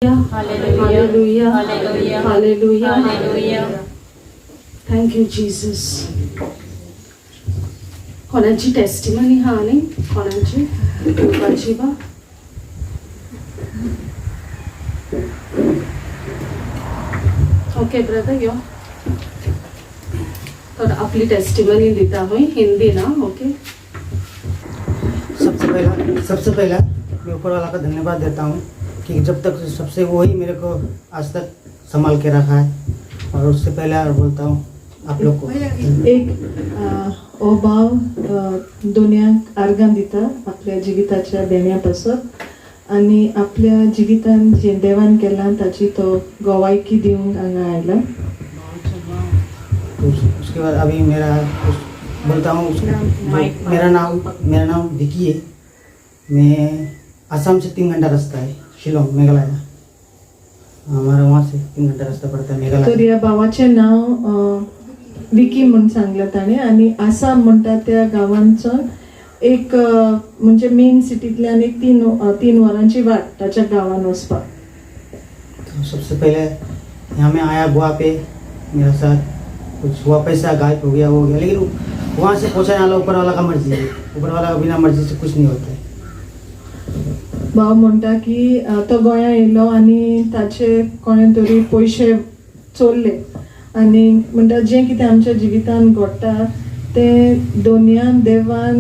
Hallelujah. Hallelujah. Hallelujah. Hallelujah. Thank you, Jesus. कोणाची testimony हा नाही कोणाची कोणाची बा ओके ब्रदर यो तो आपली टेस्टिमनी देता हुई हिंदी ना ओके सबसे पहला मैं ऊपर वाला का धन्यवाद देता हूँ कि जब तक सबसे वही मेरे को आज तक संभाल के रखा है और उससे पहले और बोलता हूँ आप लोग को एक अभाव दुनियाक आर्गान दिता आपल्या जिविताच्या देण्यापासून आणि आपल्या जिवितान जे देवान केला ताची तो गवायकी दिवंक हांगा आयला. उसके बाद अभी बोलता हूँ मेरा नाम विकी है. मैं असम से 3 घंटा रास्ता है शिलोंग मेघालय. हमारा वहाँ से 3 घंटा रास्ता पड़ता है मेघालय. तर या भावाचे नाव विकी म्हणून सांगलं ताणे आणि आसाम म्हणटा त्या गावांचो एक म्हणजे मेन सिटीतल्यान एक 3 वरांची वाट ताच्या गावान वचपाक. तो सबसे पहले यहाँ में आया गोवा पे मेरा साथ कुछ हुआ पैसा गायब हो गया लेकिन वहाँ से पहुँचाने वाला ऊपर वाला का मर्जी है. ऊपर वाला का बिना मर्जी से कुछ नहीं होता है. भाव म्हणटा की तो गोंया येयलो आनी ताचे कोणे तरी पयशे चोरले आनी म्हणटा जें कितें आमच्या जिवितान घडटा तें दोनयान देवान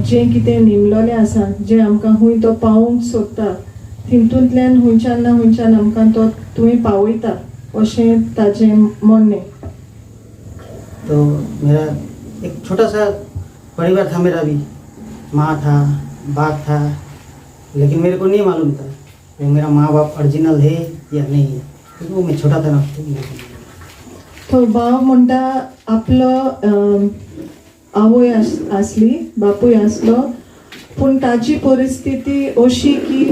जें कितें नेमलोलें आसा जें आमकां हूंय तो पावोवंक सोदता तितूंतल्यान हुंयच्यान ना हुंयच्यान आमकां तो तुवें पावयता अशें ताजें म्हणणें. तो मेरा एक छोटा सा परिवार था. मेरा भी माँ था बाप था लेकिन मेरे को नहीं मालूम था वो मेरा माँ बाप ओरिजिनल है या नहीं है क्योंकि वो मैं छोटा था ना. तो भाव म्हणटा आपलो आवय आसली बापूय आसलो पूण ताची परिस्थिती अशी की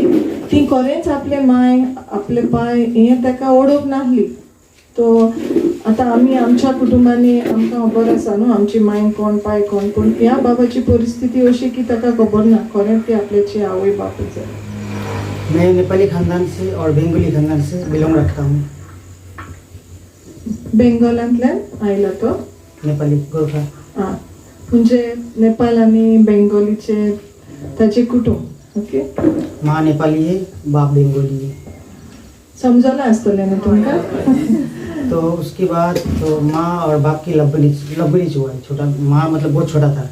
ती खरेंच आपले माय आपले पाय हें ताका ओळख नासली. तो आतां आमी आमच्या कुटुंबांनी आमकां खबर आसा न्हू आमची माय कोण पाय कोण पूण ह्या बाबाची परिस्थिती अशी की ताका खबर ना खरेंच ती आपल्याची आवय बापूच आहे. मैं नेपाली खानदान से और बेंगोली खानदान से बिलोंग रखता हूँ. बेंगॉलांतल्यान आयला तो नेपाली गोरखा. हां म्हणजे नेपाल आणि बेंगॉलीचे ताचे कुटुंब. ओके माँ नेपाली है बाप बेंगोली है. समजलं आसतलें न्हू तुमकां. तो उसके बाद तो माँ और बाप की लवरीज हुआ है. छोटा माँ मतलब बहुत छोटा था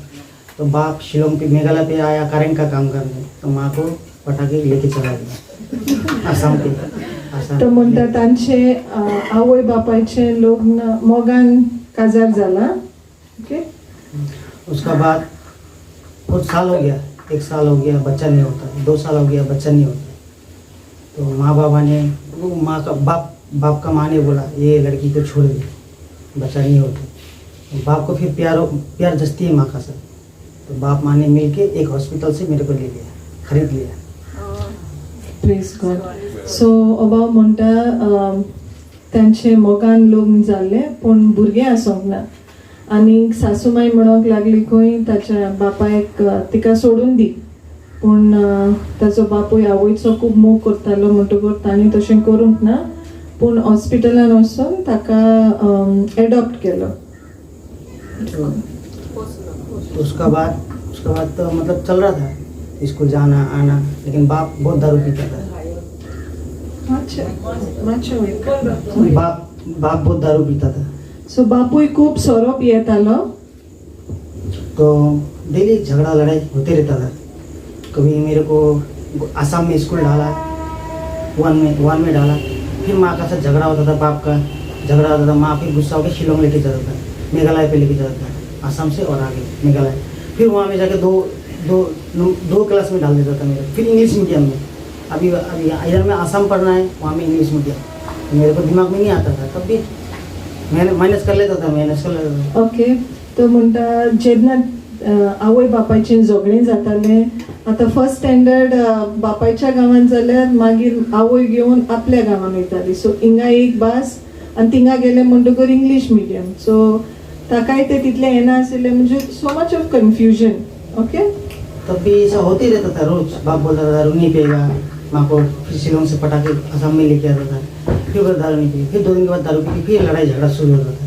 तो बाप शिलोंग पे मेघालय पे आया कारेंट का काम करने तो माँ को पटा के लेके चला गया आसाम पे. तो म्हणटा तांचे आवय बापायचे लग्न मोगान काजार जाला. ओके उसका बाद कुछ साल हो गया 1 साल हो गया बच्चा नहीं होता. 2 साल हो गया बच्चा नहीं होता. तो माँ बाबा ने वो माँ का बाप का माँ ने बोला ये लड़की को छोड़ दे बच्चा नहीं होता. तो बाप को फिर प्यार जस्ती है माँ का सर. तो बाप माँ ने मिल के एक हॉस्पिटल से मेरे को ले लिया खरीद लिया. Praise God. सो अभाव म्हणटा तांचे मोगान लग्न जाल्ले पूण भुरगें आसोंक ना आनी सासूमाय म्हणोंक लागली खंय ताच्या बापायक तिका सोडून दी पूण ताचो बापूय आवयचो खूब मोग करतालो म्हणटकूच तांणी तशें करूंक ना पूण हॉस्पिटलान वचून ताका एडॉप्ट केलो. उसका बाद तो मतलब चल रहा था स्कूल जाना आना लेकिन बाप बहुत दारू पीता था. बाप बहुत दारू पीता था. सो बापूय खूब सोरो पियेतालो. तो डेली झगड़ा लड़ाई होते रहता था. कभी मेरे को आसाम में स्कूल डाला वन में डाला फिर माँ का साथ झगड़ा होता था. बाप का झगड़ा होता था. माँ फिर गुस्सा होकर शिलोंग लेके जाता था मेघालय पे लेके जाता था आसाम से और आगे मेघालय. फिर वहाँ में जाके दो क्लास में डाल देता था मेरे. फिर इंग्लिश मीडियम में अभी इधर में आसाम पढ़ना है वहाँ में इंग्लिश मीडियम. मेरे को दिमाग में नहीं आता था तब भी मैंने मैनेज कर लेता था. ओके तो म्हणटा जेन्ना आवय बापायचें झगडें जातालें आतां फर्स्ट स्टँडर्ड बापायच्या गांवांत जाल्यार मागीर आवय घेवन आपल्या गांवांत वयताली. सो हिंगा एक भास आनी थिंगा गेले म्हणटकूच इंग्लीश मिडियम. सो ताकाय ते तितलें हें नाशिल्लें म्हणजे so much of confusion. Okay तब भी ऐसा होते रहता था रोज. बाप बोलता था दारू नहीं पिएगा माँ को फिर शिलोंग से पटा के असम में लेके आता था, फिर वो दारू नहीं पी, फिर 2 दिन के बाद दारू पी, फिर लड़ाई झगड़ा शुरू होता था।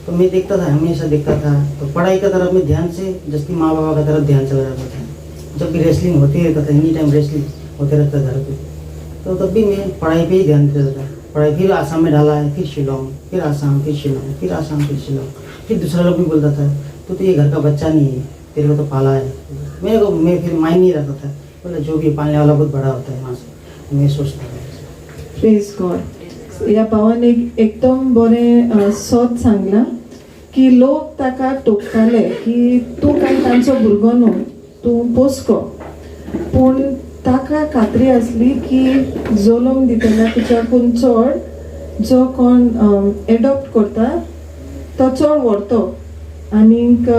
तो मैं देखता था, हमेशा देखता था। तो पढ़ाई का तरफ में ध्यान से जबकि माँ बाबा का तरफ ध्यान चला जाता था। जब भी रेसलिंग होती रहता था, एनी टाइम रेसलिंग होते रहता था घर पे, तो तब भी मैं पढ़ाई पे ही ध्यान देता था। पढ़ाई फिर आसाम में डाला है, फिर शिलोंग, फिर आसाम, फिर शिलोंग, फिर आसाम, फिर शिलोंग। फिर दूसरा लोग भी बोलता था तो ये घर का बच्चा नहीं है, तेरे को तो पाला है। मैं फिर माइंड नहीं रखता था, बोला जो भी पालने वाला बहुत बड़ा होता है वहाँ से, मैं सोचता था। Praise God. ह्या भावान एकदम बरें सत सांगला की लोक ताका टोकताले की तूं काय तांचो भुरगो न्हू, तूं पोसको, पूण ताका खात्री आसली की जल्म दितना तिच्याकून चड जो कोण एडॉप्ट करता तो चड व्हरतो। आनीक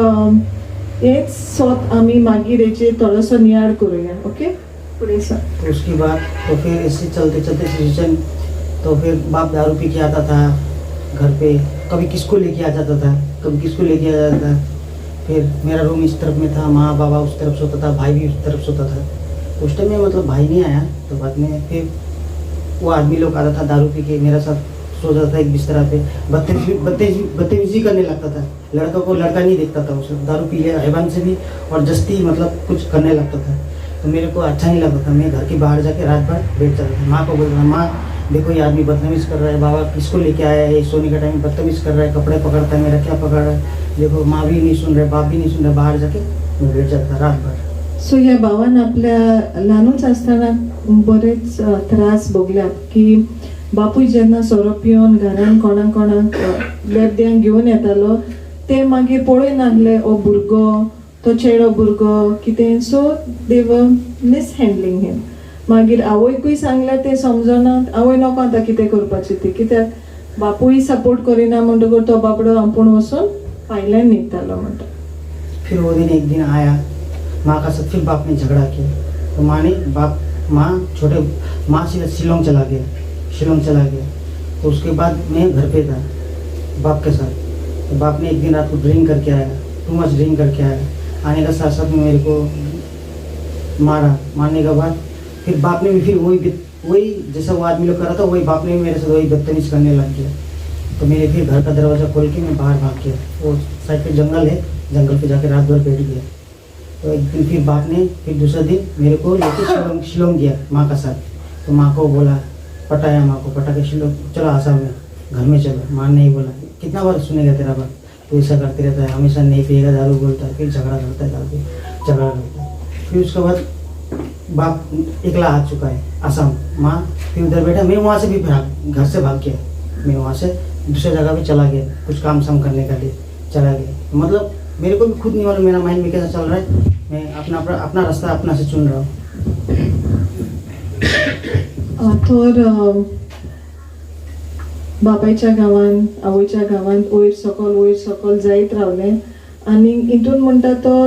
हेच सत आमी मागीर हेचेर थोडोसो नियाळ करूया। ओके, फुडें सर। तो उसके बाद तो फिर ऐसे चलते चलते सिचुएशन, तो फिर बाप दारू पी के आता था घर पे, कभी किसको लेके आ जाता था, कभी किसको लेके आ जाता था। फिर मेरा रूम इस तरफ में था, माँ बाबा उस तरफ सोता था, भाई भी उस तरफ सोता था। उस टाइम में मतलब भाई नहीं आया, तो बाद में फिर वो आदमी लोग आता था दारू पी के मेरे साथ सो जाता था एक बिस्तरा पे, बदतमीजी करने लगता था। लड़का को लड़का नहीं देखता था, उसे दारू पी लिया हैवान से भी और जस्ती मतलब कुछ करने लगता था। तो मेरे को अच्छा नहीं लगता था। मैं घर के बाहर जाके रात भर बैठ जाता था। माँ को बोल रहा, माँ देखो ये आदमी बदतमीज कर रहा है, बाबा किसको लेके आया है, ये सोने का टाइम बदतमीज कर रहा है, कपड़े पकड़ता है, मेरा क्या पकड़ रहा है, देखो माँ भी नहीं सुन रहे, बाप भी नहीं सुन रहे। बाहर जाके मैं बैठ जाता था रात भर। सो ह्या भावान आपल्या ल्हानूच आसतना बरेच त्रास भोगल्यात की बापूय जेन्ना सोरो पिवन घरान कोणाक कोणाक बेबद्यांक घेवन येतालो ते मागीर पळोवन नासले ओ भुरगो, तो चेडो भुरगो कितें, सो दे वर मिस हँडलिंग हिम। मागीर आवयकूय सांगलें तें समजनात, आवय नोको आतां कितें करपाचें ती, कित्याक बापूय सपोर्ट करिना म्हणटकूच तो बाबडो आपूण वचून भायल्यान न्हिदतालो म्हणटा। फिर वो दिन एक दिन आया, माँ का साथ फिर बाप ने झगड़ा किया। तो माँ से शिलोंग चला गया। तो उसके बाद मैं घर पे था बाप के साथ। तो बाप ने एक दिन रात को ड्रिंक करके आया, टू मच ड्रिंक करके आया। आने का साथ साथ में मेरे को मारने के बाद फिर बाप ने भी फिर वही जैसा वो आदमी लोग कर रहा था, वही बाप ने भी मेरे साथ वही बदतमीज करने लग गया। तो मेरे फिर घर का दरवाज़ा खोल के मैं बाहर भाग गया। वो साइड पे जंगल है, जंगल पे जाके रात भर बैठ गया। तो एक दिन फिर बाप ने फिर दूसरा दिन मेरे को लेके शिलोंग गया माँ का साथ। तो माँ को बोला, पटाया माँ को, पटा के शिलोंग चलो आसाम में, घर में चलो। माँ नहीं बोला, कितना बार सुनेगा तेरा बात, तो ऐसा करते रहता है, हमेशा नहीं पिएगा, दारू बोलता है, फिर झगड़ा करता है, झगड़ा करता है। फिर उसके बाद बाप एकला आ चुका है आसाम, माँ फिर उधर बैठा। मैं वहाँ से भी घर से भाग गया, मैं वहाँ से दूसरे जगह भी चला गया, कुछ काम शाम करने के लिए चला गया। मतलब मेरे को भी खुद नहीं मालूम मेरा माइंड में कैसा चल रहा है, मैं अपना रास्ता अपना से चुन रहा हूँ। तर बाबायच्या गांवान आवयच्या गांवान वयर सकल जायत रावले आनी हितून म्हणटा तो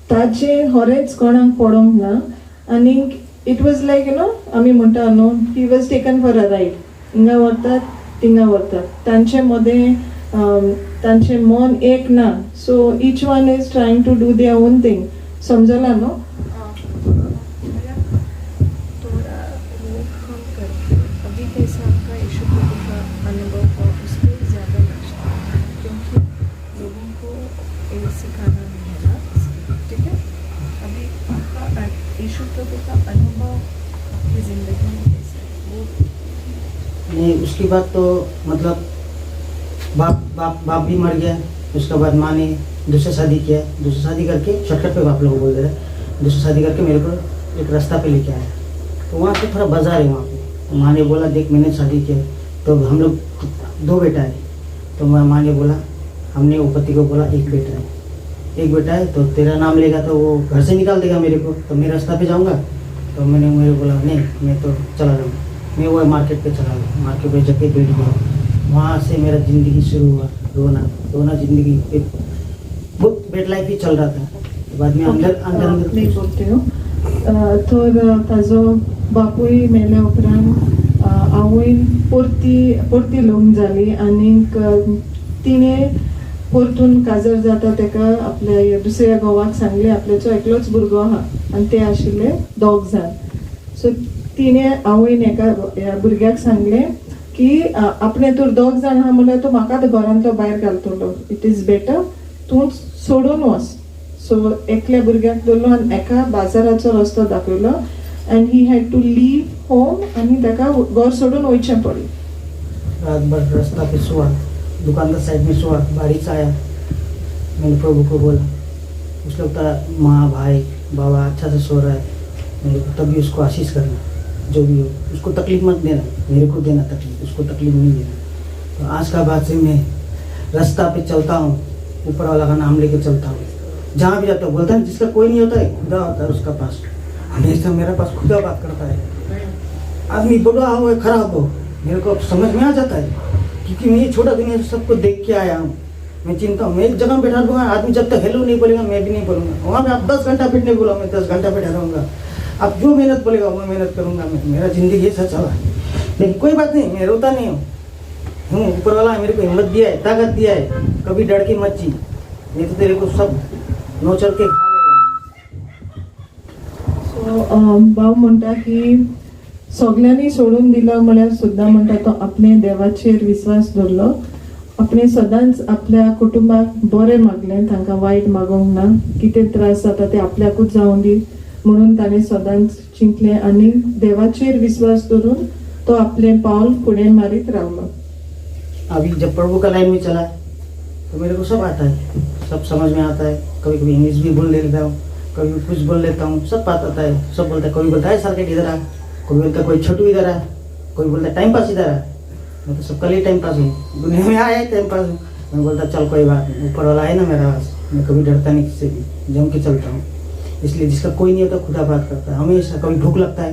ताजे होरेच कोणाक पडोंक ना। आनी it was like you no आमी म्हणटा न्हू, he was taken for a ride, हिंगा व्हरतात थिंगा व्हरतात, तांचे मदें तांचे मन एक ना। So each one is trying to do their own thing, समजला न्हू। नहीं, उसके बाद तो मतलब बाप भी मर गया। उसके बाद माँ ने दूसरा शादी किया, दूसरा शादी करके शॉर्टकट पे बाप लोग बोल रहे थे, दूसरा शादी करके मेरे को एक रास्ता पे लेके आया। तो वहाँ पे थोड़ा बाजार है वहाँ पे। माँ ने बोला देख मैंने शादी किया, तो हम लोग 2 बेटा है। तो माँ ने बोला, हमने वो पति को बोला एक बेटा है तो तेरा नाम लेगा तो वो घर से निकाल देगा मेरे को, तो मैं रास्ता पे जाऊँगा। तो मेरे बोला नहीं, मैं तो चला जाऊँगा। मैं वो मार्केट पे चला गया, मार्केट पे जाके बैठ गया। वहाँ से मेरा ज़िंदगी शुरू हुआ, रोना ज़िंदगी बहुत बेड लाइफ ही चल रहा था। तो बाद में अंदर मी बोलते हो। तर ताजो बापूय मेल्या उपरांत आवयन परती लग्न जाली आनीक तिणें परतून काजर जाता तेका आपल्या दुसऱ्या घोवाक सांगलें आपल्याचो एकलोच भुरगो आहा आनी ते आशिल्ले 2 जाण। सो तिने आवयन एका ह्या भुरग्याक सांगले की आपणे तूं दोग जाण आहा म्हणल्यार तूं म्हाकाच घरांतलो भायर घालतलो, इट इज बेटर तूं सोडून वच. सो एकल्या भुरग्याक दवरलो आनी एका बाजाराचो रस्तो दाखयलो and he had to leave home आनी ताका घर सोडून वयचें पडलें. रात भर रास्ता पे सोआ, दुकान का साइड में सोआ, बारिश आया. मैंने प्रभु को बोला, उस लोग का माँ भाई बाबा अच्छा से सो रहा है, मेरे को तभी उसको आशीष करना, जो भी हो उसको तकलीफ मत देना, मेरे को देना तकलीफ, उसको तकलीफ नहीं देना. तो आज का बाद से मैं रास्ता पे चलता हूँ, ऊपर वाला का नाम लेके चलता हूँ. जहाँ भी जाता हूँ बोलता है जिसका कोई नहीं होता है खुदा होता है उसका पास. हमेशा मेरे पास खुदा बात करता है. आदमी बड़ा हो या खराब हो मेरे को समझ में आ जाता है, क्योंकि मैं ये छोटा दुनिया से सबको देख के आया हूँ. मैं चिंता हूँ, मैं एक जगह बैठा दूंगा, आदमी जब तक हेलो नहीं बोलेगा मैं भी नहीं बोलूँगा. वहाँ पे आप 10 घंटा बैठने बोला, मैं 10 घंटा बैठा रहूँगा. आप जो मेहनत बोलेगा वो मेहनत करूँगा. मैं मेरा ज़िंदगी ऐसा चला है, लेकिन कोई बात नहीं, मैं रोता नहीं हूँ. ऊपर वाला मेरे को हिम्मत दिया है, ताकत दिया है. कभी डर के मत जी, नहीं तो तेरे को सब नोचर के खा लेगा. सो भाव म्हणटा की सगळ्यांनी सोडून दिला म्हळ्यार सुद्दां म्हणटा तो आपणे देवाचेर विश्वास दवरलो. आपणे सदांच आपल्या कुटुंबाक बरें मागलें, तांकां वायट मागोंक ना. कितें त्रास जाता ते आपल्याकूच जावं दी म्हणून ताणें सदांच चिंतलें आनी देवाचेर विश्वास दवरून तो आपलें पावल फुडें मारीत रावलो. अभी जब प्रभु का लाइन में चला तो मेरे को सब आता है, सब समझ में आता है. कभी कभी इंग्लिश भी बोल लेता हूँ, कभी कुछ बोल लेता हूँ, सब बात आता है. सब बोलता है, कोई बोलता है सर्किट इधर आ, कोई बोलता है कोई छोटू इधर आ, कोई बोलता है टाइम पास इधर आ. मैं तो सबका लिए टाइम पास हूँ, दुनिया में आया टाइम पास हूँ. मैं बोलता चल कोई बात नहीं, ऊपर वाला है ना मेरा पास. मैं कभी डरता नहीं किसी भी, जम के चलता हूँ. इसलिए जिसका कोई नहीं होता खुदा बात करता है हमेशा. कभी भूख लगता है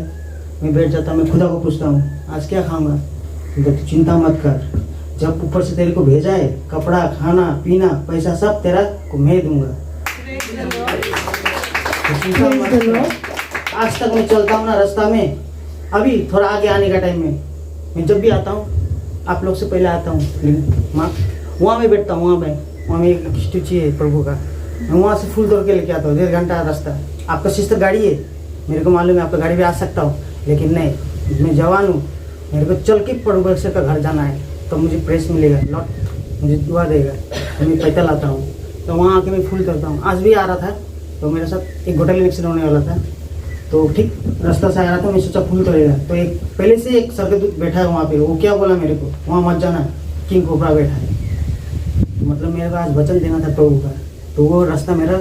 मैं बैठ जाता हूँ, मैं खुदा को पूछता हूँ आज क्या खाऊंगा. तो चिंता मत कर, जब ऊपर से तेरे को भेजा है कपड़ा खाना पीना पैसा सब तेरा को मैं दूंगा. तो चिंता मत कर. आज तक मैं चलता हूँ ना रास्ता में, अभी थोड़ा आगे आने का टाइम में मैं जब भी आता हूँ आप लोग से पहले आता हूँ. माँ वहाँ में बैठता हूँ, वहाँ में एक स्टैचू है प्रभु का, मैं वहाँ से फूल तोड़ के लेके आता हूँ. 1.5 घंटा रास्ता. आपका सिस्टर गाड़ी है, मेरे को मालूम है आपका गाड़ी भी आ सकता हूँ, लेकिन नहीं, मैं जवान हूँ, मेरे को चल के प्रभु से का घर जाना है. तो मुझे प्रेस मिलेगा, लौट मुझे दुआ देगा, तो मैं पैदल आता हूँ. तो वहाँ आके मैं फूल करता हूँ. आज भी आ रहा था तो मेरे साथ एक घोटाले एक्सीडेंट होने वाला था, तो ठीक रास्ता से आ रहा था, मैं सोचा फूल तोड़ेगा. तो एक पहले से एक स्वर्गदूत बैठा है वहाँ पे, वो क्या बोला मेरे को, वहाँ मत जाना, किंग कोबरा बैठा है. मतलब मेरे को आज वचन देना था प्रभु का, तो वो रास्ता मेरा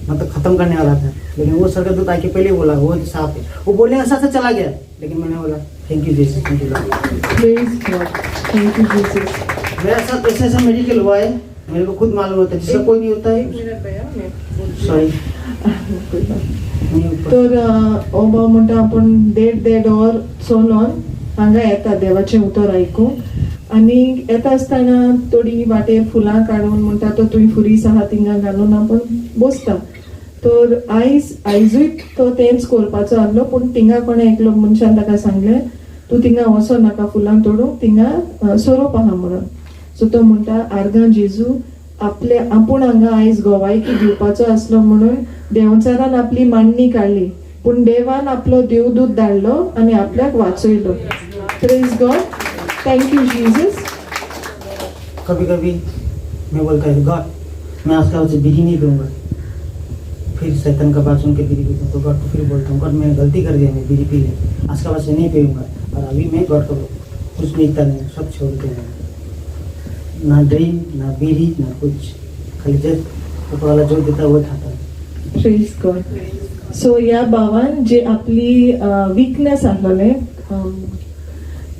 मतलब खत्म करने वाला था. लेकिन वो स्वर्गदूत आके पहले बोला वो साफ है, वो बोलने ऐसा से चला गया. लेकिन मैंने बोला thank you Jesus, thank you Lord, thank you Jesus. मेरा साथ ऐसा मेडिकल हुआ है, मेरे को खुद मालूम होता है, जिसका कोई नहीं होता है. सॉरी. तर हो भाव म्हणटा आपण देड वर चलोन हांगा येता देवाचें उतर आयकूंक. आनी येता आसतना थोडी वाटेर फुलां काडून म्हणटा तो तुवें फुरीस आहा थिंगा घालून आपण बसता. तर आयजूय तो तेंच करपाचो आहलो, पूण थिंगा कोणें एकलो मनशान ताका सांगलें तूं थिंगा वचो नाका फुलां तोडूंक, थिंगा सोरोप आहा म्हणून. सो तो म्हणटा आर्गां जेजू आपूण हांगा आयज गोवायकी दिवपाचो आसलो म्हणून देंवचारान आपली मांडणी काडली, पूण देवान आपलो देवदूत धाडलो आनी आपल्याक वाचयलो. Praise God, thank you Jesus. कभी कभी मैं बोलता है गॉड मैं आज का उसे बीड़ी नहीं दूंगा, फिर शैतान का बात सुन के बीड़ी पीता हूँ. तो गॉड को फिर बोलता हूँ गॉड मैंने गलती कर दिया, मैं बीड़ी पी ली, आज का बाद से नहीं पीऊँगा. और अभी मैं गॉड को कुछ नहीं करना, सब छोड़ देना, ना ड्रिंक ना बीड़ी ना कुछ, खाली जब ऊपर वाला जो देता है वो खाता है. Praise God. सो ह्या भावान जे आपली विकनेस आहलोले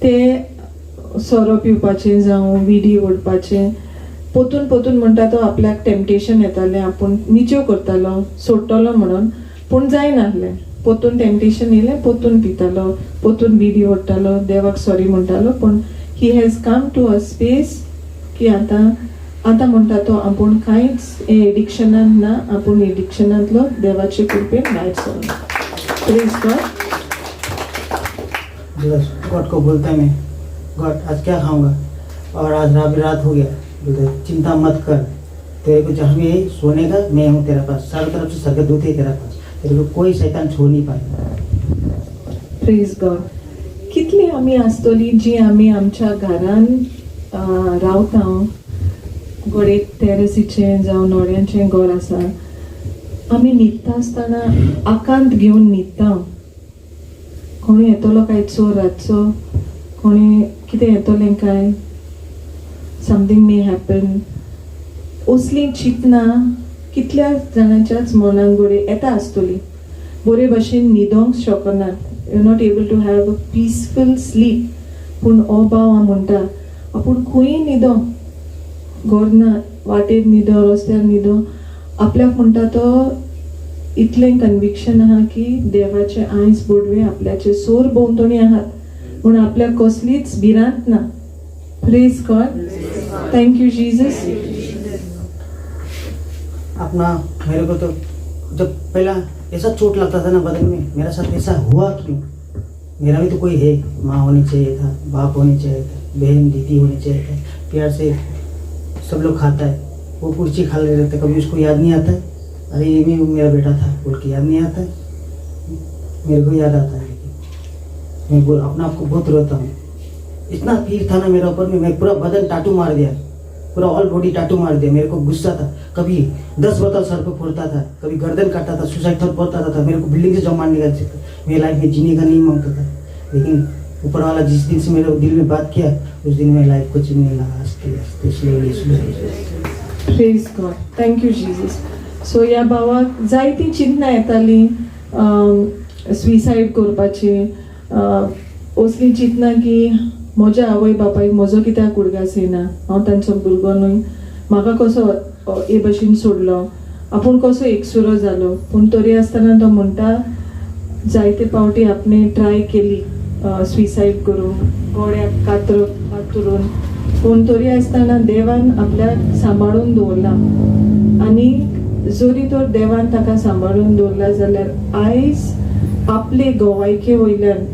ते सोरो पिवपाचें जावं विडी ओडपाचें पोतून म्हणटा तो आपल्याक टेम्पटेशन येतालें, आपूण निच्यो करतालो सोडटलो म्हणून, पूण जायनासलें. पोतून टेम्पटेशन येयलें, पोतून पितालो, पोतून विडी ओडटालो, देवाक सॉरी म्हणटालो. पूण he has come to a space की आतां म्हणटा तो आपूण कांयच एडिक्शनांत ना, आपूण एडिक्शनांतलो देवाचे कृपेन भायर सरलो. Praise God. गॉड को बोलता है मैं गॉड आज क्या खाऊंगा, और आज रात हो गया. बोलता चिंता मत कर, तेरे को जहाँ भी है सोने का मैं हूँ तेरा पास, चारों तरफ से स्वर्गदूत है तेरा पास, तेरे को कोई शैतान छोड़ नहीं पाएगा. Praise God. कितली आमी आसतली जी आमी आमच्या घरान रावता, गोडे टेरेसीचें जावं नोड्यांचें घर आसा, आमी न्हिदता आसतना आकांत घेवन न्हिदता. कोणी येतलो काय चोर रातचो, कोणी कितें येतलें काय, समथींग मे हॅपन. असली चिंतना कितल्या जाणांच्याच मनान गोडे येता आसतली. बरे भाशेन न्हिदोंक शकनात, you not able to have a peaceful sleep. पूण हो भाव हांव म्हणटा आपूण खंय न्हिदो, घर ना, वाटेर न्हिदो, रस्त्यार न्हिदो, आपल्याक म्हणटा तो इतलें कन्विक्शन आहा की देवाचे आयज बोडवे आपल्याचे सोर भोंवतणी आहात, पूण आपल्याक कसलीच भिरांत ना. Praise God. Thank you Jesus. अपना मेरे को तो जब पहला ऐसा चोट लगता था ना बदन में, मेरा साथ ऐसा हुआ क्यों? मेरा भी तो कोई है, माँ होनी चाहिए था, बाप होनी चाहिए था, बहन दीदी होनी चाहिए था, प्यार से सब लोग खाता है. वो कुर्सी खा ले रहते, कभी उसको याद नहीं आता है अरे ये भी मेरा बेटा था बोल के याद नहीं आता है. मेरे को याद आता है, लेकिन मैं बोल अपना आपको बहुत रोता हूँ. इतना पीर था ना मेरा ऊपर में, मैं पूरा बदन टाटू मार दिया, पूरा ऑल बॉडी टाटू मार दिया. मेरे को गुस्सा था, कभी 10 बोतल सर पे फोड़ता था, कभी गर्दन काटता था, सुसाइड थॉट बोलता था. मेरे को बिल्डिंग से जम मारने का था, मेरी लाइफ में जीने का नहीं मांगता था. लेकिन ऊपर वाला जिस दिन से मेरे दिल में बात किया, उस दिन मेरी लाइफ को जीने लगा. आस्ते आस्ते slowly slowly. Praise God. Thank you Jesus. So ह्या भावाक जायती चिंतना येताली स्विसायड करपाची. असली चिंतना की म्हज्या आवय बापायक म्हजो कित्याक उडगास येना, हांव तांचो भुरगो न्हय, म्हाका कसो हे भशेन सोडलो, आपूण कसो एकसुरो जालो. पूण तरी आसतना तो म्हणटा जायते फावटी आपणें ट्राय केली स्विसायड करून, गोड्याक कातरून, पूण तरी आसतना देवान आपल्याक सांबाळून दवरला. आनी जरी तर देवान ताका सांबाळून दवरला जाल्यार आयज आपले गोवायके वयल्यान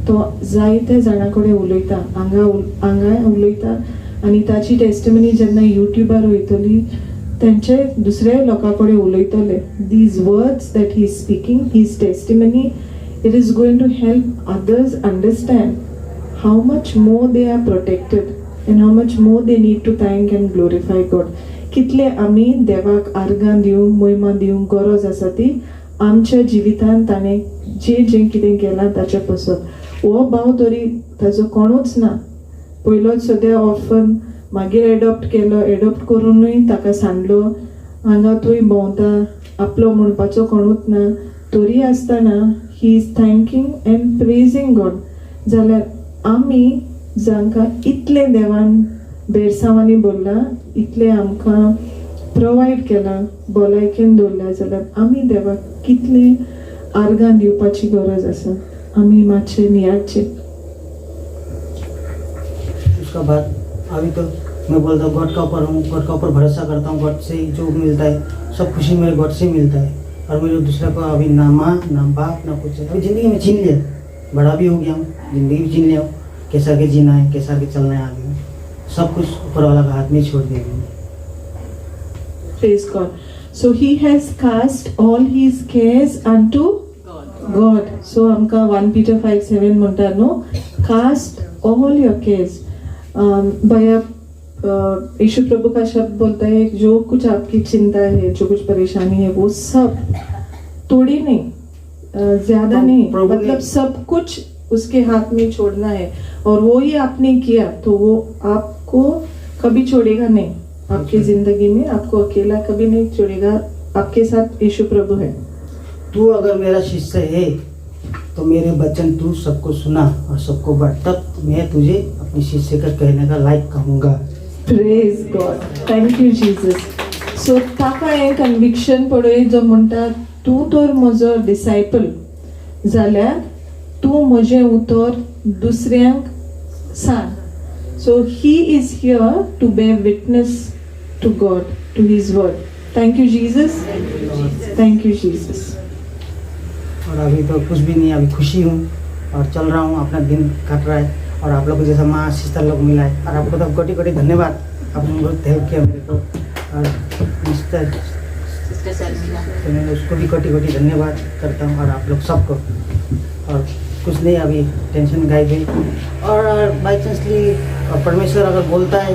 तो जायते जाणां कडेन उलयता, हांगा उलयता. आनी ताची टेस्टिमनी जेन्ना युट्यूबार वयतली तेंचे दुसऱ्या लोकां कडेन उलयतले. These words that he is speaking, his testimony, it is going to help others understand how much more they are protected and how much more they need to thank and glorify God. कितले आमी देवाक आर्गां दिवंक, महिमा दिवंक गरज आसा ती आमच्या जिवितान ताणें जें कितें केलां ताचे पासून. हो भाव तरी ताजो कोणूच ना, पयलोच सद्या ऑर्फन, मागीर एडॉप्ट केलो, एडॉप्ट करूनय ताका सांडलो, हांगा थंय भोंवता, आपलो म्हणपाचो कोणूच ना. तरी आसतना ही इज थँकींग एंड प्रेजींग गॉड. जाल्यार आमी जांकां इतलें देवान बेरसांवांनी बोल्ला, इतलें आमकां प्रोवायड केलां, भलायकेन दवरल्या, जाल्यार आमी देवाक कितलें आर्गां दिवपाची गरज आसा. आमी मातशें नियाळचे. उसका बाद अभी तो मैं बोलता हूँ गॉड का ऊपर हूँ, गॉड का ऊपर भरोसा करता हूँ. गॉड से जो मिलता है सब खुशी मेरे गॉड से मिलता है. और मेरे दूसरा को अभी ना माँ ना बाप ना कुछ है. अभी ज़िंदगी में छीन लिया, बड़ा भी हो गया हूँ, ज़िंदगी भी छीन लिया हूँ. कैसा के जीना है, कैसा के चलना है आगे, सब कुछ ऊपर वाला का हाथ में छोड़ दिया मैंने. Praise God. So he has cast all his cares unto God. So आमका 1 Peter 5:7 म्हणटा न्हू, cast all your cares. भैया यीशु प्रभु का शब्द बोलता है जो कुछ आपकी चिंता है, जो कुछ परेशानी है, वो सब, थोड़ी नहीं, ज्यादा नहीं, मतलब सब कुछ उसके हाथ में छोड़ना है. और वो ही आपने किया तो वो आपको कभी छोड़ेगा नहीं. आपकी जिंदगी में आपको अकेला कभी नहीं छोड़ेगा. आपके साथ यीशु प्रभु है. तू अगर मेरा शिष्य है तो मेरे वचन तू सबको सुना और सबको बांट, तब मैं तुझे अपने शिष्य का कहने का लायक कहूँगा. Praise God. Thank you Jesus. So ताका हें कन्विक्शन पळय जो म्हणटा तूं तर म्हजो डिसायपल जाल्यार तूं म्हजें उतर दुसऱ्यांक सांग. So he is here to bear witness to God, to his word. Thank you Jesus. Thank you Jesus. और अभी तो कुछ भी नहीं, अभी खुशी हूँ और चल रहा हूँ, अपना दिन कट रहा है. और आप लोग को जैसा माँ सिस्टर लोग मिला है, और आपको तो कोटि कोटि धन्यवाद. आपने बहुत हेल्प किया मेरे को. और मिस्टर तो मैं उसको भी कोटि कोटि धन्यवाद करता हूँ, और आप लोग सबको. और कुछ नहीं, अभी टेंशन गायब है। और बाई चांसली परमेश्वर अगर बोलता है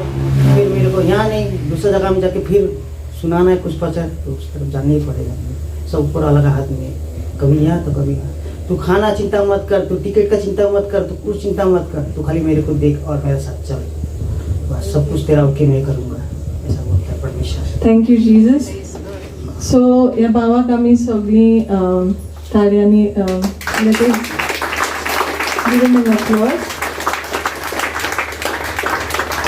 फिर मेरे को यहाँ नहीं दूसरा जगह में जाके फिर सुनाना है कुछ प्रचार, तो उस तरफ जाना ही पड़ेगा। सब ऊपर अलग हाथ में, कभी यहाँ तो कभी यहाँ। तू खाना चिंता मत कर, तू टिकट का चिंता मत कर, तू कुछ चिंता मत कर, तू खाली मेरे को देख और मेरे साथ चल, बस सब कुछ तेरा ओके मैं करूँगा, ऐसा बोलता है परमेश्वर। Thank you Jesus. सो ह्या भावाक आमी सगळीं ताऱ्यांनी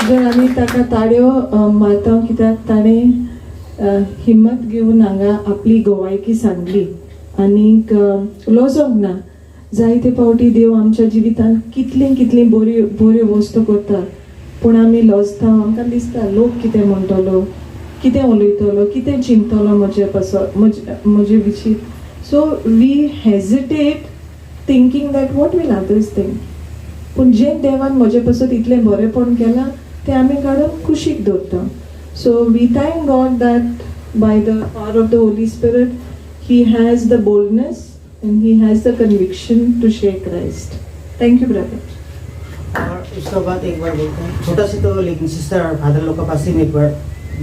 जर आमी ताका ताळयो मारता कित्याक ताणें हिम्मत घेवन हांगा आपली गोवायकी सांगली आनीक लोजोंक ना. जायते फावटी देव आमच्या जिवितांत कितली बऱ्यो वस्तू करता, पूण आमी लजता. आमकां दिसता लोक कितें म्हणटलो, कितें उलयतलो, कितें चिंतलो म्हजे विशीं. So we hesitate thinking that what will others think. पूण जें देवान म्हजे पासून इतलें बरेंपण केलां तें आमी काडून कुशीक दवरता. So we thank God that by the power of the Holy Spirit, He has the boldness and He has the conviction to share Christ. Thank you, brother. और उसके बाद एक बार बोलते हैं छोटा सी तो, लेकिन सिस्टर और फादर लोग का पास ही में एक बार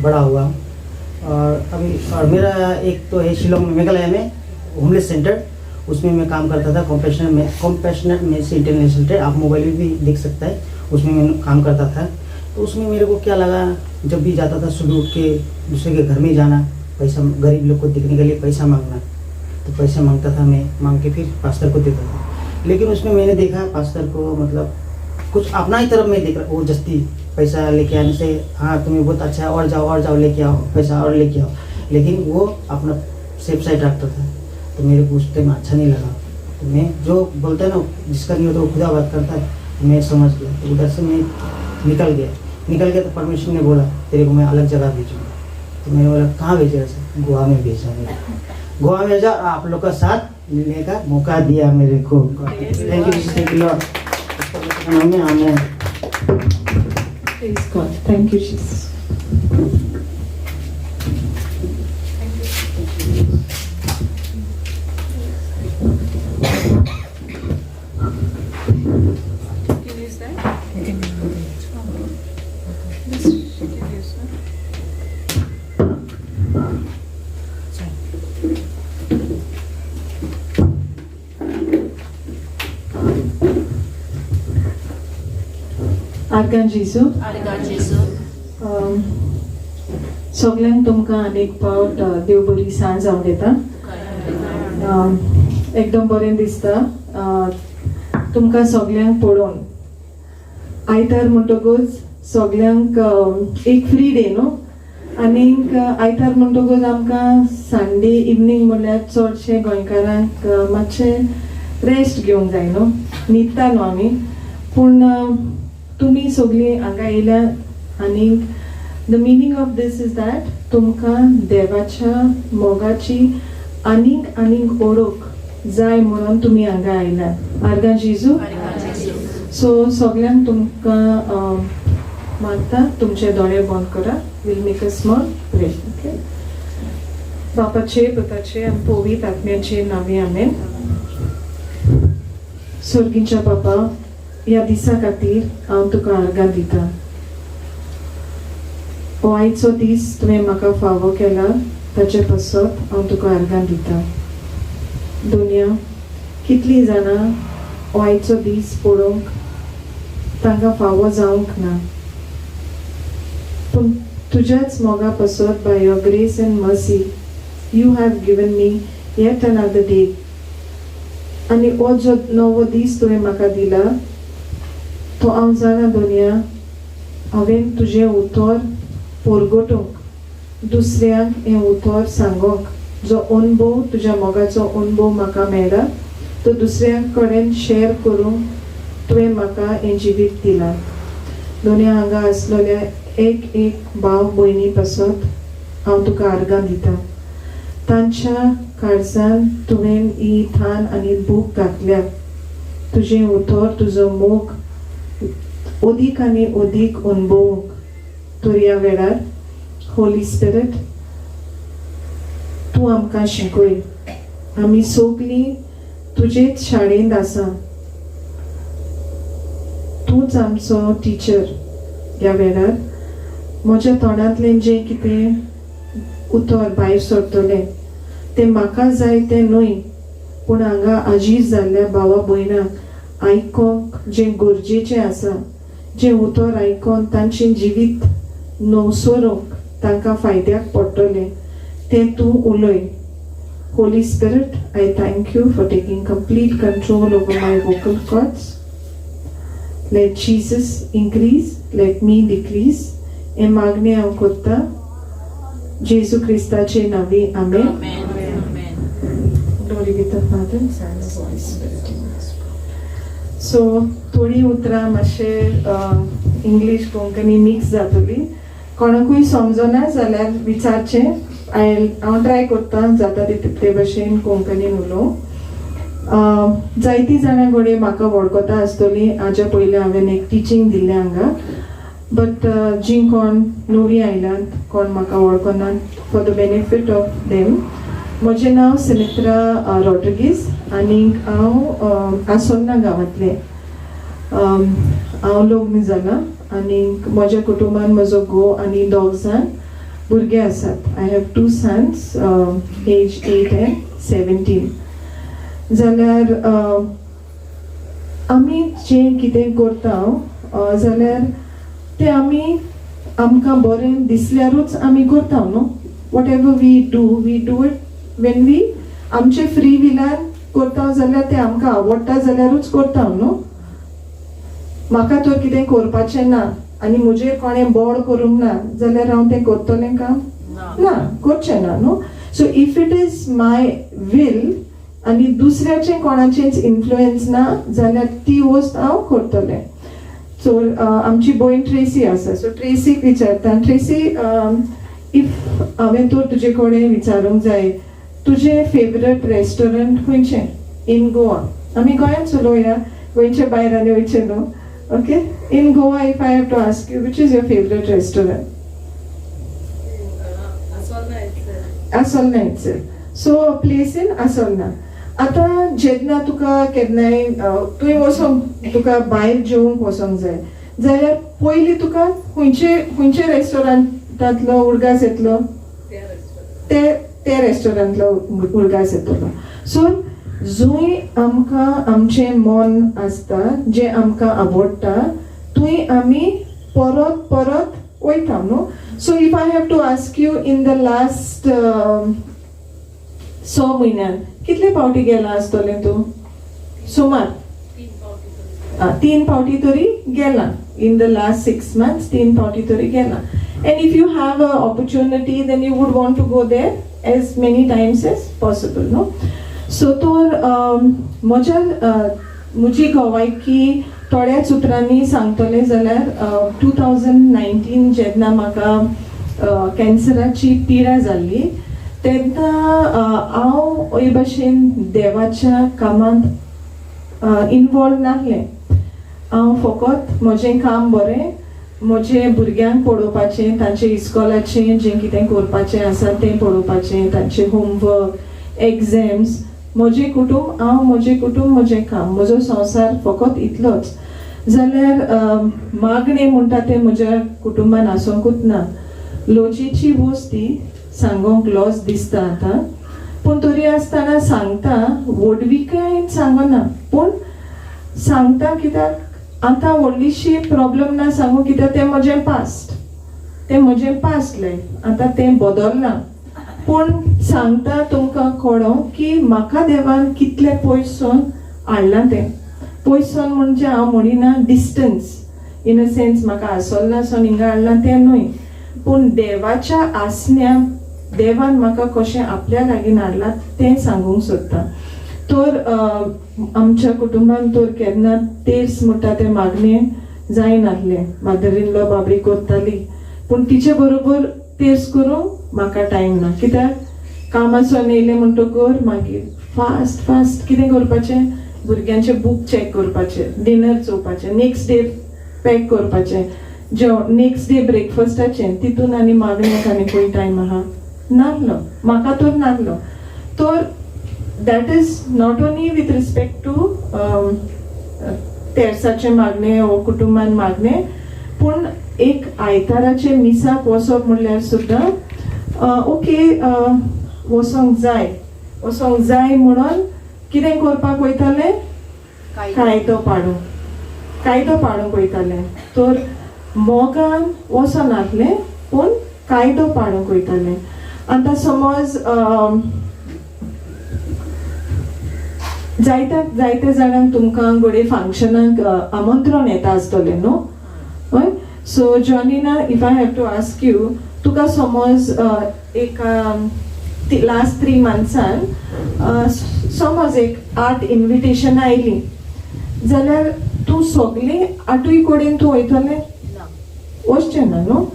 बड़ा हुआ। और अभी और मेरा एक तो है शिलोंग में, मेघालय में होमलेस सेंटर, उसमें मैं काम करता था। कॉम्पैशनेट मेसी इंटरनेशनल ट्रेड, आप मोबाइल में भी देख सकता है, उसमें मैं काम करता था। तो उसमें मेरे को क्या लगा, जब भी जाता था सुबह उठ के दूसरे के घर में जाना, पैसा गरीब लोग को दिखने के लिए पैसा मांगना, तो पैसा मांगता था मैं, मांग के फिर पास्टर को देता था। लेकिन उसमें मैंने देखा पास्टर को मतलब कुछ अपना ही तरफ में देख रहा, वो जस्ती पैसा लेके आने से, हाँ तुम्हें बहुत अच्छा है और जाओ लेके आओ पैसा और लेके आओ, लेकिन वो अपना सेफ साइड रखता था। तो मेरे को उस टाइम अच्छा नहीं लगा। तो मैं जो बोलता है ना, जिसका नहीं होता वो खुदा बात करता है, मैं समझ गया। तो उधर से मैं निकल गया। तो परमेश्वर ने बोला तेरे को मैं अलग जगह भेजूँगा। तो मैंने बोला कहाँ भेजा? सर गोवा में भेजा। गोवा में भेजा, आप लोग का साथ मिलने का मौका दिया मेरे को। Thank you Lord. नाम में आमेन। Praise God. Thank you, Jesus. Argon जेजू. सगळ्यांक तुमकां आनीक फावट देव बरी सांज हांव दिता. एकदम बरें दिसता तुमकां सगळ्यांक पळोवन. आयतार म्हणटकूच सगळ्यांक एक फ्री डे न्हू, आनीक आयतार म्हणटकूच आमकां संडे इवनिंग म्हणल्यार चडशे गोंयकारांक मातशें रेस्ट घेवंक जाय न्हू, न्हिदता न्हू आमी. पूण तुमी सगळीं हांगा येयल्या आनीक the meaning of this is that तुमकां देवाच्या मोगाची आनीक ओळख जाय म्हणून तुमी हांगा आयल्यात. आर्गा जेजू. सो सगळ्यांक तुमकां मागता तुमचे दोळे बंद करा. वील मेक अ स्मॉल प्रे. ओके. बापाचे, पुताचे आनी पवित्र आत्म्याचे नांवे आमेन. सर्गीच्या बापा, ह्या दिसा खातीर हांव तुका आर्गां दिता. हो आयचो दीस तुवें म्हाका फावो केला, ताचे पासत हांव तुका आर्गां दिता. दुनिया कितलीं जाणां हो आयचो दीस पळोवंक तांकां फावो जावंक ना, पूण तुज्याच मोगा पासत by your grace end mercy you have given me eight another day. आनी हो जो नवो दीस तुवें म्हाका दिला तो हांव जाणा दुनिया हांवें तुजें उतर परगटूंक, दुसऱ्यांक हें उतर सांगोंक, जो अनुभव तुज्या मोगाचो अनुभव म्हाका मेळ्ळा तो दुसऱ्यां कडेन शेअर करूंक तुवें म्हाका हें जिवीत दिलां. दुनिया हांगा आसलेल्या एक भाव भयणी पासत हांव तुका आर्गां दिता. तांच्या काळजान तुवें ही थान आनी भूक घातल्या. तुजें उतर, तुजो मोग अदीक आनी अदीक अनुभवूंक. तर ह्या वेळार होली स्पिरीट तूं आमकां शिकय. आमी सगळीं तुजेच शाळेंत आसा तूंच आमचो टिचर ह्या वेळार. म्हज्या तोंडांतल्यान जें कितें उतर भायर सरतलें तें म्हाका जाय तें न्हय, पूण हांगा आजीज जाल्ल्या भावा भयणांक आयकोंक जें गरजेचें आसा, जें उतर आयकोन तांचें जिवीत नवसोरूंक तांकां फायद्याक पडटलें तें तूं उलय. Holy Spirit, I thank you for taking complete control over my vocal cords. Let Jesus increase, let me decrease. हे मागणे हांव करता जेजू क्रिस्ताचे नांवे. आमेन. Glory be to the Father, Son, and Holy Spirit. So थोडी उतरां मातशें इंग्लीश कोंकणी मिक्स जातली. कोणाकूय समजना जाल्यार विचारचें. हांव ट्राय करता जाता ते भशेन कोंकणीन उलोवंक. जायतीं जाणां घोडे म्हाका वळखता आसतलीं. हाज्या पयलीं हांवें एक टिचींग दिल्लें हांगा. बट जीं कोण नवीं आयल्यात, कोण म्हाका वळखनात, for the benefit of them, म्हजें नांव सुमित्रा रॉड्रिगीस आनी हांव आसोन्ना गांवांतलें. हांव लग्न जालां आनी म्हज्या कुटुंबान म्हजो घोव आनी 2 जाण भुरगे आसात. I have 2 sons, age 8 and 17. जाल्यार आमी जें कितें करता जाल्यार तें आमकां बरें दिसल्यारूच आमी करता न्हू. Whatever we do it when we आमचे फ्री विलान करता जाल्यार तें आमकां आवडटा जाल्यारूच करता न्हू. म्हाका तर कितें करपाचें ना आनी म्हजेर कोणें बळ करूंक ना जाल्यार हांव तें करतलें काम ना, करचें ना न्हू. So if it is my will आनी दुसऱ्याचें कोणाचेंच इन्फ्लुएन्स ना जाल्यार ती वस्त हांव करतलें. सो आमची भयण ट्रेसी आसा. सो ट्रेसीक विचारता, ट्रेसी इफ हांवें तर तुजे कडेन विचारूंक जाय, तुजें फेवरेट रेस्टॉरंट खंयचें इन गोवा? आमी गोंयांत उलोवया, गोंयचे भायर आनी वयचें न्हू. Okay, in Goa, if I have to ask you, which is your favorite restaurant? Asolna itself. So a place in Asolna. आता जेन्ना तुका केन्नाय तुवें वचोंक, तुका भायर जेवंक वचोंक जाय जाल्यार पयलीं तुका खंयचे रेस्टॉरंटांतलो उडगास येतलो? ते रेस्टॉरंटांतलो उडगास येतलो. सो जंय आमकां आमचें मन आसता, जें आमकां आवडटा, थंय आमी परत परत वयता न्हू. So if I have to ask you, in the last 6 म्हयन्यान कितले फावटी गेला आसतलें तूं? सुमार 3 फावटी तरी गेला. इन द लास्ट 6 months 3 फावटी तरी गेला. And if you have an opportunity, then you would want to go there as many times as possible, no? So तर म्हजी गोवायकी थोड्याच उतरांनी सांगतलें जाल्यार 2019 जेन्ना म्हाका कॅन्सराची पिडा जाल्ली तेन्ना हांव हे भाशेन देवाच्या कामांत इनवॉल्व नासलें. हांव फकत म्हजें काम बरें, म्हजे भुरग्यांक पळोवपाचें, तांचे इस्कॉलाचें जें कितें करपाचें आसा तें पळोवपाचें, तांचें होमवर्क, एग्जाम्स, म्हजें कुटूंब, म्हजें काम, म्हजो संवसार फकत इतलोच. जाल्यार मागणें म्हणटा तें म्हज्या कुटुंबान आसूंकूच ना. लोचेची वस्त ती सांगोंक लॉस दिसता आतां, पूण तरी आसतना सांगता, व्हडविकायेन सांगना पूण सांगता. कित्याक आतां व्हडलीशी प्रॉब्लम ना सांगू, कित्याक तें म्हजें पास्ट लायफ. आतां तें बदलना, पूण सांगता तुमकां कळो की म्हाका देवान कितले पयसून हाडलां तें. पयसून म्हणजे हांव म्हणिना डिस्टन्स, इन अ सेन्स म्हाका आसोलनासून हिंगा हाडलां तें न्हय, पूण देवाच्या आसण्या देवान म्हाका कशें आपल्या लागीं हाडलां तें सांगूंक सोदता. तर आमच्या कुटुंबान तर केन्ना तेर्स म्हणटा तें मागणें जायनासलें. मादर इन लॉ बाबडी करताली, पूण तिचे बरोबर तेर्स करूंक म्हाका टायम ना. कित्याक कामासून येयलें म्हणटकूर मागीर फास्ट कितें करपाचें, भुरग्यांचे बूक चॅक करपाचें, डिनर चोवपाचें, नेक्स्ट डे पॅक करपाचें, नेक्स्ट डे ब्रेकफास्टाचें, तितून आनी मागण्याक आनी खंय टायम आहा नासलो, म्हाका तर नासलो. तर that is not only with respect to तेर्साचे मागणे वो कुटुंबान मागणे पूण एक आयताराचे मिसाक वचप म्हणल्यार सुद्दां ओके वचोंक जाय म्हणून कितें करपाक वयताले कायदो पाडूंक वयताले तर मोगान वचनासले पूण कायदो पाडूंक वयताले आतां समज जायते जाणांक तुमकां घोडे फंक्शनाक आमंत्रण येता आसतलें न्हू हय सो जॉनिना if I have to ask you तुका समज एक लास्ट 3 मंथ्सान समज एक 8 इन्विटेशन आयली जाल्यार तूं सगळीं 8 कडेन तूं वयतलें वचचें ना न्हू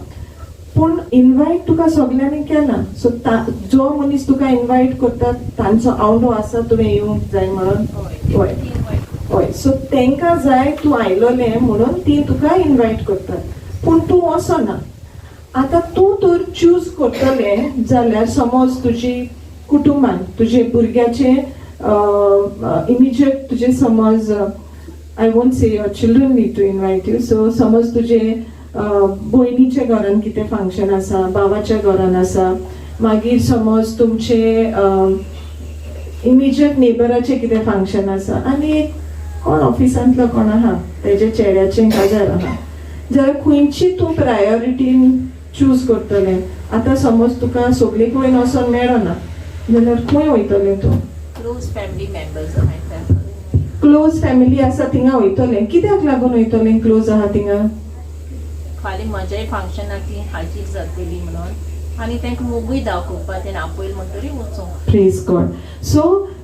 पूण इनवायट तुका सगळ्यांनी केला सो जो मनीस तुका इनवायट करता तांचो आवडो आसा तुवें येवंक जाय म्हणून हय सो तांकां जाय तूं आयलोलें म्हणून ती तुका इनवायट करतात पूण तूं वचना आतां तूं तर चूज करतलें जाल्यार समज तुजी कुटुंबान तुजे भुरग्याचे इमिजिएट तुजे समज I won't say your children need to invite you so समज तुजे भयणीच्या घरान कितें फंक्शन आसा भावाच्या घरान आसा मागीर समज तुमचे इमिजिएट नेबराचें कितें फंक्शन आसा आनी कोण ऑफिसांतलो कोण आहा तेजे चेड्याचें काजार आहा जाल्यार खंयची तूं प्रायोरिटीन चूज करतलें आतां समज तुका सगळे कडेन वचोन मेळना जाल्यार खंय वयतलें तूं क्लोज फॅमिली आसा थिंगा वयतलें कित्याक लागून वयतलें क्लोज आहा थिंगा खाली म्हज्याय फंक्शनाक हाजीर जातली म्हणून आनी तांकां मोगूय दाखोवपा तें आपयल म्हणटरी वचूंक प्रेज गॉड सो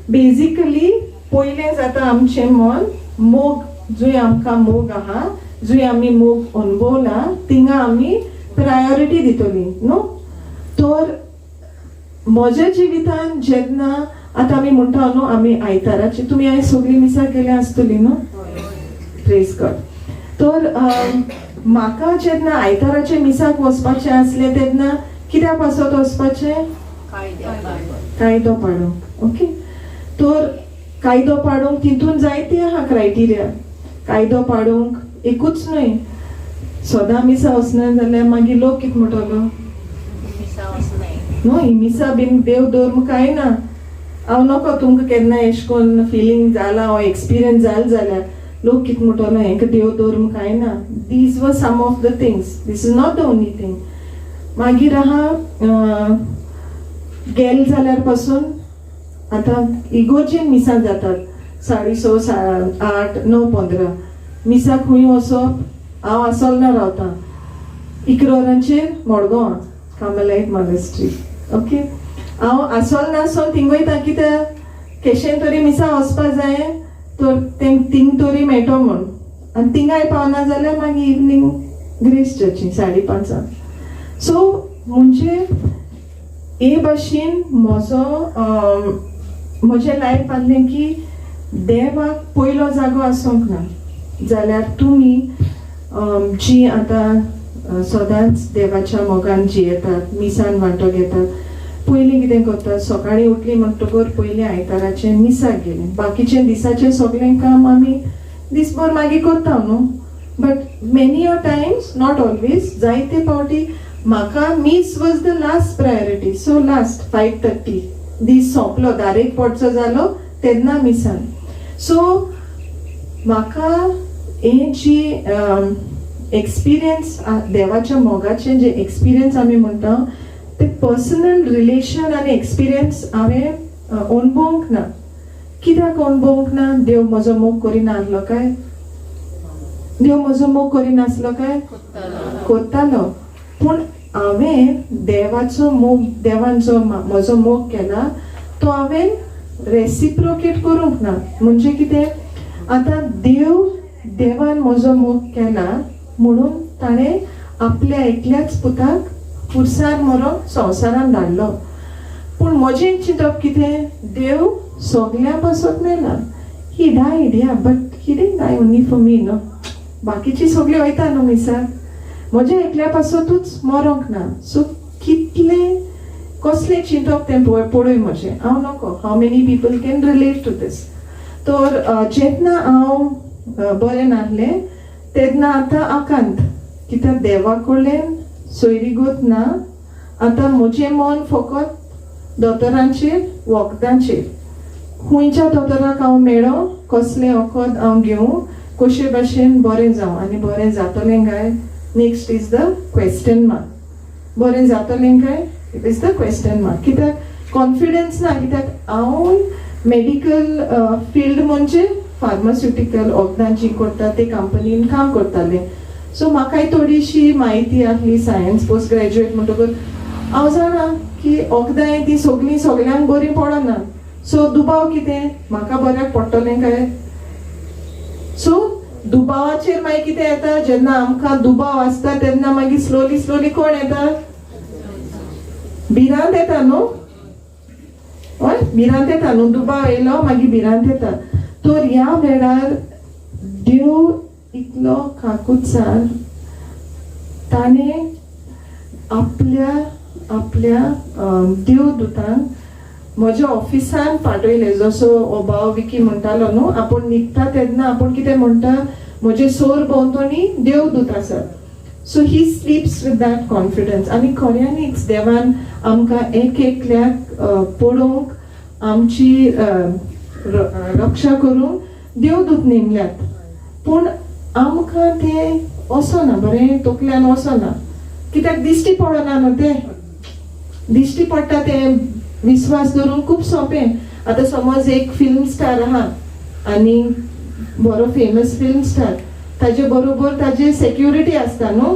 बेजिकली पयलें जाता आमचें मन मोग जंय आमकां मोग आहा जंय आमी मोग अनुभवला थिंगा आमी प्रायोरिटी दितली न्हू तर म्हज्या जिवितान जेन्ना आतां आमी म्हणटा न्हू आमी आयताराची तुमी आयज सगळीं मिसां गेल्या आसतलीं न्हू प्रेज गॉड तर म्हाका जेन्ना आयताराचे मिसाक वचपाचें आसलें तेन्ना कित्याक पासत वचपाचें कायदो पाडूंक ओके तर कायदो पाडूंक तितून जायते आहा क्रायटेरिया कायदो पाडूंक एकूच न्हय सदां मिसा वचना जाल्यार मागीर लोक कितें म्हणटलो न्हू ही मिसा बीन देव धर्म काय ना हांव नको तुमकां केन्ना एश कोन्न फिलींग जाला हो एक्सपिरियन्स जाल जाल्यार लोक कितें म्हणटलो हेंकां देव धर्म काय ना these were some of the things this is not the only thing मागीर आहा गेल जाल्यार पासून आतां इगोर्जेन मिसां जातात 6:30 8 9 15 मिसा खंय वचप हांव आसोलना रावतां इकरोरांचेर मडगांवां कार्मेलाइट मॉनेस्ट्री ओके हांव आसोलना सो थिंग वयता कित्याक केशेन तरी मिसा वचपा जाय तर थिंग तरी मेळटो म्हूण आनी थिंगाय पावना जाल्यार मागीर इवनींग ग्रेस चर्ची 5:30 सो म्हणजे हे भाशेन म्हजें लायफ आहलें की देवाक पयलो जागो आसूंक ना जाल्यार तुमी जी आतां सदांच देवाच्या मोगान जियेतात मिसान वांटो घेतात पयलीं कितें करतात सकाळीं उठली म्हणटकूच पयलीं आयताराचें मिसाक गेलें बाकीचें दिसाचें सगळें काम आमी दिसभर मागीर करता न्हू but many a Times not always जायते फावटी म्हाका मीस was the last priority so last 5:30 दीस सोंपलो दारेक पडचो जालो तेन्ना मिसान सो म्हाका हें जी एक्सपिरियन्स देवाच्या मोगाचें जे एक्सपिरियन्स आमी म्हणटा ते पर्सनल रिलेशन आनी एक्सपिरियन्स हांवें अणभवूंक ना कित्याक अणभवूंक ना देव म्हजो मोग करिनासलो काय देव म्हजो मोग करिनासलो काय कोत्तालो पूण हांवें देवाचो मोग देवान जो म्हजो मोग केला तो हांवें रेसिप्रोकेट करूंक ना म्हणजे कितें आतां देवान म्हजो मोग केला म्हणून ताणें आपल्या एकल्याच पुताक पुरसार मरोंक संवसारान धाडलो पूण म्हजें चिंतप कितें देव सगल्या पासत मेला ही डायड या but he didn't die only for me न्हू बाकीची सगळीं वयता न्हू मिसाक म्हज्या एकल्या पासतूच मरोंक ना सो कितलें कसलें चिंतप तें पळय म्हजें हांव नको हाव many people can relate to this तर जेन्ना हांव बरें नासलें तेन्ना आतां आकांत कित्याक देवा कडल्यान सोयरीगोत ना. आतां म्हजें मन फकत दोतोरांचेर वखदांचेर. खुंयच्या दोतोराक हांव मेळ्ळो, कसलें वखद हांव घेवं, कशे भाशेन बरें जावं आनी बरें जातलें काय. Next is the question mark. बरें जातलें काय it is the question mark. कित्याक कॉन्फिडन्स ना, कित्याक हांव मेडिकल फिल्ड म्हणजे फार्मास्युटिकल वखदांची करता ते कंपनीन काम करतालें. सो म्हाकाय थोडीशी म्हायती आसली सायन्स पोस्ट ग्रॅज्युएट म्हणटकूच हांव जाणा की वखदां ती सगळीं सगल्यांक बरीं पडना. सो दुबाव कितें म्हाका बऱ्याक पडटलें काय. सो दुबावाचेर मागीर कितें येता, जेन्ना आमकां दुबाव आसता तेन्ना मागीर स्लोली स्लोली कोण येता, भिरांत येता न्हू. हय भिरांत येता न्हू, दुबाव येयलो मागीर भिरांत येता. तर ह्या वेळार देव इतलो काकूतसान ताणें आपल्या देवदूतांक म्हज्या ऑफिसान पाठयलें. जसो हो भाव विकी म्हणटालो न्हू, आपूण न्हिदता तेन्ना आपूण कितें म्हणटा, म्हजे सोर भोंवतणी देवदूत आसा. So he स्लीप्स with that confidence. आनी खऱ्यांनीच देवान आमकां एक एकल्याक पडोवंक आमची रक्षा करूंक देवदूत नेमल्यात. पूण आमकां तें वचना, बरें तकल्यान वचना. कित्याक दिश्टी पडना न्हू. तें दिश्टी पडटा तें विश्वास धरून खूब सोंपें. आतां समज एक फिल्म स्टार आहा आनी बरो फेमस फिल्म स्टार, ताजे बरोबर ताजे सेक्युरिटी आसता न्हू.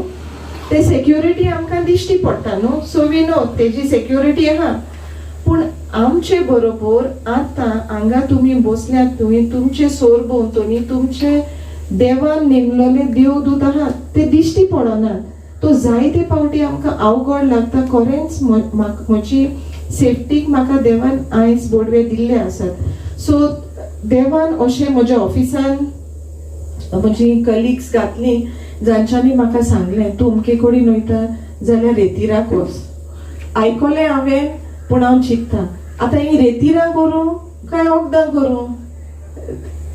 ते सेक्युरिटी आमकां दिश्टी पडटा न्हू. सो वी नो तेजी सेक्युरिटी आहा. पूण आमचे बरोबर आतां हांगा तुमी बसल्यात, तुमी तुमचे सोर भोंवतणी तुमचे देवान नेमलेले देवदूत आहात, ते दिश्टी पडना. तो जायते फावटी आमकां अवघड लागता. खरेंच म्हजी सेफ्टीक म्हाका देवान आयज बोडवे दिल्ले आसात. सो देवान अशें म्हज्या ऑफिसान म्हजी कलिग्स घातलीं जांच्यांनी म्हाका सांगलें तूं अमके कडेन वयता जाल्यार रेतीराक वच. आयकलें हांवें, पूण हांव चिंत्तां आतां ही रेतीरा करूं काय वखदां करूं.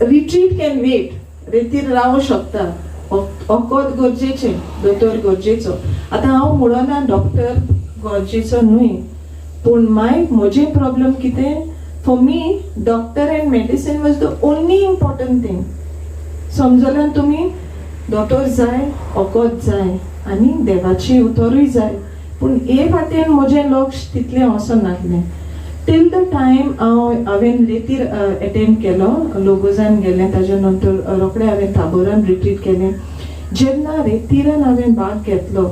Retreat can weight. रेतीर रावूं शकता, वखद गरजेचें, दोतोर गरजेचो. आतां हांव म्हणना डॉक्टर गरजेचो न्हय, पूण म्हजें प्रॉब्लम कितें, for me doctor and medicine was the only important thing. समजल्यान तुमी दोतोर जाय, वखद जाय आनी देवाची उतरूय जाय. पूण हे वाटेन म्हजें लक्ष तितलें वचनासलें. टील द टायम हांवें रेतीर अटेंड केलो, लोगोजान गेलें, ताज्या नंतर रोखडें हांवें ताबोरान रिट्रीट केलें. जेन्ना रेतीरान हांवें भाग घेतलो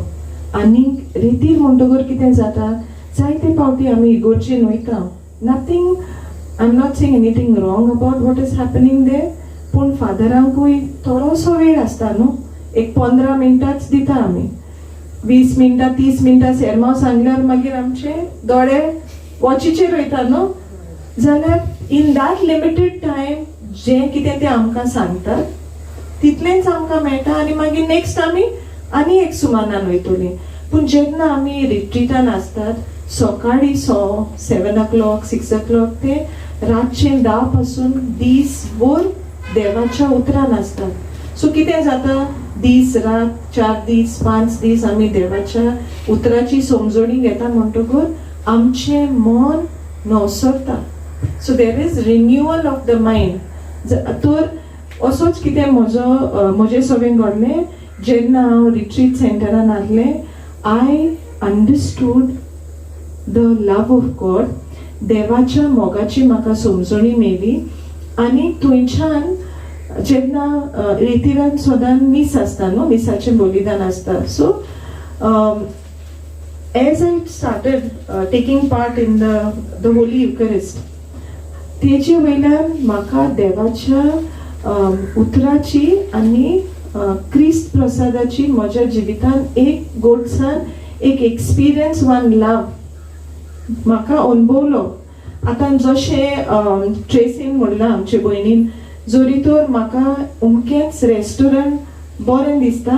आनी रेतीर म्हणटकर कितें जाता, जायते फावटी आमी इगोर्जेन वयता. Nothing, I am not saying anything wrong about what is happening there. पूण फादरांकूय थोडोसो वेळ आसता न्हू. एक 15 मिनटांच दिता आमी. 20 मिनटां 30 मिनटां सेरमांव सांगल्यार मागीर आमचे दोळे वॉचीचेर वयता न्हू. जाल्यार इन दॅट लिमिटेड टायम जें कितें तें आमकां सांगतात तितलेंच आमकां मेळटा आनी मागीर नेक्स्ट आमी आनी एक सुमानान वयतलीं. पूण जेन्ना आमी रिट्रीटान आसतात सकाळीं 7 o'clock 6 o'clock ते रातचे 10 पासून दीसभर देवाच्या उतरान आसतात. सो कितें जाता, दीस रात 4 दीस 5 दीस आमी देवाच्या उतराची समजणी घेता म्हणटकूच आमचें मन नवसरता. So there is renewal of the mind. तर असोच कितें म्हजे सवेन घडलें. जेन्ना हांव रिट्रीट सेंटरान आसलें, I understood the love of God. देवाच्या मोगाची म्हाका समजणी मेळ्ळी. आनी थंयच्यान जेन्ना रेतीरान सदां मीस आसता न्हू, मिसाचें बलिदान आसता. So as I started taking part in the Holy Eucharist, तेजे वयल्यान म्हाका देवाच्या उतराची आनी क्रिस्त प्रसादाची म्हज्या जिवितान एक गोडसाण, एक एक्सपिरियन्स, वन लव म्हाका अनुभवलो. आतां जशें ट्रेसीन म्हणलां आमचे भयणीन, जोरी तर म्हाका उमकेंच रेस्टॉरंट बरें दिसता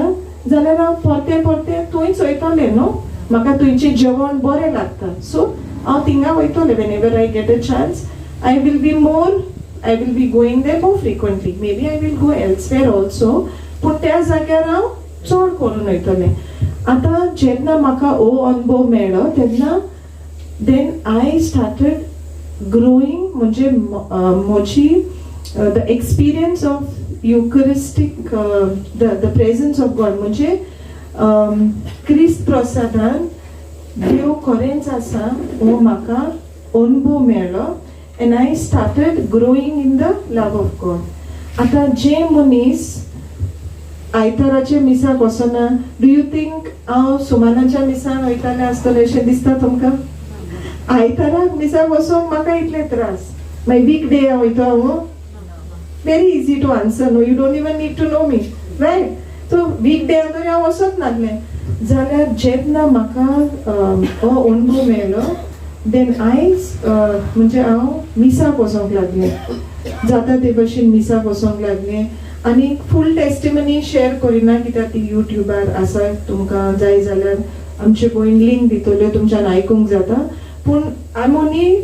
जाल्यार हांव परते परते थंयच वयतलें न्हू. म्हाका थंयचें जेवण बरें लागता. सो हांव थिंगा वयतलें. Whenever I get a chance I will be more I will be going there more frequently. Maybe I will go elsewhere also. पूण त्या जाग्यार हांव चड करून वयतलें. आतां जेन्ना म्हाका हो अनुभव मेळ्ळो तेन्ना then I started growing म्हणजे म्हजी the experience of Eucharistic the presence of God म्हणजे क्रिस्त प्रसादान देव खरेंच आसा हो म्हाका अनुभव मेळ्ळो and I started growing in the love of God. आतां जे मनीस आयताराचे मिसाक वचना, डू यू थिंक हांव सुमानाच्या मिसाक वयतालें आसतलें अशें दिसता तुमकां? आयताराक मिसाक वचोंक म्हाका इतले त्रास. मागीर वीक डे हांव वयता very easy to answer. No, you don't even need to know me, right? So weekday तरी हांव वचत नासलें. जाल्यार जेन्ना म्हाका हो अनुभव मेळ्ळो देन म्हणजे हांव मिसाक वचोंक लागलें. जाता ते भशेन मिसाक वचोंक लागलें आनी फूल टेस्टिमनी शेअर करिना कित्याक ती युट्यूबार आसा. तुमकां जाय जाल्यार आमचे पयलीं लिंक दितल्यो, तुमच्यान आयकूंक जाता. पूण I am only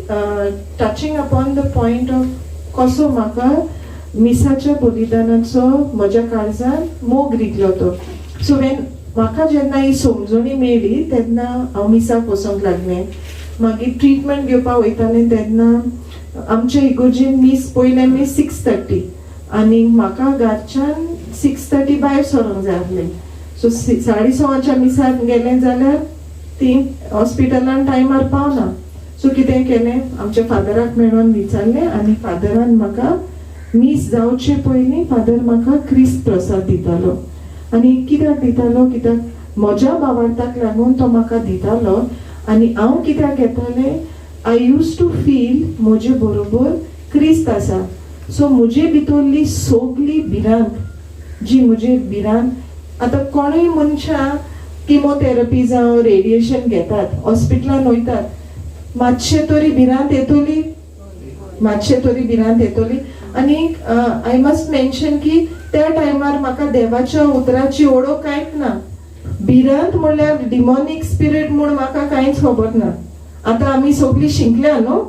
touching upon the point of कसो म्हाका मिसाच्या बलिदानाचो म्हज्या काळजान मोग रिगलो तो. सो म्हाका जेन्ना ही समजणी मेळ्ळी तेन्ना हांव मिसाक वचोंक लागलें. मागीर ट्रिटमेंट घेवपाक वयतालें तेन्ना आमच्या इगोर्जीन पयलें मीस 6:30 आनी म्हाका घरच्यान 6:30 भायर सरोंक जाय आसलें. सो 6:30 मिसाक गेलें जाल्यार ती हॉस्पिटलान टायमार पावना. सो कितें केलें, आमच्या फादराक मेळोन विचारलें आनी फादरान म्हाका मीस जावचे पयलीं फादर म्हाका क्रिस्त प्रसाद दितालो. आनी कित्याक दितालो, कित्याक म्हज्या भावार्थाक लागून तो म्हाका दितालो. आनी हांव कित्याक घेतालें, आय यूज टू फील म्हजे बरोबर क्रिस्त आसा. सो म्हजे भितरली सगली भिरांत जी म्हजे भिरांत आतां कोणूय मनशां किमोथेरपी जावं रेडिएशन घेतात, हॉस्पिटलान वयतात, मातशें तरी भिरांत येतली, मातशें तरी भिरांत येतली. आनी आय मस्ट मेन्शन की त्या टायमार म्हाका देवाच्या उतराची ओळख कांयच ना. भिरांत म्हणल्यार डिमॉनीक स्पिरीट म्हूण म्हाका कांयच खबर ना. आतां आमी सगळीं शिंकल्या न्हू,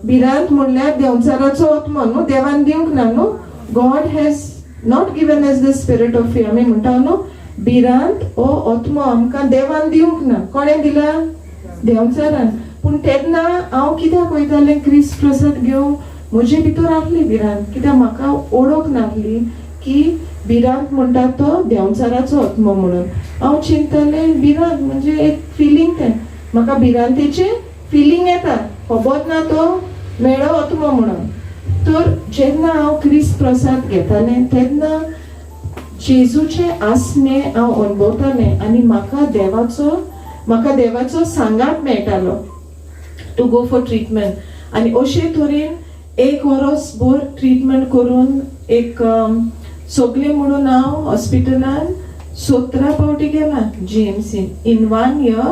भिरांत म्हणल्यार देंवचाराचो आत्मा न्हू, देवान दिवंक ना न्हू. God has not given as the spirit of fear. आमी म्हणटा न्हू भिरांत हो आत्मा आमकां देवान दिवंक ना. कोणें दिला? देंवचारान. पूण तेन्ना हांव कित्याक वयतालें क्रिस्त प्रसाद घेवंक, म्हजे भितर आहली भिरांत. कित्याक म्हाका ओळख नासली की भिरांत म्हणटा तो देंवचाराचो आत्मा म्हणून. हांव चिंतलें भिरांत म्हणजे एक फिलींग. तें म्हाका भिरांतेचें फिलींग येता, खबर ना तो मेळो आत्मा म्हणून. तर जेन्ना हांव क्रिस्त प्रसाद घेतालें तेन्ना जेजूचे आसने हांव अणभवतालें आनी म्हाका देवाचो सांगात मेळटालो टू गो फॉर ट्रिटमेंट. आनी अशे तरेन 1 वर्स भर ट्रिटमेंट करून एक सगळे म्हणून हांव हॉस्पिटलान 17 फावटी गेलां GMCन. इन 1 year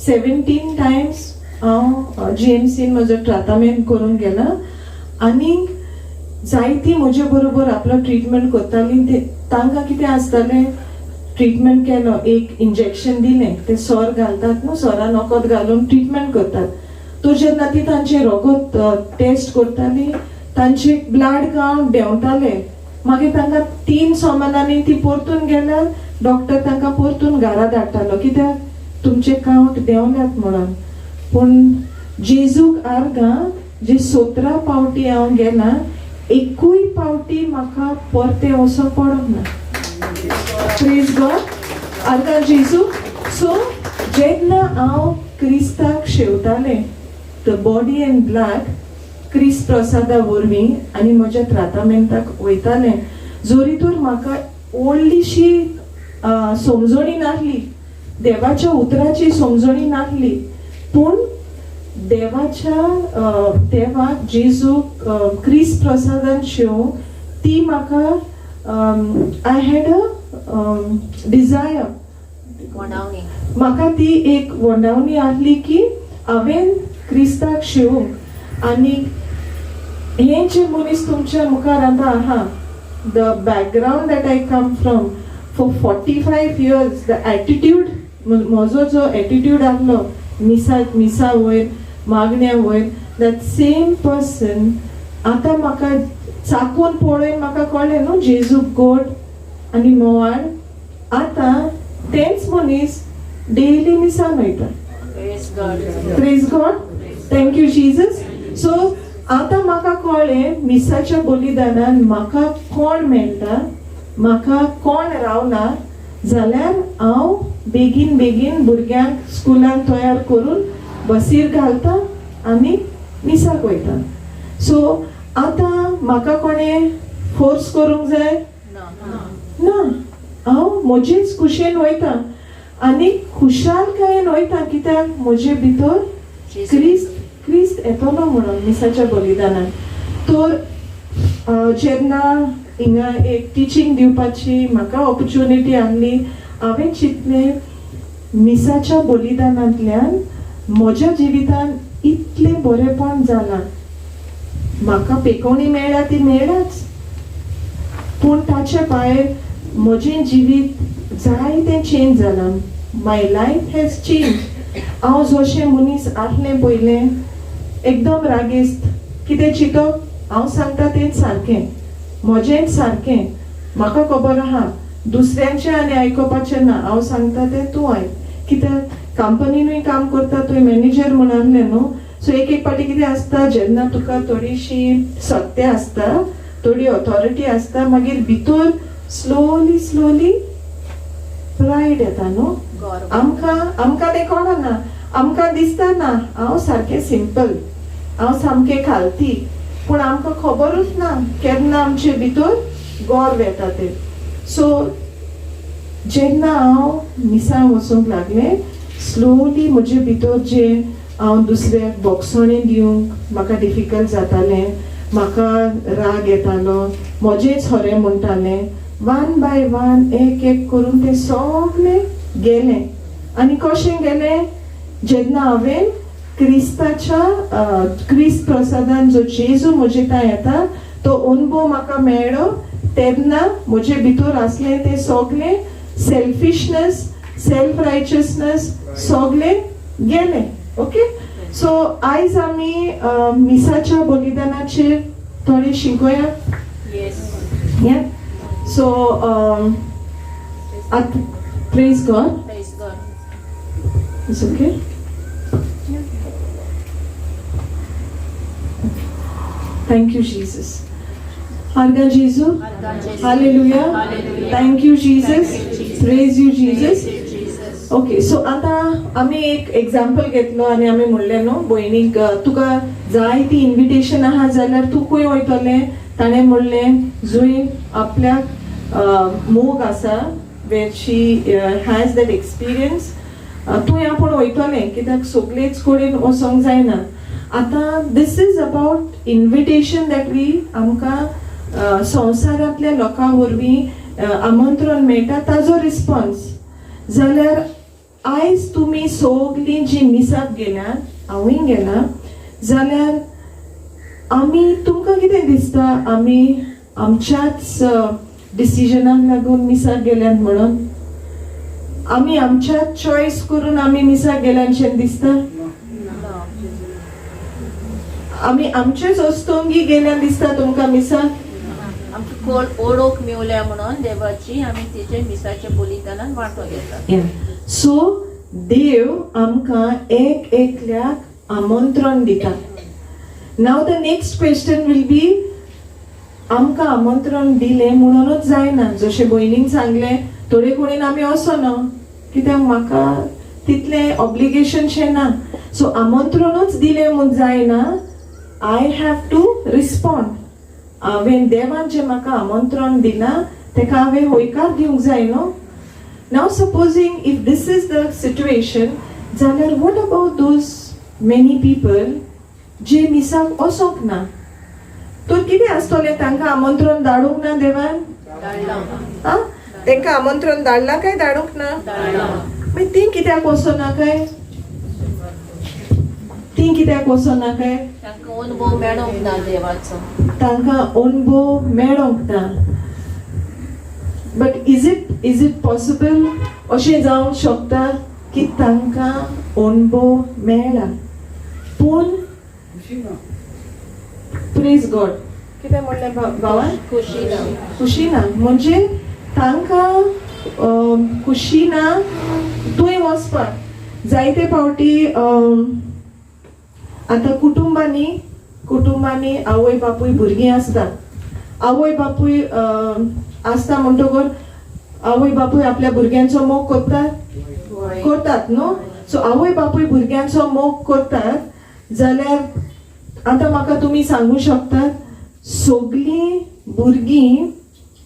17 times हांव GMCन म्हजो ट्रिटमेंट करून गेलां. आनी जायती म्हजे बरोबर आपलो ट्रिटमेंट करतालीं. तांकां कितें आसतालें, ट्रिटमेंट केलो, एक इंजेक्शन दिलें, ते सोर घालतात न्हू, सोरान वखद घालून ट्रिटमेंट करतात. तो जेन्ना ती तांचे रगत टेस्ट करताली, तांचे ब्लड कावंट देंवताले. मागीर तांकां 3 सोमानांनी ती परतून गेल्यार डॉक्टर तांकां परतून घरा धाडटालो, कित्याक तुमचे कावंट देंवल्यात म्हणून. पूण जेजूक आर्गां जे 17 फावटी हांव गेलां, एकूय फावटी म्हाका परते वचोंक पडोंक ना. प्रेज गॉड, आर्गां जेजू. सो जेन्ना हांव क्रिस्ताक शेवतालें, द बॉडी एंड ब्लड क्रिस्त प्रसादा वरवीं आनी म्हज्या ट्राटामेंटाक वयतालें, जोरी तर म्हाका व्हडलीशी समजणी नासली, देवाच्या उतराची समजणी नासली. पूण देवाक जेजूक क्रिस्त प्रसादान शेवंक ती म्हाका आय हॅड अ डिझायर. म्हाका ती एक वंडावणी आसली की हांवें क्रिस्ताक शेवंक. आनी हे जे मनीस तुमच्या मुखार आतां आहा, the background that I come from for 45 years, the attitude, म्हजो जो एटिट्यूड आसलो मिसा वयर, मागण्या वयर, दॅट सेम पर्सन आतां म्हाका चाकून पळोवन म्हाका कळ्ळें न्हू जेजू गोड आनी मोवाळ. आतां तेंच मनीस डेली मिसान वयता. Praise God. Praise God. Thank you Jesus. So आतां म्हाका कळ्ळें मिसाच्या बलिदानान म्हाका कोण मेळटा, म्हाका कोण रावना जाल्यार हांव बेगीन बेगीन भुरग्यांक स्कुलान तयार करून बसीर घालता आनी मिसाक वयता. सो आतां म्हाका कोणें फोर्स करूंक जाय No. ना. हांव म्हजेच कुशेन वयता आनी खुशालकायेन वयता कित्याक म्हजे भितर क्रिस्त येतलो म्हणून मिसाच्या बलिदानान. तर जेन्ना हिंगा एक टिचींग दिवपाची म्हाका ऑपॉर्च्युनिटी आसली, हांवें चिंतलें मिसाच्या बलिदानांतल्यान म्हज्या जिवितान इतलें बरेंपण जालां. म्हाका पेकोवणी मेळ्ळ्या ती मेळ्ळाच, पूण ताचे भायर म्हजें जिवीत जायतें चेंज जालां. माय लायफ हॅज चेंज. हांव जशें मनीस आसलें पयलें एकदम रागेस्त, कितें चिंतप हांव सांगता तें सारकें, म्हजेंच सारकें, म्हाका खबर आहा, दुसऱ्यांचें आनी आयकोपाचें ना, हांव सांगता तें तूं आयक. कित्याक कंपनीनूय काम करता, तुवें मॅनेजर म्हूण आसलें न्हू. सो एक एक पाटी कितें आसता, जेन्ना तुका थोडीशी सत्य आसता, थोडी ऑथॉरिटी आसता, मागीर भितर स्लोली स्लोली प्रायड येता न्हू. आमकां तें कळना, आमकां दिसता ना हांव सारकें सिंपल, हांव सामकें खालती, पूण आमकां खबरूच ना केन्ना आमचे भितर गौरव येता तें. सो जेन्ना हांव मिसां वचूंक लागलें, स्लोली म्हजे भितर जे हांव दुसऱ्याक बोगसोणी दिवंक म्हाका डिफिकल्ट जातालें, म्हाका राग येतालो, म्हजेंच खरें म्हणटालें, वन बाय वन एक एक करून तें सगळें गेलें. आनी कशें गेलें, जेन्ना हांवें क्रिस्त प्रसादान जो जेजू म्हजे थंय येता तो अनुभव म्हाका मेळ्ळो, तेन्ना म्हजे भितर आसलें तें सगळें सेल्फिशनेस, सेल्फ रायचियसनेस सगळें गेलें. ओके. सो आयज आमी मिसाच्या बलिदानाचेर थोडें शिकूया. Yes. या. So praise God. Praise God. It's okay. Thank you, Jesus. Harga Jesu. Hallelujah. Hallelujah. Thank you, Jesus. Thank you, Jesus. Praise you, Jesus. Praise you, Jesus. Okay. So आतां आमी एक example घेतलो आनी आमी म्हणलें न्हू भयणीक तुका जाय ती इन्विटेशन आहा जाल्यार तूं खंय वयतलें. ताणें म्हणलें जूय आपल्याक मोग आसा where she has that experience, तूं आपूण वयतलें कित्याक सगळेच कडेन वचोंक जायना. आतां this is about invitation that we आमकां संवसारांतल्या लोकां वरवीं आमंत्रण मेळटा ताजो रिस्पॉन्स. जाल्यार आयज तुमी सगळीं जी मिसाक गेल्यात, हांवूय गेलां, जाल्यार आमी तुमकां कितें दिसता आमी आमच्याच डिसिजनाक लागून मिसाक गेल्यात म्हणून? आमी आमच्याच चॉयस करून आमी मिसाक गेल्यांचें दिसता? No. आमी आमचेच वस्तोंगी गेल्यान दिसता तुमकां मिसाक? आमची कोण ओळख मेवल्या म्हणून देवाची आमी तिचे मिसाच्या बलिदानान वांटो घेतात. सो देव आमकां एक एकल्याक आमंत्रण दिता. नाव the next question will be, आमकां आमंत्रण दिलें म्हणूनच जायना. जशें भयणीन सांगलें थोडे कडेन आमी वचना कित्याक म्हाका तितलें ऑब्लिगेशनशें ना. सो आमंत्रणूच दिलें म्हूण जायना, आय हॅव टू रिस्पॉन्ड. हांवें देवान जें म्हाका आमंत्रण दिलां तेका हांवें होयकार दिवंक जाय न्हू. Now supposing if this is the situation, जाल्यार what about those many people जे मिसाक वचोंक ना? तर कितें आसतलें, तांकां आमंत्रण धाडूंक ना देवान? आं, तांकां आमंत्रण धाडलां काय धाडूंक ना? मागीर तीं कित्याक वचना काय? तीं कित्याक वचना काय? तांकां अनुभव मेळोंक ना देवाचो. तांकां अनुभव मेळोंक ना. बट इज इट पॉसिबल अशें जावंक शकता की तांकां अनुभव मेळ्ळा पूण प्रेज गॉड कितें म्हणलें भावान खुशी खुशी ना म्हणजे तांकां खुशी ना थंय वचपाक जायते फावटी आतां कुटुंबांनी आवय बापूय भुरगीं आसता आवय बापूय आसता म्हणटकूर आवय बापूय आपल्या भुरग्यांचो मोग करतात न्हू सो आवय बापूय भुरग्यांचो मोग करतात जाल्यार आतां म्हाका तुमी सांगू शकतात सगळीं भुरगीं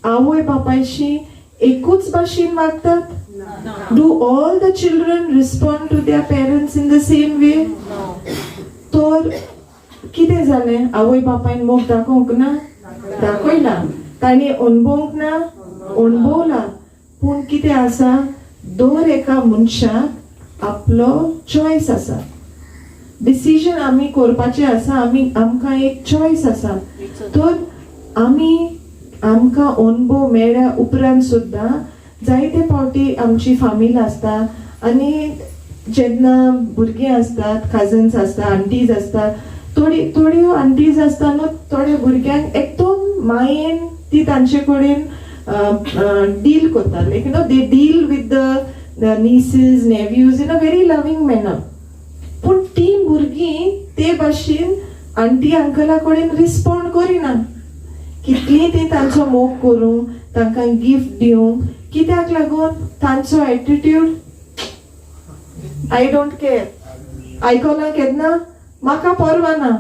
आवय बापायशी एकूच भाशेन वागतात do all the children respond to their parents in the same way तर कितें जालें आवय बापायन मोग दाखोवंक ना दाखयला तांणी अणभवंक ना अणभवला पूण कितें आसा दर एका मनशाक आपलो चॉयस आसा डिसिजन आमी करपाचें आसा आमकां एक चॉयस आसा तर आमकां अणभव मेळ्ळ्या उपरांत सुद्दां जायते फावटी आमची फामील आसता आनी जेन्ना भुरगीं असतात कजन्स असतात आंटीज असतात थोड्यो आंटीज आसता न्हू थोड्या भुरग्यांक एकदम मायेन ती तांचे कडेन डील करता like you know they deal with the nieces nephews in a very loving manner पूण ती भुरगीं ते भाशेन आंटी अंकला कडेन रिस्पॉन्ड करिना कितली ती तांचो मोग करूं तांकां गिफ्ट दिवं कित्याक लागून तांचो एटिट्यूड आय डोंट केअर आयकलां केन्ना म्हाका परवा ना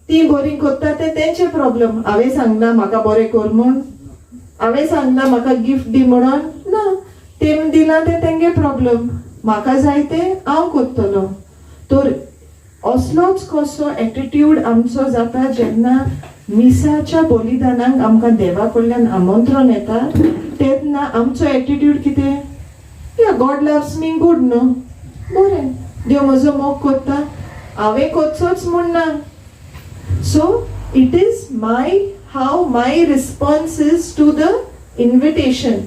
ती बरी करता ते तेंचे प्रॉब्लेम हांवें सांगना म्हाका बरें कर म्हूण हांवें सांगना म्हाका गिफ्ट दी म्हणून ना तेम दिला ते तेंगे प्रॉब्लेम म्हाका जाय ते हांव करतलो तर असलोच कसो एटिट्यूड आमचो जाता जेन्ना मिसाच्या बलिदानाक आमकां देवा कडल्यान आमंत्रण येता तेन्ना आमचो एटिट्यूड कितें या गॉड लव्स मी गूड न्हू बरें देव म्हजो मोग करता हांवें करचोच म्हूण ना so it is how my response is to the invitation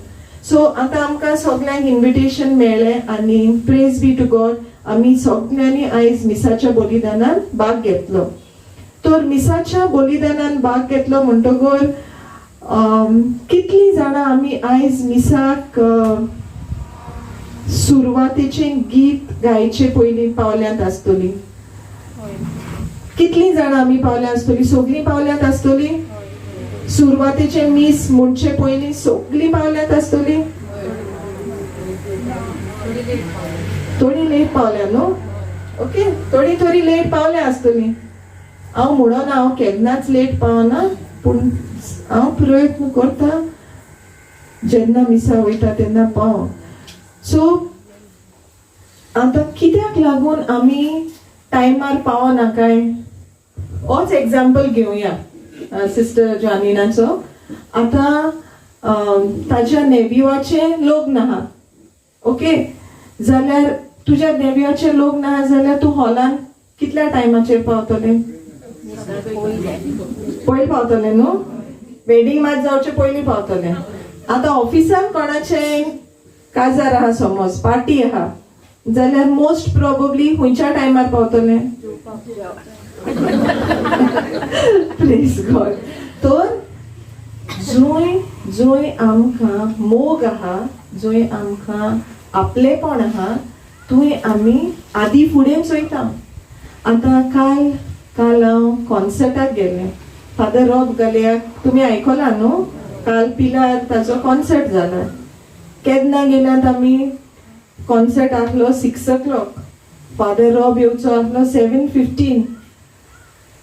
so आतां आमकां सगळ्यांक इन्विटेशन मेळ्ळें आनी प्रेज बी टू गॉड आमी सगळ्यांनी आयज मिसाच्या बलिदानान भाग घेतलो तर मिसाच्या बलिदानान भाग घेतलो म्हणटकूर कितलीं जाणां आमी आयज मिसाक सुरवातेचें गीत गायचे पयलीं पावल्यांत आसतलीं कितलीं जाणां आमी पावल्या आसतलीं सगळीं पावल्यांत आसतलीं सुरवातेचें मीस म्हणचे पयलीं सगळीं पावल्यांत आसतलीं थोडी लेट पावल्या न्हू ओके थोडी लेट पावल्या आसतलीं हांव म्हणून हांव केन्नाच लेट पावना पूण हांव प्रयत्न करता जेन्ना मिसा वयता तेन्ना पाव सो आतां कित्याक लागून आमी टायमार पावना काय होच एग्जाम्पल घेवया सिस्टर जानिनाचो आतां ताज्या नेव्युआचें लग्न आहा ओके जाल्यार तुज्या नेव्युआचें लग्न आहा जाल्यार तूं हॉलान कितल्या टायमाचेर पावतलें पयलीं पावतलें न्हू वेडिंग मात जावचे पयलीं पावतलें आतां ऑफिसान कोणाचें काजार आहा समज पार्टी आहा जाल्यार मोस्ट प्रोबेबली खंयच्या टायमार पावतलें प्लीज गॉड तर जंय आमकां मोग आहा जंय आमकां आपलेपण आहा थंय आमी आदी फुडें चोयता आतां काल हांव कॉन्सर्टाक गेलें फादर रॉब गल्याक तुमी आयकलां न्हू काल पिलार ताचो कॉन्सर्ट जाला केन्ना गेल्यात आमी कॉन्सर्ट आसलो 6 o'clock फादर रॉब येवचो आसलो 7:15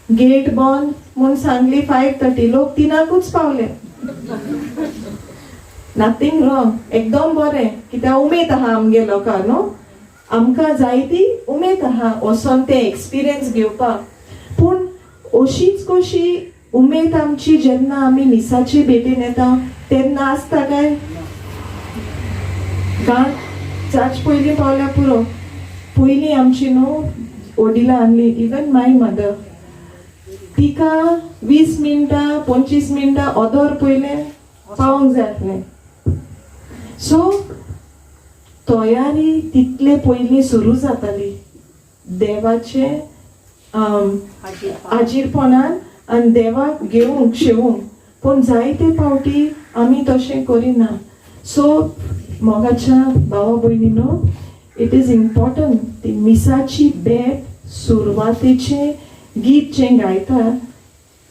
गेट बंद म्हूण सांगली 5:30 लोक 3कूच पावले नथींग रॉंग एकदम बरें कित्याक उमेद आहा आमगे लोकां न्हू आमकां जायती उमेद आहा वचोन तें एक्सपिरियन्स घेवपाक पूण अशीच कशी उमेद आमची जेन्ना आमी मिसाचे भेटेन येता तेन्ना आसता काय जाच पयलीं पावल्या पुरो पयलीं आमची न्हू ओडिला आहली इवन माय मदर तिका 20 मिनटां 25 मिनटां ऑदर पयलें पावोंक जाय आसलें सो तयारी तितले पयलीं सुरू जाताली देवाचे हाजीरपणान आनी देवाक घेवंक शेवूंक, पूण जायते फावटी आमी तशें करिना. सो मोगाच्या भावा भयणीनो, इट इज इम्पॉर्टंट ती मिसाची बेट सुरवातेचें गीत जें गायता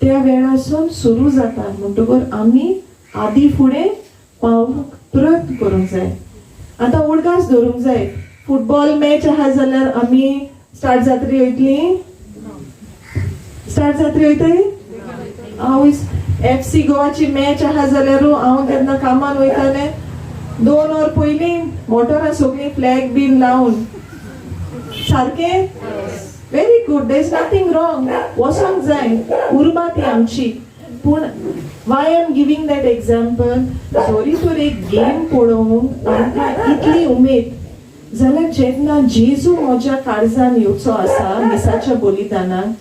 त्या वेळासून सुरू जाता म्हणटकर आमी आदी फुडें पावूंक प्रयत्न करूंक जाय. आतां उडगास धरूंक जाय. फुटबॉल मॅच आहा जाल्यार आमी स्टार्ट जातरी वयतली, स्टार्ट जातरी वयतली. हांव FC गोवाची मॅच आहा जाल्यार हांव केन्ना कामान वयतालें 2 वर पयलीं मोटरां सगळीं फ्लॅग बीन लावन सारकें. Very good, there is nothing wrong, वचोंक जाय, उर्बा ती आमची. पूण why am giving that example, जोरी तर एक गेम पळोवंक आमकां इतली उमेद जाल्यार जेन्ना जेजू म्हज्या काळजान येवचो आसा मिसाच्या बलिदानाक,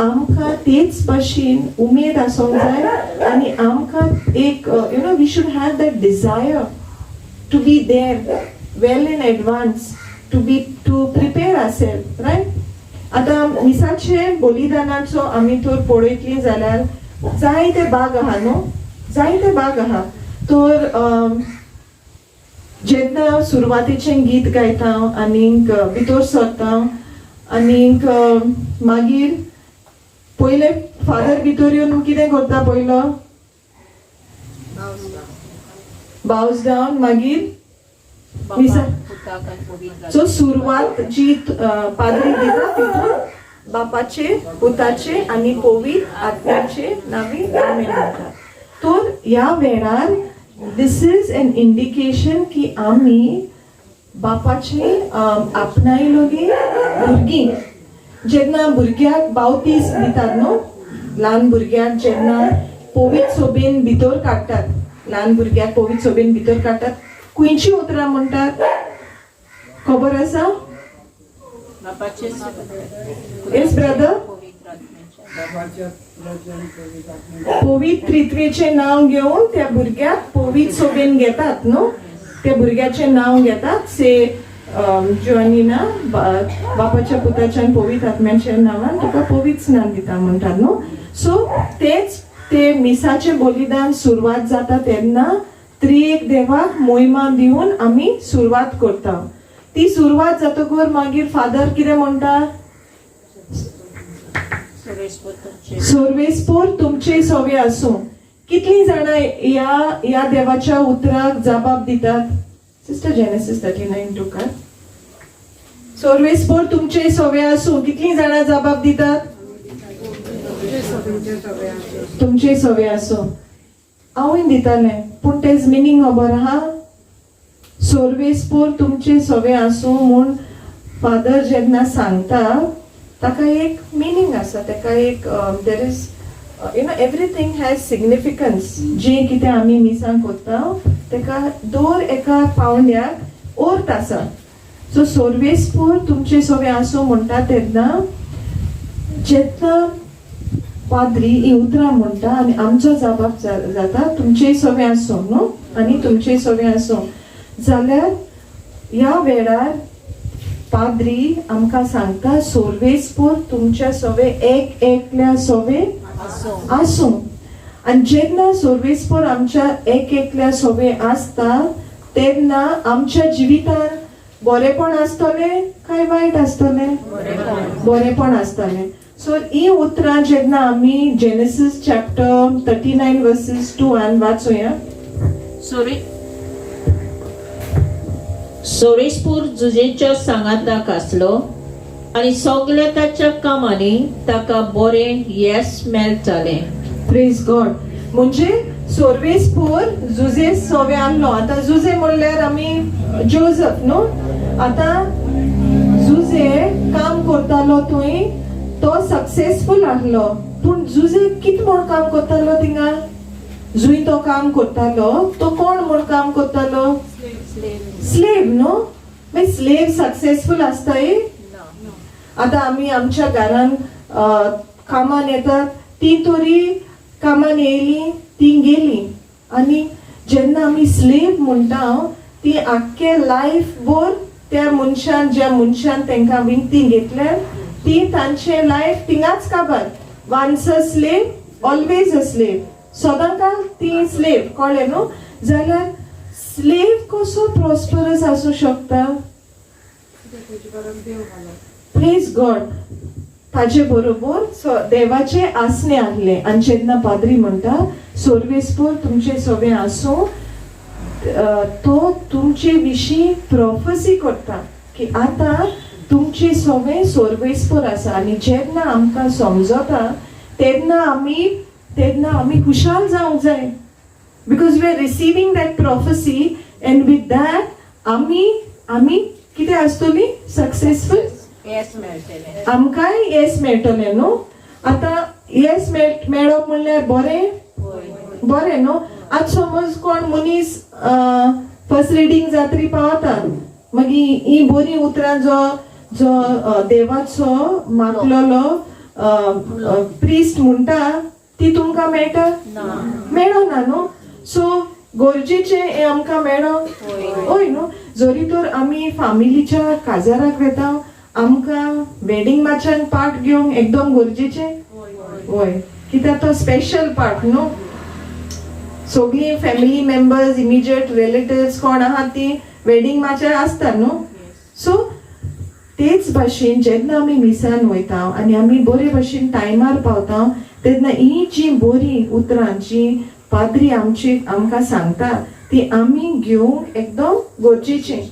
आमकां तेच भाशेन उमेद आसूंक जाय. आनी आमकां एक we should have that desire to be there well in advance, to prepare ourself, right. आतां मिसाचे बलिदानाचो आमी तर पळयतली जाल्यार जायते भाग आहा न्हू, जायते भाग आहा. तर जेन्ना सुरवातेचें गीत गायता आनीक भितर सरता आनीक मागीर पयले फादर भितर येवन कितें करता, पयलो बाउज डावन, मागीर मिसा. सो सुरवात जी पाद्री दिता तितून बापाचे, पुताचे आनी पवित्र आत्म्याचे नावी आमेन म्हणटा. तर ह्या वेळार दिस इज एन इंडिकेशन की आमी बापाची आपणायलोली भुरगीं. जेन्ना भुरग्याक बावतीस दितात न्हू, ल्हान भुरग्याक जेन्ना पवित्र सोबेन भितर काडटात, ल्हान भुरग्याक पवित्र सोबेन भितर काडटात, खंयची उतरां म्हणटात खबर आसा? येस ब्रदर, पवित्र त्रित्वेचें नाव घेवन त्या भुरग्याक पवित्र सोबेन घेतात न्हू, त्या भुरग्याचें नाव घेतात. से जोनीना बापाच्या पुताच्या आनी पवित्र आत्म्याच्या नांवान तुका पवित्र स्नान दिता म्हणटात न्हू. सो तेच ते मिसाचें बलिदान सुरवात जाता तेन्ना त्रिएक देवाक महिमा दिवन आमी सुरवात करता. ती सुरवात जातकर मागीर फादर कितें म्हणटा, सर्वेस्पोर तुमचे सवे आसूं. कितलीं जाणां ह्या देवाच्या उतराक जबाब दितात? Sister genesis 39:2. सर्वेस्पोर तुमचे सवे आसूं, कितलीं जाणां जबाब दितात? तुमचे सवे आसूं. हांवूय दितालें, पूण तेज मिनींग खबर आहा? सर्वेस्पोर तुमचे सवे आसूं म्हूण फादर जेन्ना सांगता ताका एक मिनींग आसा, ताका एक there is everything has significance. जें कितें आमी मिसां कोत्ता ताका दर एका पावंड्याक अर्थ आसा. सो सर्वेस्पोर तुमचे सवे आसूं म्हणटा तेन्ना जेन्ना पाद्री ही उतरां म्हणटा आनी आमचो जबाब जाता तुमचे सवे आसूं न्हू, आनी तुमचे सवे आसूं जाल्यार ह्या वेळार पाद्री आमकां सांगता सर्वेस्पोर तुमच्या सवे एक एकल्या सवे आसूं. आनी जेन्ना सर्वेस्पोर आमच्या एक एकल्या सवे आसता तेन्ना आमच्या जिवितान बरेपण आसतलें काय वायट आसतलें? बरेपण आसतलें. सो ही उतरां जेन्ना आमी जेनेसिस चॅप्टर 39:2 वाचूया. सोरेस्पूर जुजेच्या सांगाताक आसलो आनी सगल्या ताच्या कामांनी ताका बरें येस मेळटालें. Praise God. म्हणजे सर्वेस्पोर जुजे सवे आहलो. आतां जुजे म्हणल्यार आमी जोझफ न्हू. आतां जुजे काम करतालो थंय, तो सक्सेसफूल आहलो, पूण जुजे कित म्हूण काम करतालो थिंगा? जुंय तो काम करतालो तो कोण म्हूण काम करतालो? स्लेव न्हू. मागीर स्लेव सक्सेसफूल आसताय? आतां आमी आमच्या घरान कामान येतात, ती तरी कामान येयली, ती गेली, आनी जेन्ना आमी स्लेव म्हणटा ती आख्खे लायफ भर त्या मनशान ज्या मनशान तांकां विकती घेतल्या ती तांचे लायफ थिंगाच काबार. Once a slave always a slave. सदांकाळ ती स्लेव कळ्ळें न्हू. जाल्यार स्लेव कसो प्रॉस्परस आसूं शकता. Praise God. ताचे बरोबर देवाचे आसने आहले आनी जेन्ना पाद्री म्हणटा सोर्वेस्पोर तुमचे सगळे आसूं तो तुमचे विशीं प्रोफेसी करता की आतां तुमचे सगळे सोर्वेस्पोर आसा. आनी जेन्ना आमकां समजता तेन्ना आमी खुशाल जावंक जाय. Because we are receiving that prophecy and with that आमी कितें आसतली सक्सेसफूल. येस मेळटलें. आमकांय येस मेळटलें न्हू. आतां येस मेळप म्हणल्यार बरें न्हू. आतां समज कोण मनीस फर्स्ट रिडींग जातरी पावता मागीर ही बरी उतरां जो देवाचो मागलेलो प्रिस्ट म्हणटा ती तुमकां मेळटा मेळना न्हू. सो गरजेचें हें आमकां मेळप हय न्हू. जरी तर आमी फॅमिलीच्या काजाराक वेता आमकां वेडिंग मार्चान पार्ट घेवंक एकदम गरजेचें. हय कित्याक तो स्पेशल पार्ट न्हू. सगळीं फॅमिली मेंबर्स इमिजिएट रिलेटिव्स कोण आहात ती वेडिंग मार्चार आसता न्हू. सो तेच भाशेन जेन्ना आमी मिसान वयता आनी आमी बरे भाशेन टायमार पावता तेन्ना ही जी बरी उतरां जी पाद्री आमकां सांगता ती आमी घेवंक एकदम गरजेचें.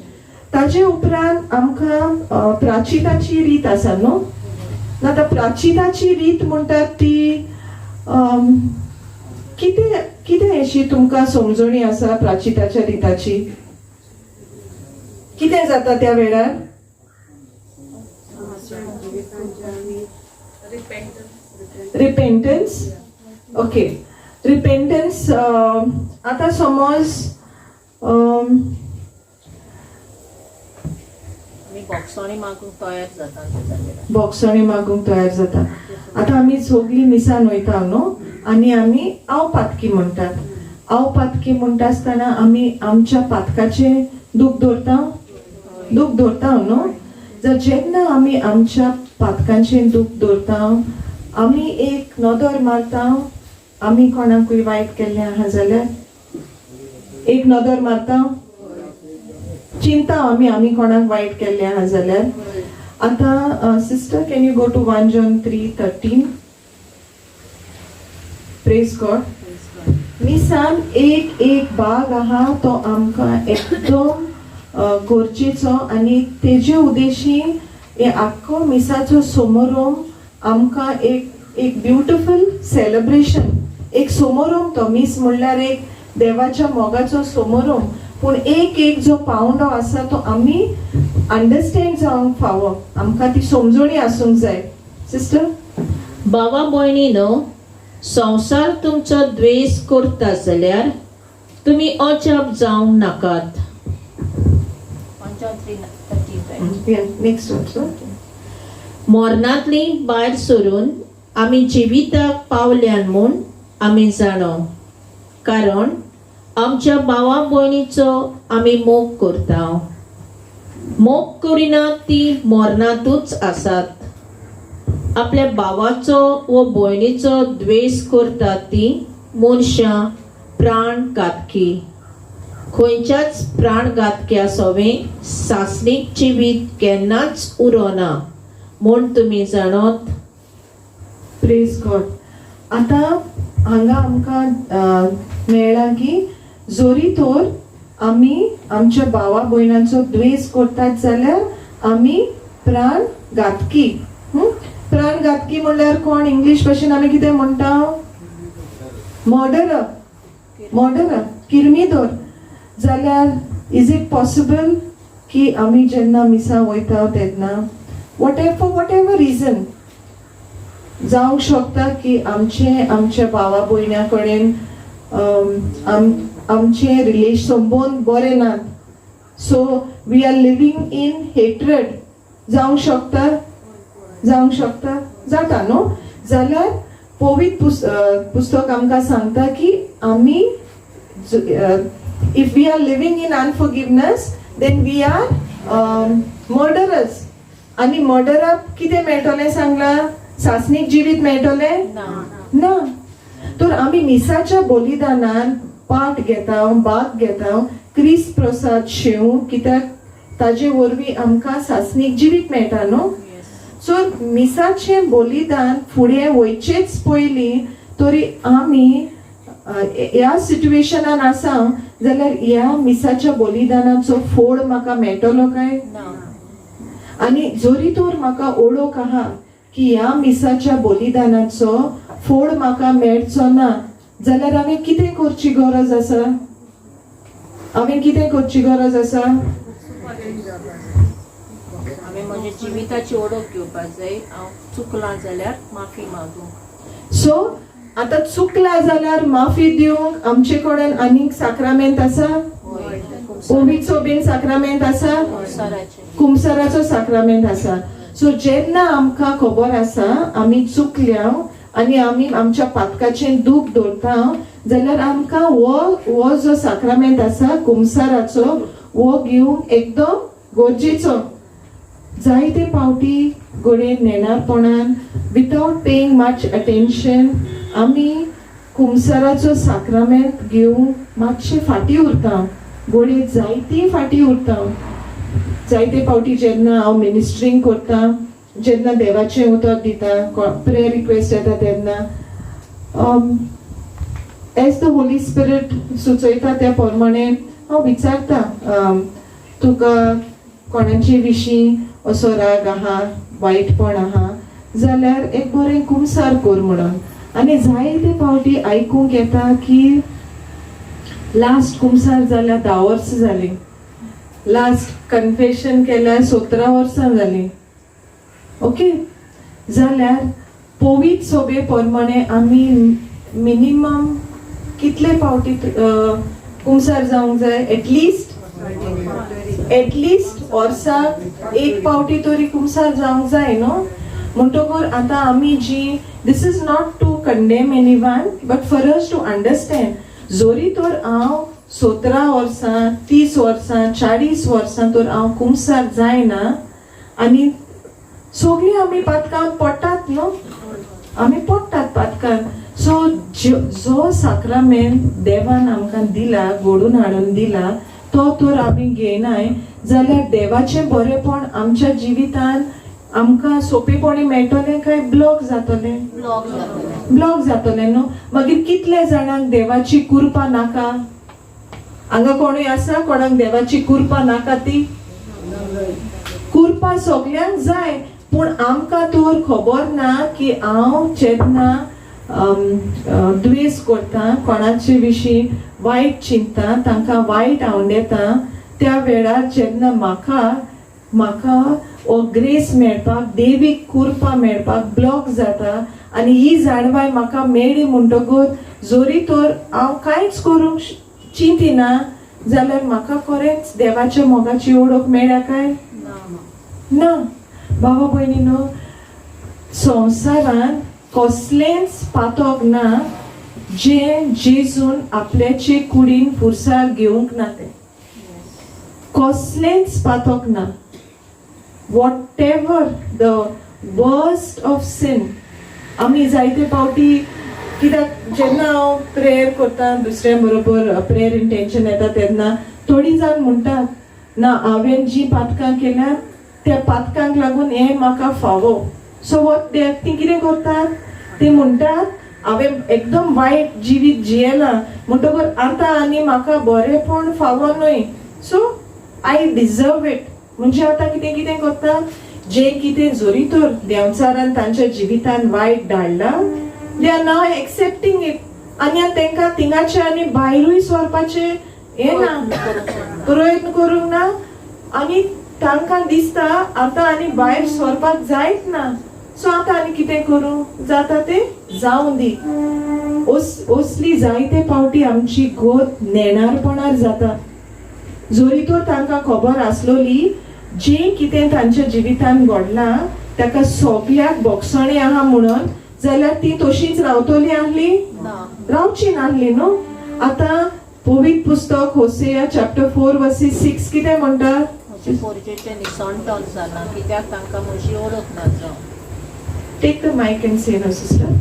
ताजे उपरांत आमकां प्राचिताची रीत आसा न्हू. आतां प्राचिताची रीत म्हणटात ती कितें अशी तुमकां समजणी आसा प्राचिताच्या रिताची. कितें जाता त्या वेळार. रिपेंटन्स. ओके रिपेंटन्स. आतां समज बॉक्सांनी मागूंक तयार जाता. बॉक्सांनी मागूंक तयार जाता. आतां आमी सगळीं मिसान वयता न्हू आनी आमी आव पातकी म्हणटात. आव पातकी म्हणटा आसतना आमी आमच्या पातकाचे दूख दवरता न्हू. जर जेन्ना आमी आमच्या पातकांचे दूख दवरता आमी एक नदर मारता. आमी कोणाकूय वायट केल्लें आहा जाल्यार एक नदर मारता. चिंता आमी कोणाक वायट केल्लें आहा जाल्यार. आतां sister can you go to 1 John 3:13. Praise God. मिसान एक भाग आहा तो आमकां एकदम गरजेचो आनी तेजे उद्देशी हे आख्खो मिसाचो समारोप आमकां एक ब्युटिफूल सेलिब्रेशन. एक समारोप तो मीस म्हणल्यार एक देवाच्या मोगाचो समारोप. पूण एक जो पावंडो आसा तो आमी अंडरस्टँड जावंक फावो. आमकां ती समजणी आसूंक जाय. सिस्टर. भावा भयणीनो, संवसार तुमचो द्वेष करता जाल्यार तुमी अजाप जावंक नाकात. नेक्स्ट वर्स. मरणांतली भायर सरून आमी जिविताक पावल्यान म्हूण आमी जाणो. कारण आमच्या भावा भयणीचो आमी मोग करता. मोग करिना ती मरणांतूच आसात. आपल्या भावाचो व भयणीचो द्वेष करतात ती मनशां प्राणघातकी. खंयच्याच प्राणघातक्या सवें सासणीक जिवीत केन्नाच उरोना म्हूण तुमी जाणोत. Praise God. आतां हांगा आमकां मेळ्ळा की जोरी तर आमी आमच्या भावा भयणांचो द्वेष करतात जाल्यार आमी प्राणघातकी. प्राणघातकी म्हणल्यार कोण इंग्लीश भाशेन आमी कितें म्हणटा. मर्डरर किरमीदोर. जाल्यार इज इट पॉसिबल की आमी जेन्ना मिसा वयता तेन्ना वॉट एवर रिजन जावंक शकता की आमच्या भावा भयण्या कडेन आमचे संबंद बरे नात. So we are living in hatred. जावंक शकता जाता न्हू. जाल्यार पवित्र पुस्तक आमकां सांगता की आमी if we are living in unforgiveness then we are murderers. आणि मर्डराक कितें मेळटलें सांगलां. सासनीक जिवीत मेळटले ना ना. तर आमी मिसाच्या बलिदानान पाठ घेता, भाग घेता, क्रिस्त प्रसाद शेव, कित्याक ताजे वरवीं आमकां सासनीक जिवीत मेळटा न्हू. सो मिसाचें बलिदान फुडें वयचेच पयलीं तरी आमी ह्या सिच्युएशनान आसा जाल्यार ह्या मिसाच्या बलिदानाचो फोड म्हाका मेळटलो काय. ना आनी जोरी तर म्हाका ओळख आहा की ह्या मिसाच्या बलिदानाचो फोड म्हाका मेळचो ना जाल्यार हांवें कितें करची गरज आसा. हांवें कितें करची गरज आसा. हांवें म्हज्या जिविताची ओळख घेवपाक जाय. हांव चुकलां जाल्यार माफी मागूंक. सो आतां चुकला जाल्यार माफी दिवंक आमचे कडेन आनीक साक्रामेंत आसा. होय ओवीचो बीन साक्रामेंत आसा. संवसाराचें कुमसाराचो साक्रामेंत आसा. सो जेन्ना आमकां खबर आसा आमी चुकल्या आनी आमी आमच्या पातकाचें दूख दवरता जाल्यार आमकां हो जो साक्रामेंत आसा कुमसाराचो हो घेवंक एकदम गरजेचो. जायते फावटी घोडे नेणारपणान विथआउट पेईंग मच अटेन्शन आमी कुमसाराचो साक्रामेंत घेवंक मातशे फाटी उरता. घोडे जायती फाटी उरता. जायते फावटी जेन्ना हांव मिनिस्ट्रींग करता, जेन्ना देवाचें उतर दिता, प्रेयर रिक्वेस्ट येता तेन्ना एज द होली स्पिरीट सुचयता त्या प्रमाणे हांव विचारता तुका कोणाचे विशीं असो राग आहा, वायटपण आहा जाल्यार एक बरें कुमसार कर म्हणून. आनी जायते फावटी आयकूंक येता की लास्ट कुमसार जाल्यार 10 वर्सां जालीं, लास्ट कन्फेशन केल्यार 17 वर्सां जालीं. ओके, जाल्यार पवित्र सोबे प्रमाणे आमी मिनिमम कितले फावटी कुमसार जावंक जाय. एटलिस्ट वर्साक एक फावटी तरी कुमसार जावंक जाय न्हू. म्हणटकर आतां आमी जी this is not to condemn anyone but for us to understand जोरी तर हांव 17 वर्सां, 30 वर्सां, 40 वर्सां तर हांव कुमसार जायना आनी सगळीं आमी पातकान पडटात न्हू. आमी पडटात पातकान. सो जो साक्रामेंत देवान आमकां दिला, घडून हाडून दिला, तो तर आमी घेयनाय जाल्यार देवाचें बरेंपण आमच्या जिवितान आमकां सोंपेपणी मेळटलें काय ब्लॉक जातलें. ब्लॉक जातलें न्हू. मागीर कितले जाणांक देवाची कृपा नाका. हांगा कोणूय आसा कोणाक देवाची कृपा नाका. ती कृपा सगळ्यांक जाय पूण आमकां तर खबर ना की हांव जेन्ना द्वेस करता, कोणाचे विशीं वायट चिंतता, तांकां वायट आवडेता, त्या वेळार जेन्ना म्हाका हो ग्रेस मेळपाक, देवीक कृपा मेळपाक ब्लॉक जाता आनी ही जाणवाय म्हाका मेळ्ळी म्हणटकूच जोरी तर हांव कांयच करूंक चिंतिना जाल्यार म्हाका खरेंच देवाच्या मोगाची ओळख मेळ्ळ्या काय ना. बाबा भयणीनो, संवसारान कसलेंच पातक ना जे जेजून आपल्याचे कुडीन फुरसार घेवंक ना. ते कसलेंच पातक ना. whatever the worst of sin. आमी जायते फावटी कित्याक जेन्ना हांव प्रेयर करता दुसऱ्या बरोबर प्रेयर इंटेंशन येता तेन्ना थोडी जाण म्हणटात ना हांवें जी पातकां केल्यात त्या पातकांक लागून हें म्हाका फावो. सो ती कितें करतात, ते म्हणटात हांवें एकदम वायट जिवीत जियेना म्हणटकर आतां आनी म्हाका बरेंपण फावो न्हय, सो आय डिजर्व इट. म्हणजे आतां कितें कितें करतात, जे कितें जोरी तर देंवचारान तांच्या जिवितान वायट धाडला they are now accepting it. आनी तांकां थिंगाचे आनी भायरूय सरपाचे हें ना, प्रयत्न करूंक ना. आनी तांकां दिसता आतां आनी भायर सरपाक जायत ना, सो आतां आनी कितें करूं, जाता तें जावं दी. असली जायते फावटी आमची गोत नेणारपणार जाता. जोरी तर तांकां खबर आसलोली जे कितें तांच्या जिवितान घडलां ताका सगळ्याक बोगसणे आहा म्हणून, जाल्यार ती तशीच रावतली आहली, रावची नाहली न्हू. आतां पवित्र पुस्तक होसेया चॅप्टर 4 वर्सेस 6 कितें म्हणटा, पोरचेचे निसंतान जालां कित्याक तांकां म्हजी ओळख ना जावं. Take the mic and say no sister.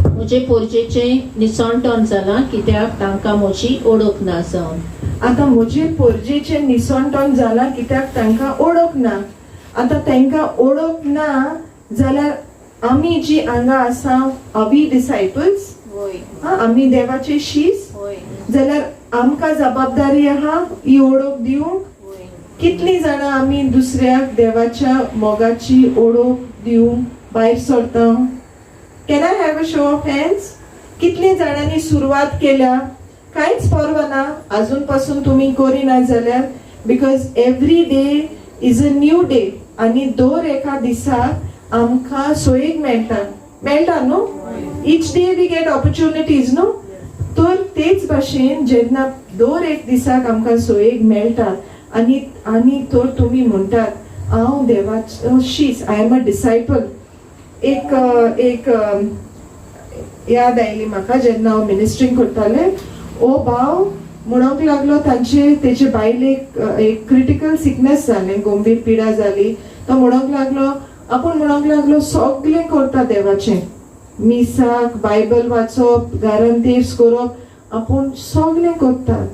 म्हजे पोरजेचे निसंटोन जाला कित्याक तांकां म्हजी ओळख ना जावन. आता म्हजे पोरजेचे निसंटोन जाला कित्याक तांकां ओळख ना. आता तांकां ओळख ना जाल्यार आमी जी हांगा आसा आवी डिसायपल्स, होय आमी देवाचे शीस होय जाल्यार आमकां जबाबदारी आहा ही ओळख दिवंक. होय कितली जाणां आमी दुसऱ्याक देवाच्या मोगाची ओळख दिवंक भायर सरता. Can I have a show off hands? कितली जाणांनी सुरवात केल्या? कांयच परवा ना अजून पासून तुम्ही करिना जाल्यार, because every day is a new day. आनी दर एका दिसाक आमकां सोयेक मेळटा न्हू. Each day we get opportunities न्हू. तर तेच भाशेन जेन्ना दर एक दिसाक आमकां सोयेक मेळटा आनी तर तुमी म्हणटात हांव देवाचो शीस, आय एम अ डिसायपल. एक याद आयली म्हाका जेन्ना हांव मिनिस्ट्रींग करतालें. ओ भाव म्हणूंक लागलो तेचे बायलेक एक क्रिटिकल सिकनेस जालें, गंभीर पिडा जाली. तो म्हणूंक लागलो सगळें करता देवाचें, मिसाक, बायबल वाचप, घरान तेर्स करप, आपूण सगळें करता.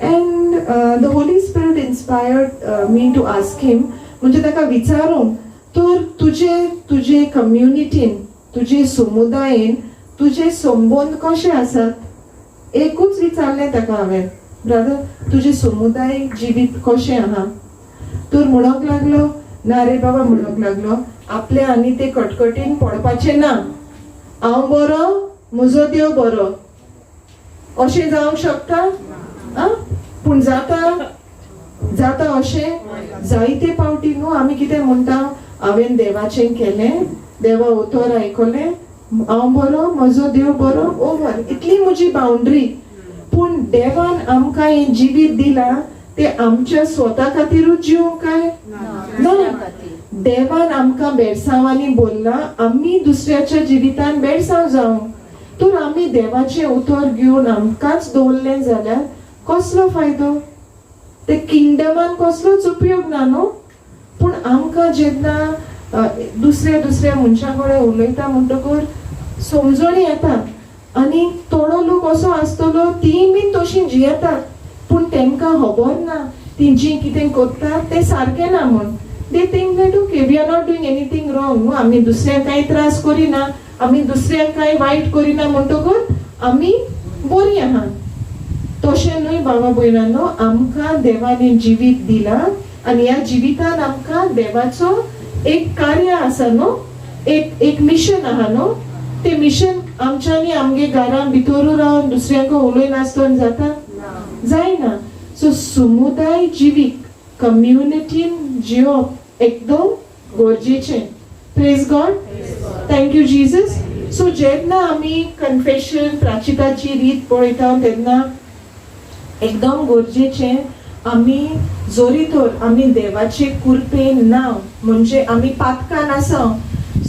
And the Holy Spirit inspired me to ask him, म्हणजे ताका विचारूंक, तर तुजे कम्युनिटीन, तुजे समुदायेन तुजे संबंद कशे आसात. एकूच विचारलें ताका हांवें, ब्रदर तुजे समुदायीक जिवीत कशें आहा. तर म्हणूंक लागलो ना रे बाबा, म्हणूंक लागलो आपले आनी ते कटकटीन पडपाचें ना. हांव बरो, म्हजो देव बरो, अशें जावंक शकता? पूण जाता अशें जायते फावटी न्हू आमी कितें म्हणटा, हांवें देवाचें केलें, देवा उतर आयकलें, हांव बरो, म्हजो देव बरो, ओवर, इतली म्हजी बाउंड्री. पूण देवान आमकां हें जिवीत दिलां तें आमच्या स्वता खातीरूच जिवंक काय ना. देवान आमकां बेडसांवांनी बोल्लां आमी दुसऱ्याच्या जिवितान बेडसांव जावं. तर आमी देवाचें उतर घेवन आमकांच दवरलें जाल्यार कसलो फायदो. ते किंगडमान कसलोच उपयोग ना न्हू. पूण आमकां जेन्ना दुसऱ्या मनशां कडेन उलयता म्हणटकूर समजणी येता. आनी थोडो लोक असो आसतलो ती बीन तशी जियेतात, पूण तेंकां खबर ना ती जी कितें करतात तें सारकें ना म्हण. They think that okay we are not doing anything wrong न्हू, आमी दुसऱ्यांक कांय त्रास करिना, आमी दुसऱ्यांक कांय वायट करिना म्हणटकूर आमी बरी आहा. तशें न्हय बाबा भयणांनो, आमकां देवान जिवीत दिलां आनी ह्या जिवितान आमकां देवाचो एक कार्य आसा न्हू, एक मिशन आहा न्हू. ते मिशन आमच्यांनी आमगे घरां भितरू रावन दुसऱ्यांक उलय नासतना जाता? जायना. सो समुदाय जिवीक कम्युनिटीन जिवप एकदम गरजेचें. Praise God, thank you Jesus. So जेन्ना आमी कन्फेशन प्राचिताची रीत पळयता तेन्ना एकदम गरजेचें आमी जोरी तर आमी देवाचे कृपेन नाव म्हणजे आमी पातकान आसा.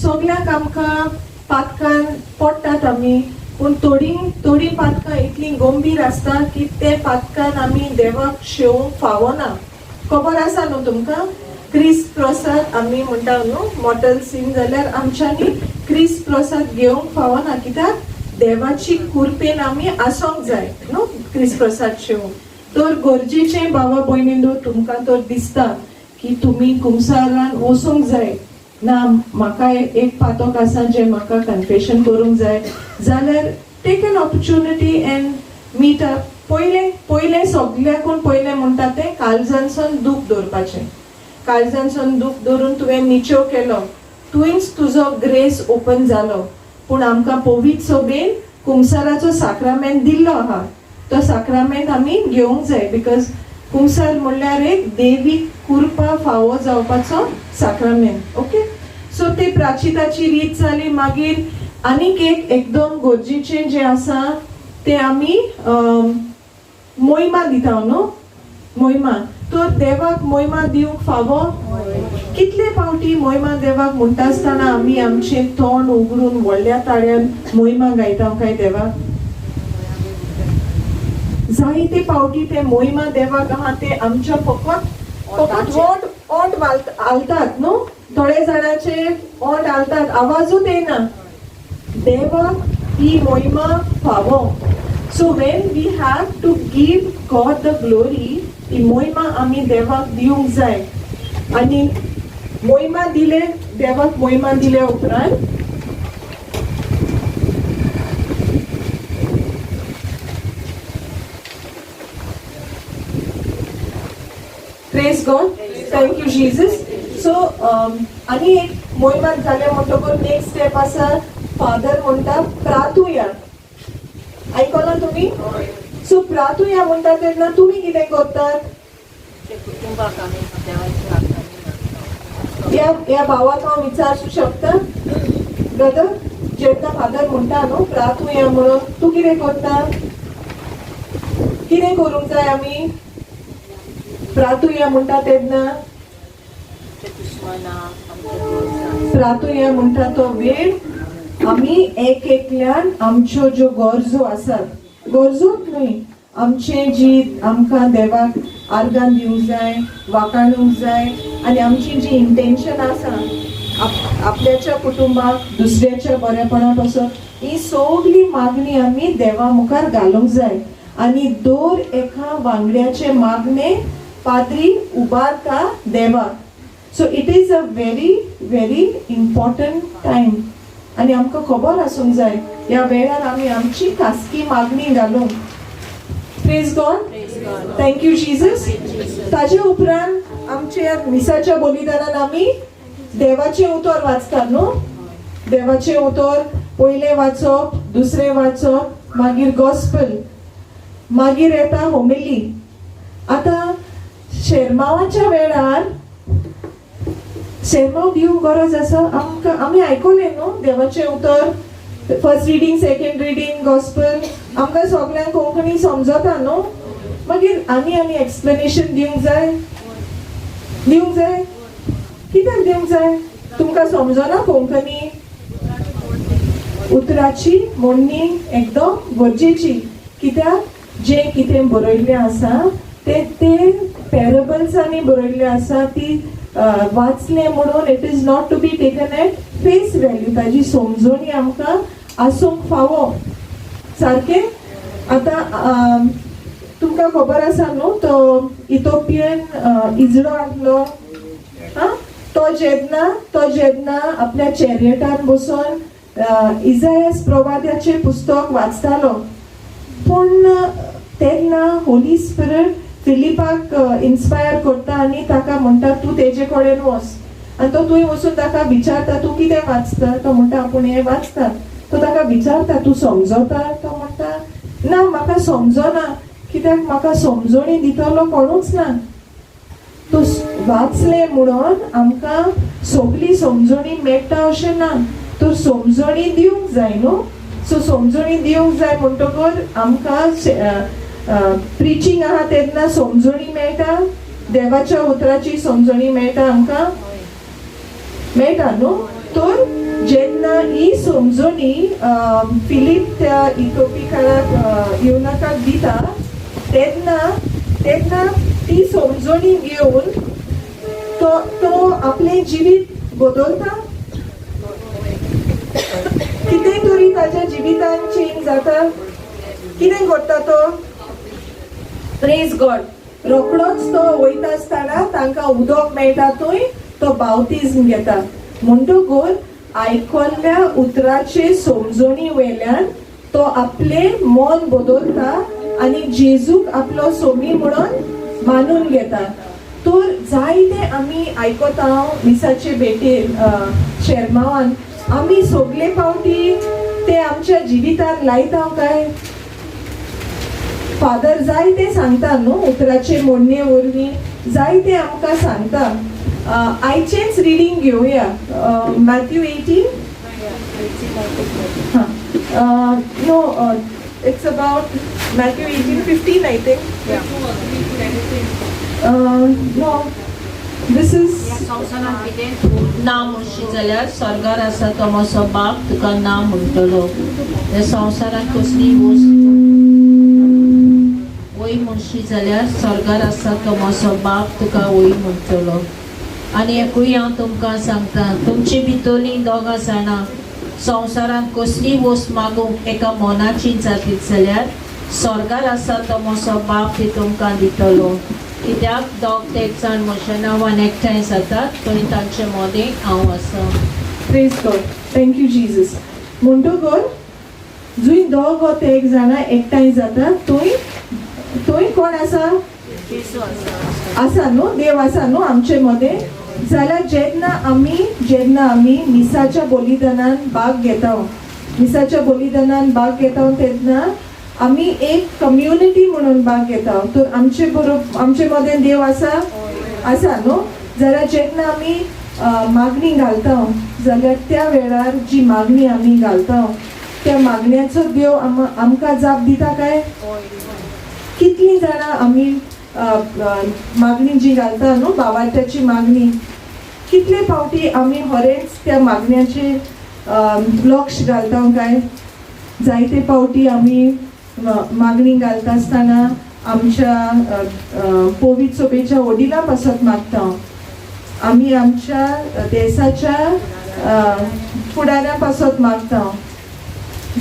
सगळ्याक आमकां पातकान पडटात आमी, पूण थोडी पातकां इतली गंभीर आसता की ते पातकान आमी देवाक शेवूंक फावना. खबर आसा न्हू तुमकां? क्रिस्त प्रसाद आमी म्हणटा न्हू, मॉर्टल सीन जाल्यार आमच्यांनी क्रिस्त प्रसाद घेवंक फावना. कित्याक देवाची कृपेन आमी आसोंक जाय न्हू क्रिस्त प्रसाद शेवूंक. तर गरजेचें बाबा भयणींनो तुमकां तर दिसता की तुमी कुमसारान वचूंक जाय ना, म्हाका एक पातोक आसा जे म्हाका कन्फेशन करूंक जाय जाल्यार take an opportunity and meet up. पयलें सगळ्याकून पयलें म्हणटा तें काळजानसून दूख दवरपाचें. काळजानसून दूख दवरून तुवें निचेव केलो, तुवेंच तुजो ग्रेस ओपन जालो. पूण आमकां पवित्र सभेन कुमसाराचो साक्रामेंट दिल्लो आहा. तो साक्रामेंट आमी घेवंक जाय, बिकॉज कुमसार म्हणल्यार एक देवीक कृपा फावो जावपाचो साक्रामेंट. ओके, सो ते प्राचिताची रीत जाली. मागीर आनीक एक एकदम गरजेचें जें आसा तें आमी मोहिमा दिता न्हू. मोहिमा, तर देवाक मोहिमा दिवंक फावो. कितले फावटी मोहिमा देवाक म्हणटा आसतना आमी आमचें तोंड उगडून व्हडल्या ताळ्यान मोहिमा गायता काय देवाक? जायते फावटी ते मोहिमा देवाक आहा ते आमच्या फकत ओंठ हालतात न्हू, थोडे जाणांचे ओंड घालतात आवाजूच येना देवाक ही महिमा फावो so when we have to give God the glory ही महिमा आम्ही देवाक दिवंक जाय आणि महिमा दिले देवाक महिमा दिले उपरांत praise God thank you Jesus so आणि एक मोहिमा झाले म्हणटकूच नेक्स्ट स्टेप आसा फादर म्हणटा प्रार्थुया आयकला तुम्ही सो प्रार्थुया म्हणटा तेन्ना तुम्ही कितें करतात ते कुटुंबाक आमी देवाची प्रार्थना या भावाक हांव विचारूं शकता ब्रदर जेन्ना फादर म्हणटा न्हू प्रार्थुया म्हणून तूं कितें करता कितें करूंक जाय आमी प्रार्थुया म्हणटा तेन्ना दुश्मनां आमच्या गरजा प्रार्थुया म्हणटा तो वेळ आमी एक एकल्यान आमच्यो ज्यो गरजो आसात गरजोच न्हय आमचे जी आमकां देवाक आर्गां दिवंक जाय वाखाणूंक जाय आनी आमची जी इंटेन्शन आसा आपल्याच्या कुटुंबाक दुसऱ्याच्या बरेपणा पासून ही सगळी मागणी आमी देवा मुखार घालूंक जाय आनी दर एका वांगड्याचे मागणे पाद्री उबारता देवाक so it is a very very important time आनी आमकां खबर आसूंक जाय ह्या वेळार आमी आमची खासगी मागणी घालूंक praise God thank you Jesus ताजे उपरांत आमच्या मिसाच्या बलिदानान आमी देवाचें उतर वाचतात न्हू देवाचें उतर पयलें वाचप दुसरें वाचप मागीर गॉस्पल मागीर येता होमिली आतां शेरमावाच्या वेळार शेरमाव दिवंक गरज आसा आमकां आमी आयकलें न्हू देवाचें उतर first reading second reading gospel आमकां सगळ्यांक कोंकणी समजता न्हू मागीर आनी एक्सप्लेनेशन दिवंक जाय कित्याक दिवंक जाय तुमकां समजना कोंकणी उतराची मोडणी एकदम गरजेची कित्याक जें कितें बरयल्लें आसा ते पॅरबल्सांनी बरयल्लें आसा ती वाचलें म्हणून it is not to be taken at face value ताजी समजणी आमकां आसूंक फावो सारकें आतां तुमकां खबर आसा न्हू तो इथोपियन इजडो आसलो तो जेन्ना आपल्या चॅरियटान बसून इजायास प्रवाद्याचें पुस्तक वाचतालो पूण तेन्ना होली स्पिरीट फिलिपाक इन्स्पायर करता आनी ताका म्हणटा तूं तेजे कडेन वच आनी तो थंय वचून ताका विचारता तूं कितें वाचता तो म्हणटा आपूण हें वाचता तो ताका विचारता तूं समजता तो म्हणटा ना म्हाका समजना कित्याक म्हाका समजणी दितलो कोणूच ना तूं वाचलें म्हणून आमकां सगळी समजणी मेळटा अशें ना तर समजणी दिवंक जाय न्हू सो समजणी दिवंक जाय म्हणटकूच आमकां प्रिचींग आहा तेन्ना समजणी मेळटा देवाच्या उतराची समजणी मेळटा आमकां मेळटा न्हू तर जेन्ना ही समजणी फिलीप त्या इथोपियनाक युनाकाक दिता तेन्ना ती समजणी घेवन तो आपलें जिवीत बदलता कितें तरी ताच्या जिवितान चेंज जाता कितें करता तो प्रेज गॉड रोखडोच तो वयता आसतना तांकां उदक मेळटा थंय तो बावतिझम घेता म्हणटकूच आयकल्ल्या उतराचे समजणी वयल्यान तो आपलें मन बदलता आनी जेजूक आपलो सोमी म्हणून मानून घेता तर जायते आमी आयकता मिसाचे भेटेर शेरमावान आमी सगळे फावटी ते आमच्या जिवितान लायता काय फादर जायते सांगता न्हू उतराचे मोडणे वरवीं जायते आमकां सांगता आयचेंच रिडींग घेवया Matthew 18 no it's about Matthew 18:15 I think no this is संवसारांत कितें ना म्हणशी जाल्यार स्वर्गार आसा तो म्हजो बाप तुका ना म्हणटलो ह्या संवसारांत कसली वस्त वय म्हणशी जाल्यार स्वर्गार आसा तो म्हजो बाप तुका वय म्हणटलो आनी एकूय हांव तुमकां सांगता, तुमची भितरलीं दोगां जाणां संवसारांत कसली वस्त मागूंक एका मोनाची जातीत जाल्यार स्वर्गार आसा तो मोसो बाप ती तुमकां दितलो. कित्याक दोग एक जाण म्हज्या नांवान एकठांय जातात थंय तांचे मोदें हांव आसा. Praise God. Thank you Jesus. म्हणटकूर जुंय दोग वा एक जाणां एकठांय जातात थंय कोण आसा? येसू आसा. आसा न्हू, देव आसा न्हू आमचे मदें. जाल्यार जेन्ना आमी मिसाच्या बलिदानान भाग घेता तेन्ना आमी एक कम्युनिटी म्हणून भाग घेता. तर आमचे मदें देव आसा न्हू. जाल्यार जेन्ना आमी मागणी घालता जाल्यार त्या वेळार जी मागणी आमी घालता त्या मागण्याचो देव आमकां जाप दिता काय? कितलीं जाणां आमी मागणी जी घालता न्हू भावार्थ्याची मागणी, कितले फावटी आमी खरेंच त्या मागण्याचे लक्ष घालता काय? जायते फावटी आमी मागणी घालता आसतना आमच्या पवित्र सभेच्या वडिलां पासत मागता, आमी आमच्या देशाच्या फुडाऱ्या पासत मागता.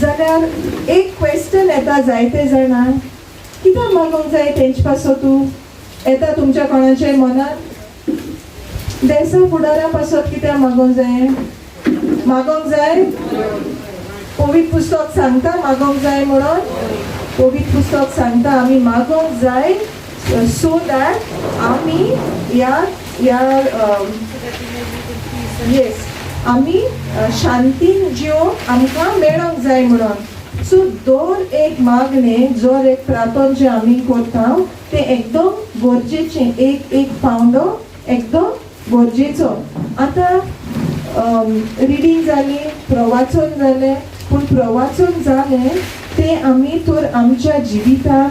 जाल्यार एक क्वेश्चन येता जायते जाणां, कित्याक मागोंक जाय तेंचे पासतू येता तुमच्या कोणाच्या मनात? देशा फुडाऱ्या पासत कित्याक मागोंक जाय? पवित्र पुस्तक सांगता मागोंक जाय म्हणून. पवित्र पुस्तक सांगता आमी मागोंक जाय सो दॅट आमी आमी शांतीन जिवंक आमकां मेळोंक जाय म्हणून. सो दर एक मागणे जर एक प्रार्थना जे आमी करता ते एकदम गरजेचें, एक पावंडो एकदम गरजेचो. आतां रिडींग जाली, प्रवाचन जालें, पूण प्रवाचन जालें ते आमी तर आमच्या जिवितान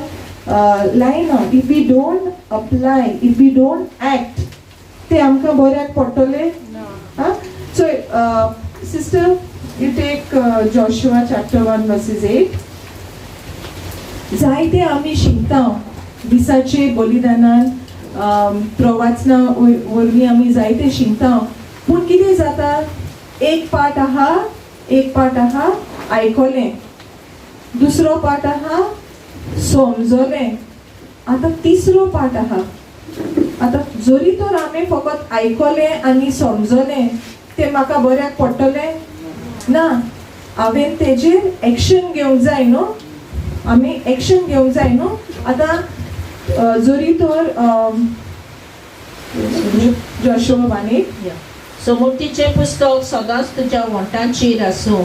लायना. If we don't apply, if we don't act, ते आमकां बऱ्याक पडटलें. So sister, you take Joshua chapter 1 verses 8. जायते आमी शिकता दिसाचे बलिदानान, प्रवाचना वरवीं आमी जायते शिकता. पूण कितें जाता, एक पार्ट आहा आयकोलें, दुसरो पार्ट आहा समजोलें, आतां तिसरो पार्ट आहा. आतां जरी तर आमी फकत आयकोलें आनी समजोलें तें म्हाका बऱ्याक पडटलें ना. हांवें तेजेर एक्शन घेवंक जाय न्हू, आमी एक्शन घेवंक जाय न्हू. आतां जरी तर जोशुआ 1:8 समृद्धीचें पुस्तक सदांच तुज्या वंटांचेर आसूं.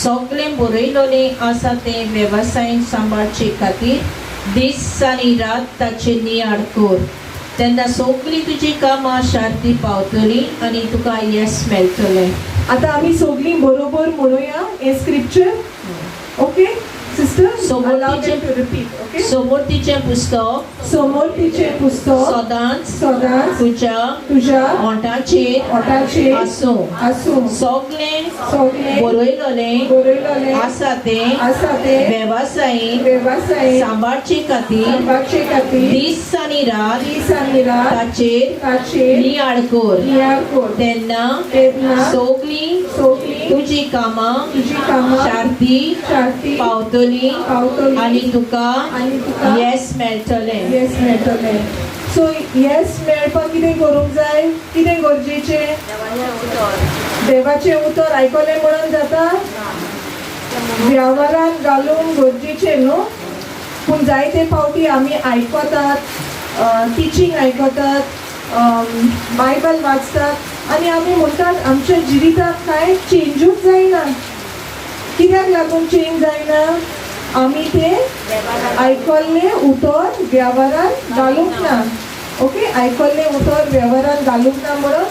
सगळें बरयलोलें आसा तें वेवसायीन सांबाळचे खातीर दीस आनी रात ताचेर नियाळ कर. तेन्ना सगळीं तुजी कामां शांती पावतलीं आनी तुका येस मेळटलें. आतां आमी सगळीं बरोबर म्हणुया हे स्क्रिप्चर. ओके सिस्टर, समृद्धीचें पुस्तक सदांच तुज्या ओंठाचेर आसूं. सगळें बरयलोलें आसा तें वेवसायीन सांबाळचे खातीर दीस आनी रात ताचेर नियाळ कर. तेन्ना सगळीं तुजी कामां शांती पावतली आनी तुका येस मेळटलें. सो येस मेळपाक कितें करूंक जाय? कितें गरजेचें? देवाचें उतर आयकलें म्हणून जाता? व्यवहारान घालूंक गरजेचें न्हू. पूण जायते फावटी आमी आयकतात, टिचींग आयकतात, बायबल वाचतात आनी आमी म्हणटात आमच्या जिवितांत कांय चेंजूच जायना. कित्याक लागून चेंज जायना? आमी ते आयकल्लें उतर वेव्हारान घालूंक ना. ओके, आयकल्लें उतर वेव्हारान घालूंक ना म्हणून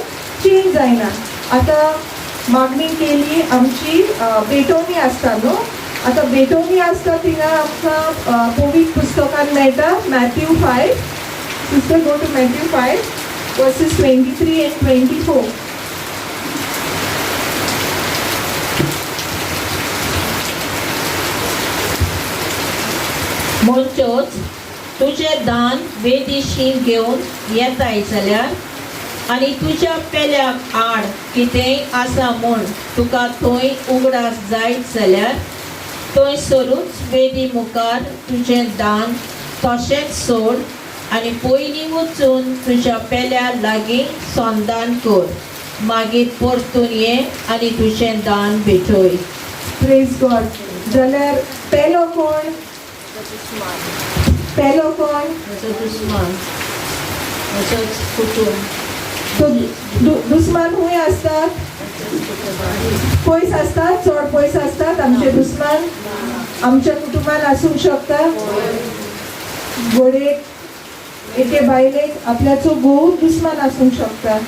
चेंज जायना. आतां मागणी केली आमची बेटोनी आसता न्हू. आतां बेटोनी आसता थिंगा आमकां पवित्र पुस्तकान मेळटा Matthew 5. Sister, go to Matthew 5 verses 23 and 24. म्हणटोच तुजें दान वेदिशीर घेवन येताय जाल्यार आनी तुज्या पेल्याक आड कितेंय आसा म्हूण तुका थंय उगडास जायत जाल्यार थंय सरूच वेदी मुखार तुजें दान तशेंच सोड आनी पयलीं वचून तुज्या पेल्या लागीं संदान कर. मागीर परतून ये आनी तुजें दान भेटय. Praise God. जाल्यार पेलो कोण? पेलो कोण? म्हजो दुस्मान, म्हजोच कुटूंब. तो दुस्मान खूंय आसतात? पयस आसतात, चड पयस आसतात आमचे दुस्मान. आमच्या कुटुंबान आसूंक शकता. घोडेक एके बायलेक आपल्याचो घोव दुस्मान आसूंक शकता.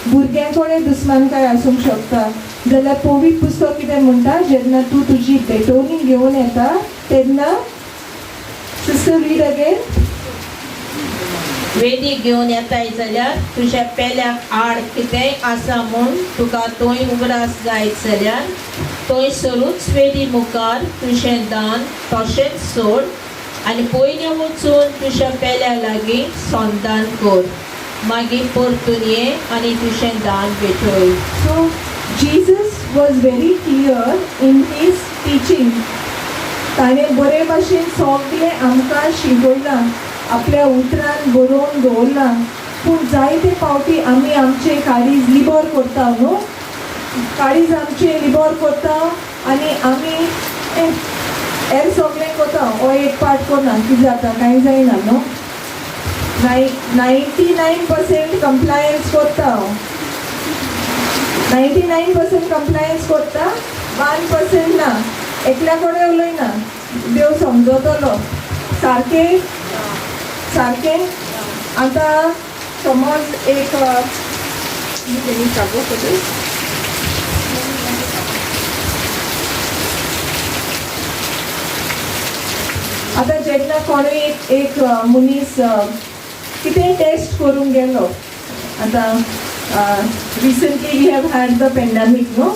भुरग्यांकडे दुस्मान काय आसूंक शकता. जाल्यार पवित्र पुस्तक कितें म्हणटा, जेन्ना तूं तुजी भेटवणी घेवन येता तेन्ना, सिस्टर रीड अगेन. वेदी घेवन येताय जाल्यार तुज्या पेल्याक आड कितेंय आसा म्हूण तुका थंय उगडास जायत जाल्यार थंय सरूच वेदी मुखार तुजें दान तशेंच सोड आनी पयलीं वचून तुज्या पेल्या लागीं संदान कर. मागीर परतून ये आनी तुजें दान भेटय. So Jesus was very clear in his teaching. ताणें बरे भाशेन सगळें आमकां शिकयलां, आपल्या उतरान बरोवन दवरलां. पूण जायते फावटी आमी आमचे काळीज लिबर करता न्हू. काळीज आमचे लिबर करता आनी आमी हेर सगळें करता. हो एक पार्ट करना, कितें जाता कांय जायना न्हू. 99% कंप्लायन्स करता हांव. 99% कंप्लायन्स करता, 1% ना. एकल्या कडेन उलयना, देव समजतलो. सारकें सारकें. आतां समज एक आतां जेन्ना कोणूय एक मनीस कितेंय टेस्ट करूंक गेलो. आतां recently we have had the pandemic न्हू.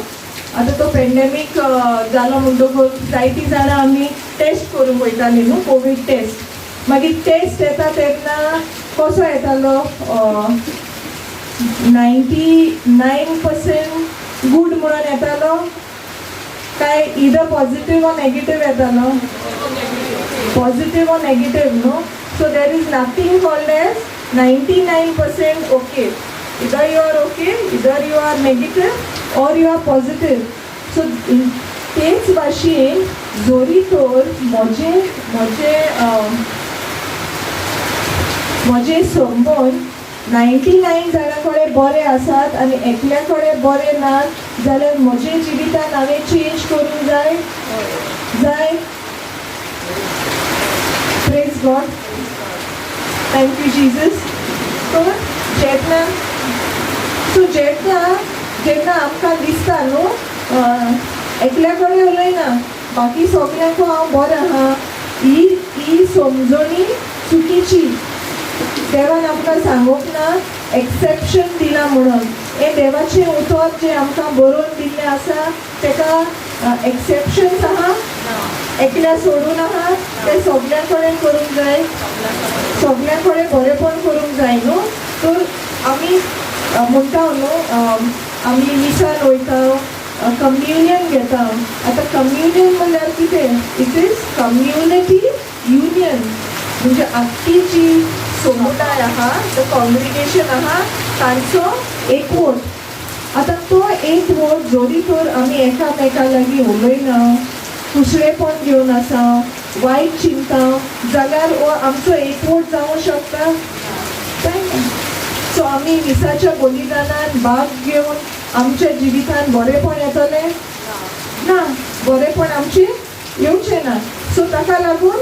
आतां तो पेंडेमीक जालो म्हणटकूच जायतीं जाणां आमी टेस्ट करूंक वयतालीं न्हू, कोवीड टेस्ट. मागीर टेस्ट येता तेन्ना कसो येतालो, 99% गूड म्हणून येतालो काय इदर पॉझिटिव्ह ऑर नेगेटिव्ह येतालो? पॉझिटिव्ह ऑर नेगेटिव्ह न्हू. So there is nothing called as 99% okay. Either you are okay, either you are negative or you are positive. सो तेच भाशेन जोरी तोर म्हजे संबंद 99 जाणां कडेन बरे आसात आनी एकल्या कडेन बरे नात जाल्यार म्हजे जिवितान हांवें चेंज करूंक जाय. Praise God. Thank you Jesus. तर जेन्ना आमकां दिसता न्हू एकल्या कडेन उलयना, बाकी सगळ्यांक हांव बरें आहा, ही समजणी चुकीची. देवान आमकां सांगूंक ना एक्सेप्शन दिला म्हणून. हे देवाचें उतर जें आमकां बरोवन दिल्लें आसा तेका एक्सेप्शन्स आहा, एकल्या सोडून आहा. ते सगळ्यां कडेन करूंक जाय, सगळ्यां कडेन बरेपण करूंक जाय न्हू. तर आमी म्हणटा न्हू, आमी मिसान वयता, कम्युनियन घेता. आतां कम्युनियन म्हणल्यार कितें? It is community union. म्हणजे आख्खी जी समुदाय आहा, द कॉंग्रिगेशन आहा, तांचो एकवट. आतां तो एकवट जोरी तर आमी एकामेका लागीं उलयना, कुसळेपण घेवन आसा, वायट चिंता, जाल्यार हो आमचो एकवट जावंक शकता? सो आमी मिसाच्या बलिदानान भाग घेवन आमच्या जिवितान बरेपण येतलें ना, बरेपण आमचें येवचें ना. सो ताका लागून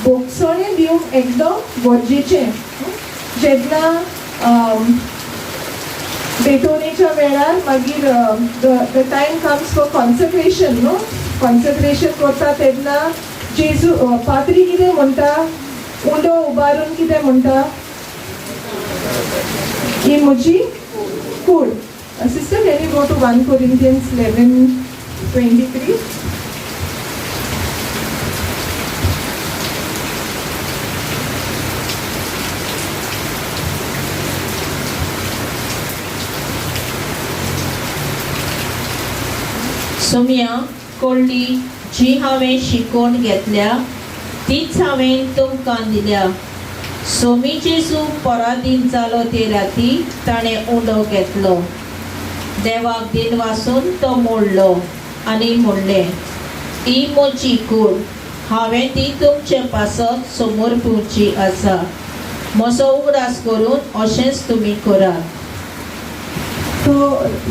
भोगसणें दिवंक एकदम गरजेचें. जेन्ना भेटवणेच्या वेळार मागीर the time comes for consecration न्हू. कॉन्सेक्रेशन करता तेन्ना जेजू पाद्री कितें म्हणटा, उंडो उबारून कितें म्हणटा, ही म्हजी कूड. Sister, can you go to 1 Corinthians 11:23? Sumya Koli जी हांवें शिकून घेतल्या तीच हांवें तुमकां दिल्या. सोमी जेजू पराधीन जालो ते राती ताणें उंडो घेतलो. देवाक दिन वासून तो मोडलो आनी म्हणलें, ही म्हजी कूड, हांवें ती तुमचे पासत समोर पिवची आसा. म्हजो उगडास करून अशेंच तुमी करात. तो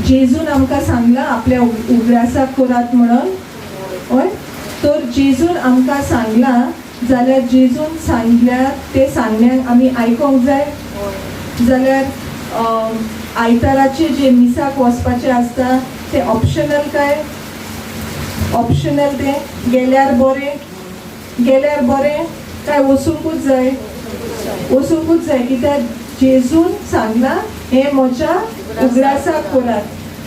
जेजून आमकां सांगला आपल्या उगडासाक करात म्हणून. हय, तर जेजून आमकां सांगला जाल्यार जेजून सांगल्या ते सांगण्याक आमी आयकोंक जाय. जाल्यार आयताराचे जे मिसाक वचपाचें आसता ते ऑप्शनल काय? ऑप्शनल ते गेल्यार बरें काय वचूंकूच जाय? वचूंकूच जाय, कित्याक जेजून सांगला हे म्हज्या उगडासाक करात.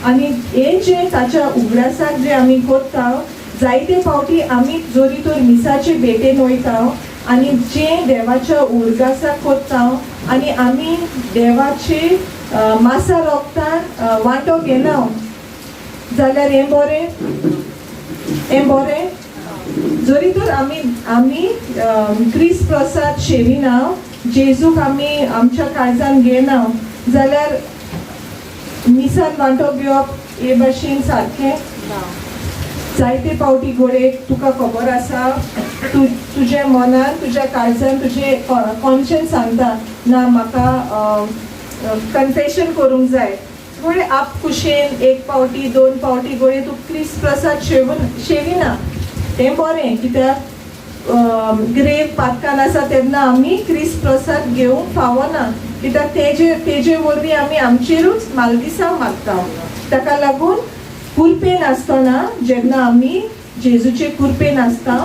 आनी हे जे ताच्या उगडासाक जे आमी करता, जायते फावटी आमी जोरी तर मिसाचे भेटेन वयता आनी जे देवाच्या उगडासाक करता आनी आमी देवाचे मासा रोगतान वांटो घेना जाल्यार हें बरें. जोरी तर आमी क्रिस्त प्रसाद शेविना, जेजूक आमी आमच्या काळजान घेना जाल्यार मिसान वांटो घेवप हे भाशेन सारकें. जायते फावटी घोडे तुका खबर आसा, तुजे मनान तुज्या काळजान तुजे कॉन्शियन्स सांगता ना म्हाका कन्फेशन करूंक जाय. घोडे आप कुशेन एक फावटी 2 फावटी घोडे तूं क्रिस्त प्रसाद शेविना तें बरें, कित्याक ग्रेव पातकान आसा तेन्ना आमी क्रिस्त प्रसाद घेवंक फावना, कित्याक तेजे वरवीं आमी आमचेरूच मालदिसांव मागता. ताका लागून कुरपेन आसतना जेन्ना आमी जेजूचे कुरपेन आसता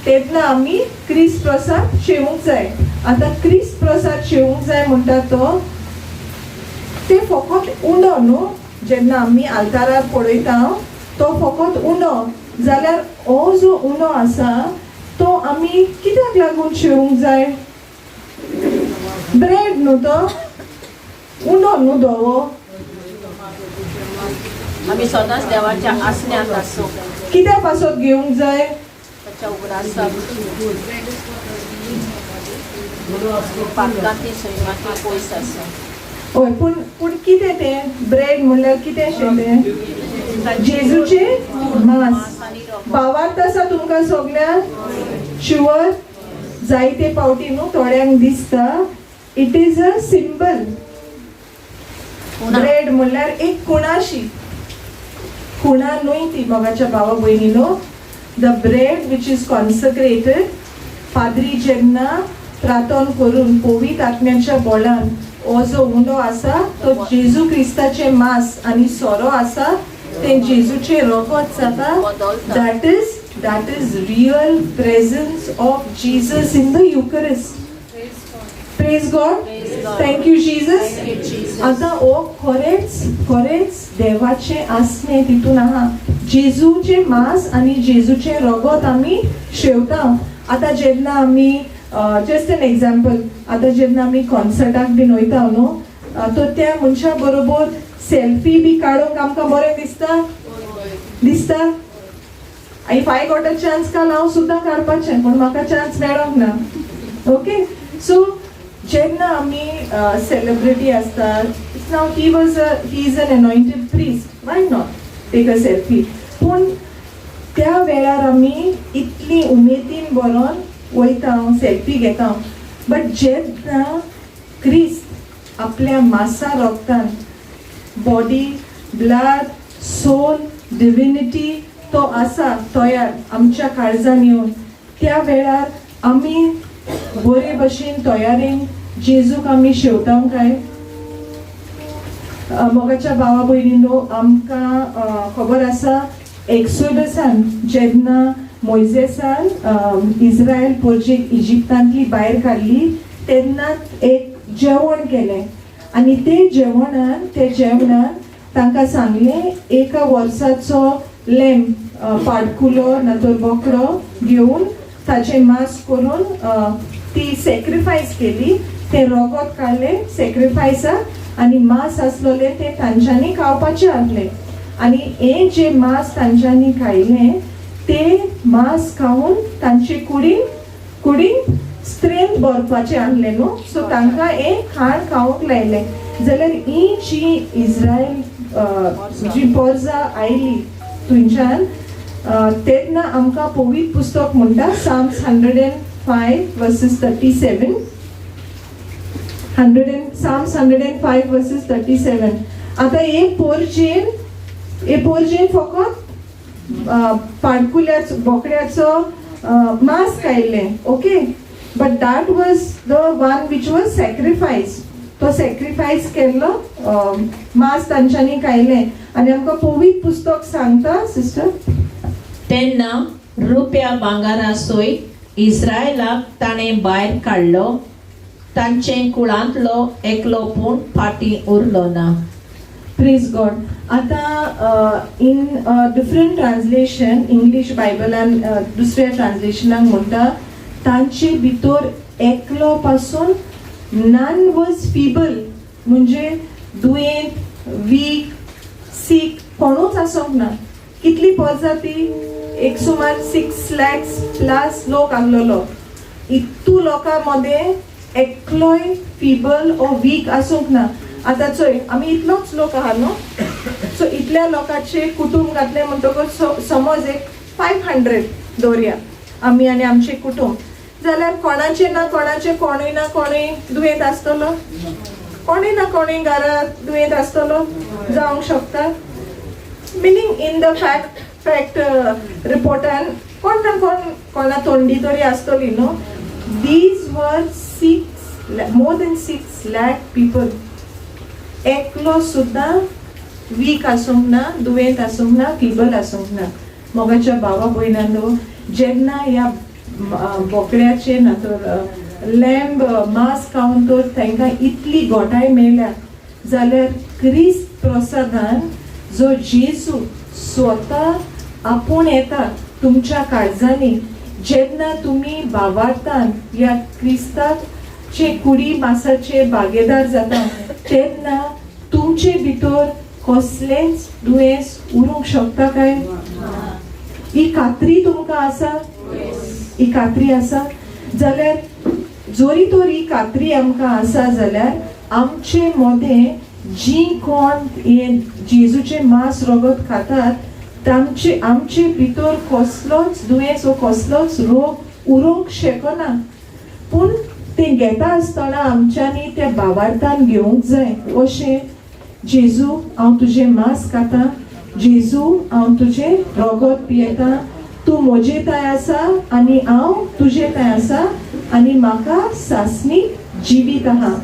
तेन्ना आमी क्रिस्त प्रसाद शेवूंक जाय. आतां क्रिस्त प्रसाद शेवूंक जाय म्हणटा तो ते फकत उंडो न्हू. जेन्ना आमी आल्तारार पळयता तो फकत उंडो, जाल्यार हो जो उंडो आसा तो आमी कित्याक लागून शेवूंक जाय? ब्रेड न्हू तो, उंडो न्हू धवो. आमी सदांच देवाच्या आसण्यात आसूं. कित्याक पासत घेवंक जाय? ताच्या उगडासाक पातकांती सैमाकी पयस आसा. हय, पूण कितें तें ब्रेड म्हणल्यार कितें शें तें? जेजूचे मांस. भावार्थ आसा तुमकां सगळ्यांक शुअर? जायते फावटी न्हू थोड्यांक दिसता it is a symbol. Bread म्हणल्यार एक कुणाशी खुणा न्हय ती मोगाच्या भावा भयणीनो. द ब्रेड विच इज कॉन्सक्रेटेड, पाद्री जेन्ना प्रार्थना करून पवित्र आत्म्याच्या बोलान हो जो उंडो आसा तो जेजू क्रिस्ताचे मांस आनी सोरो आसा ते जेजूचे रगत जाता. that is real presence of Jesus in the Eucharist. Praise God. Thank you Jesus. आता ओ खरेच देवाचे आसने तितून आहा. जेजूचे मांस आनी जेजूचे रगत आमी शेवता. आता जेन्ना आमी जस्ट एन एक्झाम्पल, आता जेन्ना आमी कॉन्सर्टाक बीन वयता न्हू, तो त्या मनशा बरोबर सेल्फी बी काडूंक आमकां बरें दिसता. If I got a chance काल हांव सुद्दां काडपाचें, पूण म्हाका चान्स मेळोंक ना. ओके, सो जेन्ना आमी सेलिब्रिटी आसता, now he is an anointed priest, why not take a selfie. पूण त्या वेळार आमी इतली उमेदीन बरोन वयता, सेल्फी घेता. बट जेन्ना क्रिस्त आपल्या मासा रोगतान बॉडी, ब्लड, सोल, डिविनिटी तो आसा तयार आमच्या काळजान येवन, त्या वेळार आमी बरे भशेन तयारेन जेजूक आमी शेवता काय? मोगाच्या भावा भयणीनो, आमकां खबर आसा एक्सोडसान जेन्ना मोइसेसान इस्रायल पोरजेक इजिप्तांतली भायर काडली तेन्ना एक जेवण केलें आनी ते जेवणान तांकां सांगलें एका वर्साचो लॅम्प पाडकुलो ना तर बोकडो घेवन ताचें मांस करून ती सॅक्रिफायस केली. ते रगत काडलें सॅक्रिफायसाक आनी मांस आसलोलें तें तांच्यांनी खावपाचें आसलें. आणि हे जे मांस तांच्यांनी खायले ते मांस खाऊन तांचे कुडीन स्ट्रेंथ भरपाचे आणले न्हू, सो तांकां हे खाण खावंक लायले. जाल्यार ही जी इस्रायल जी पोरजां आयली थंयच्यान तेन्ना आमकां पवित्र पुस्तक म्हणटा साम्स 105 verses 37. Psalms 105 verses 37. आता हे पोरजेन फकत पाडकुल्याचो बोकड्याचो मांस खायले, okay, but that was the one which was sacrifice. तो सॅक्रिफायस केल्लो मांस तांच्यांनी खायले. आनी आमकां पवित्र पुस्तक सांगता सिस्टर, तेन्ना रुपया भांगारा सयत इस्रायलाक ताणें भायर काडलो, तांचे कुळांतलो एकलो पूण फाटीं उरलो ना. Praise God. आता इन डिफरंट ट्रान्सलेशन इंग्लिश बायबलान दुसऱ्या ट्रान्सलेशनाक म्हणटा तांचे भितर एकलो पासून नन वॉज फीबल, म्हणजे दुयेंत, वीक, सीक कोणूच आसोंक ना. कितली पोरजां ती? एक सुमार 6 lakhs प्लस लोक आसलेलो. इतू लोकां मध्ये एकलोय फीबल ओ वीक आसूंक ना. आता चोय आमी इतलोच लोक आहा न्हू, सो इतल्या लोकांचे कुटुंब घातले म्हणटकच समज एक 500 दवरया आमी आनी आमचे कुटुंब, जाल्यार कोणाचे ना कोणाचे कोणूय ना कोणूय दुयेंत आसतलो, कोणूय ना कोणूय घरात दुयेंत आसतलो जावंक शकता. मिनींग इन द फॅक्ट रिपोर्टान कोण ना कोणा तोंडी तरी आसतली न्हू. These were more than 6 lakh people. एकलो सुद्धा वीक आसूंक ना, दुयेंत आसूंक ना, फीबल आसूंक ना. मोगाच्या भावा भयणांनो, जेन्ना ह्या बोकड्याचे ना तर लॅम्ब मांस खावन तर तांकां इतली घोटाय मेळ्ळ्या, जाल्यार क्रिस्त प्रसादान जो जेजू स्वता आपूण येता तुमच्या काळजांनी, जेन्ना तुमी भावार्थान ह्या क्रिस्ताचे कुडी मासाचे भागेदार जाता, तेन्ना तुमचे भितर कसलेंच दुयेंस उरूंक शकता काय? ही खात्री तुमकां आसा? ही खात्री आसा? जाल्यार जोरी तोर ही खात्री आमकां आसा जाल्यार आमचे मोदें जी कोण हे जेजूचे मांस रगत खातात आमचे भितर कसलोच दुयेंस वा कसलोच रोग उरूंक शकना. पूण ते घेता आसतना आमच्यांनी त्या भावार्थान घेवंक जाय. अशें जेजू हांव तुजें मांस खाता, जेजू हांव तुजें रगत पियेता, तूं म्हजे ताय आसा आनी हांव तुजे ताय आसा आनी म्हाका सासणी जिवीत आहा.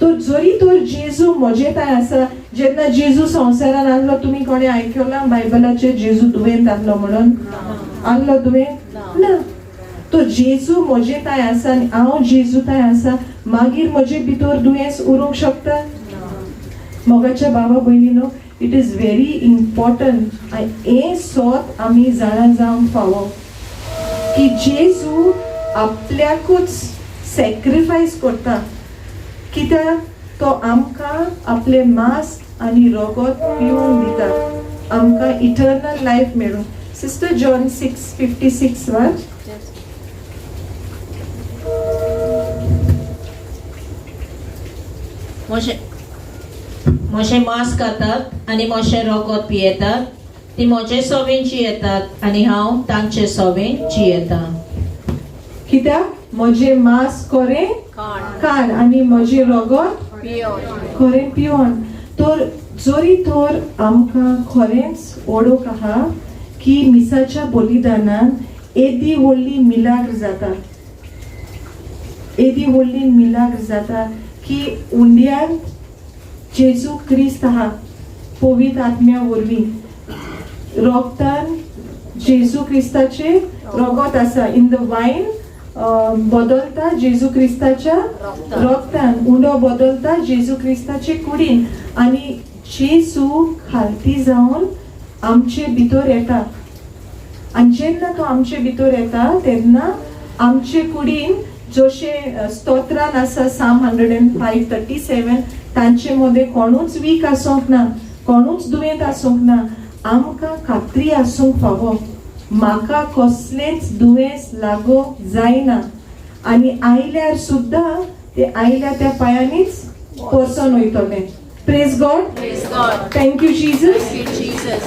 तो जरी तर जेजू म्हजे ताय आसा, जेन्ना जेजू संवसारान आसलो तुमी कोणे आयकला बायबलाचेर जेजू दुयेंत आसलो म्हणून? आसलो दुयेंत? ना. तो जेजू म्हजे ताय आसा आनी हांव जेजू ताय आसा, मागीर म्हजे भितर दुयेंस उरूंक शकता? मोगाच्या भावा भयणीनो, इट इज व्हेरी इम्पॉर्टंट हे सोत आमी जाणा जावंक फावो की जेजू आपल्याकूच सॅक्रिफायस करता, कित्याक तो आमकां आपले मांस आनी रगत पिवूंक दिता, आमकां इटर्नल लायफ मेळून. सिस्टर जॉन 6:56 वाच. मोशे मांस खातात आनी मोशे रगत पियेतात, ती म्हजे सोबीन जियेतात आनी हांव तांचे सोबीन जियेता. कित्याक म्हजे मांस खरें खाण आनी म्हजे रगत खरें पिवण. तर जरी तर आमकां खरेंच ओळख आहा की मिसाच्या बलिदानान येदी व्हडली मिलाग्र जाता, येदी व्हडली मिलाग्र जाता की उंड्यान जेजू क्रिस्त आहा पवित्र आत्म्या वरवीं, रोगतान जेजू क्रिस्ताचे रगत आसा. इन द वायन बदलता जेजू क्रिस्ताच्या रोगतान, उंडो बदलता जेजू क्रिस्ताचे कुडीन आनी जेजू खालती जावन आमचे भितर येता. आनी जेन्ना तो आमचे भितर येता तेन्ना आमचे कुडीन जशे स्तोत्रान आसा साम 105:37, तांचे मध्ये कोणूच वीक आसोंक ना, कोणूच दुयेंत आसोंक ना, आमकां खात्री आसूंक फावो म्हाका कसलेंच दुयेंस लागो जायना आनी आयल्यार सुद्दां ते आयल्या त्या पायांनीच परतून वयतले. Praise God. Praise God. Thank you Jesus. Thank you, Jesus.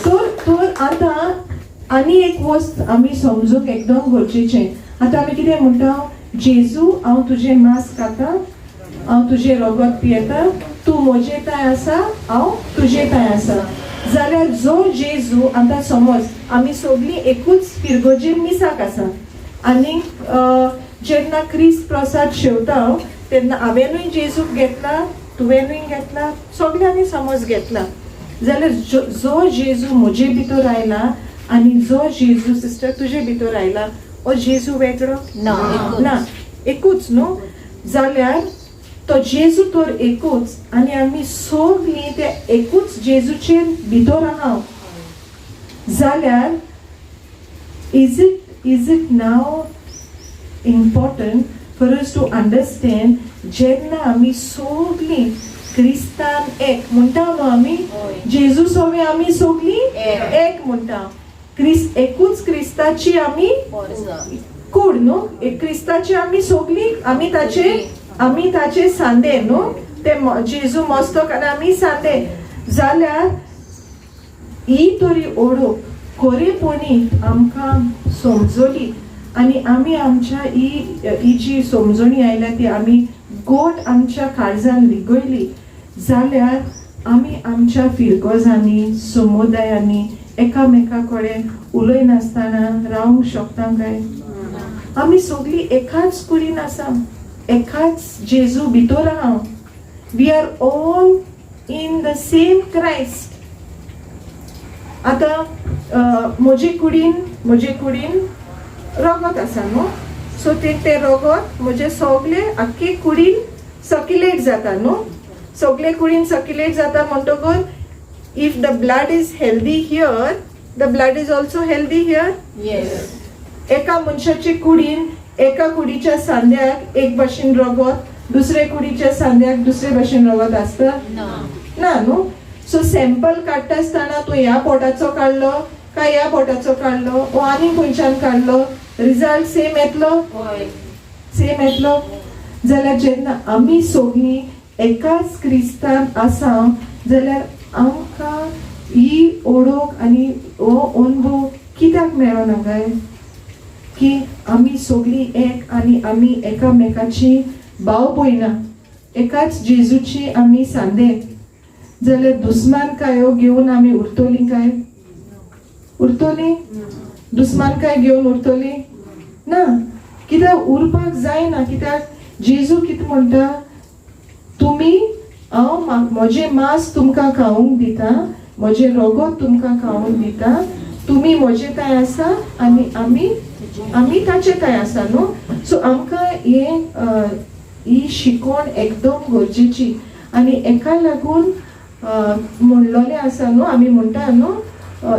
तर आतां आनी एक वस्त आमी समजूंक एकदम गरजेचें. आतां आमी कितें म्हणटा, जेजू हांव तुजें मांस खाता, हांव तुजें रगत पियेता, तूं म्हजेताय आसा, हांव तुजेताय आसा. जाल्यार जो जेजू आतां समज आमी सगळीं एकूच पिरगोजेर मिसाक आसा आनी जेन्ना क्रिस्त प्रसाद शेवता तेन्ना हांवेनूय जेजूक घेतला, तुवेनूय घेतला, सगळ्यांनी समज घेतला. जाल्यार जो जेजू म्हजे भितर आयला आनी जो जेजू सिस्टर तुजे भितर आयला, हो जेजू वेगळो ना, एकूच न्हू. जाल्यार तो जेजू तर एकूच आनी आमी सगळीं त्या एकूच जेजूचेर भितर आहा. जाल्यार is it now important for us to understand जेन्ना आमी सगळीं क्रिस्तान एक म्हणटा न्हू आमी, जेजू सोबे आमी सगळीं एक म्हणटा. एकूच क्रिस्ताची आमी कूड न्हू, एक क्रिस्ताची आमी सगळीं आमी ताचे सांदे न्हू, ते जेजू मस्तक आनी आमी सांदे. जाल्यार ही तरी ओळख खरेपणी आमकां समजली आनी आमी आमच्या ही जी समजणी आयल्या ती आमी गोट आमच्या काळजान लिगयली, जाल्यार आमी आमच्या फिरगोजांनी समुदायांनी एकामेका कडेन उलयनासतना रावंक शकता काय? आमी सगळीं एकाच कुडीन आसा, एकाच जेजू भितर आहा. We are all in the same Christ. आतां म्हजे कुडीन रगत आसा न्हू, सो ते रगत म्हजे सगळे आख्खे कुडीन सर्क्युलेट जाता न्हू, सगळे कुडीन सर्क्युलेट जाता म्हणटकूच if the blood is healthy here, the blood is also healthy here. एका मनशाचे कुडीन एका कुडीच्या सांद्याक एक भाशेन रगत, दुसरे कुडीच्या सांद्याक दुसरे भाशेन रगत आसता ना न्हू. सो सॅम्पल काडटा आसतना तूं ह्या पोटाचो काडलो काय ह्या पोटाचो काडलो वो आनी खंयच्यान काडलो, रिजल्ट सेम येतलो. जाल्यार जेन्ना आमी सगळीं एकाच क्रिस्तान आसा जाल्यार आमकां ही ओळख आनी हो अनुभव कित्याक मेळना काय, की आमी सगळीं एक आनी आमी एकामेकाची भाव पळयना, एकाच जेजूची आमी सांदे. जाल्यार दुस्मानकायो घेवन आमी उरतलीं काय? उरतलीं? दुस्मानकाय घेवन उरतलीं ना. कित्याक उरपाक जायना, कित्याक जेजू कितें म्हणटा, तुमी हांव म्हजें मांस तुमकां खावंक दिता, म्हजें रगत तुमकां खावंक दिता, तुमी म्हजेताय आसा आनी आमी ताचेताय आसा न्हू. सो आमकां ही शिकवण एकदम गरजेची आनी एका लागून म्हणलोलें आसा न्हू, आमी म्हणटा न्हू,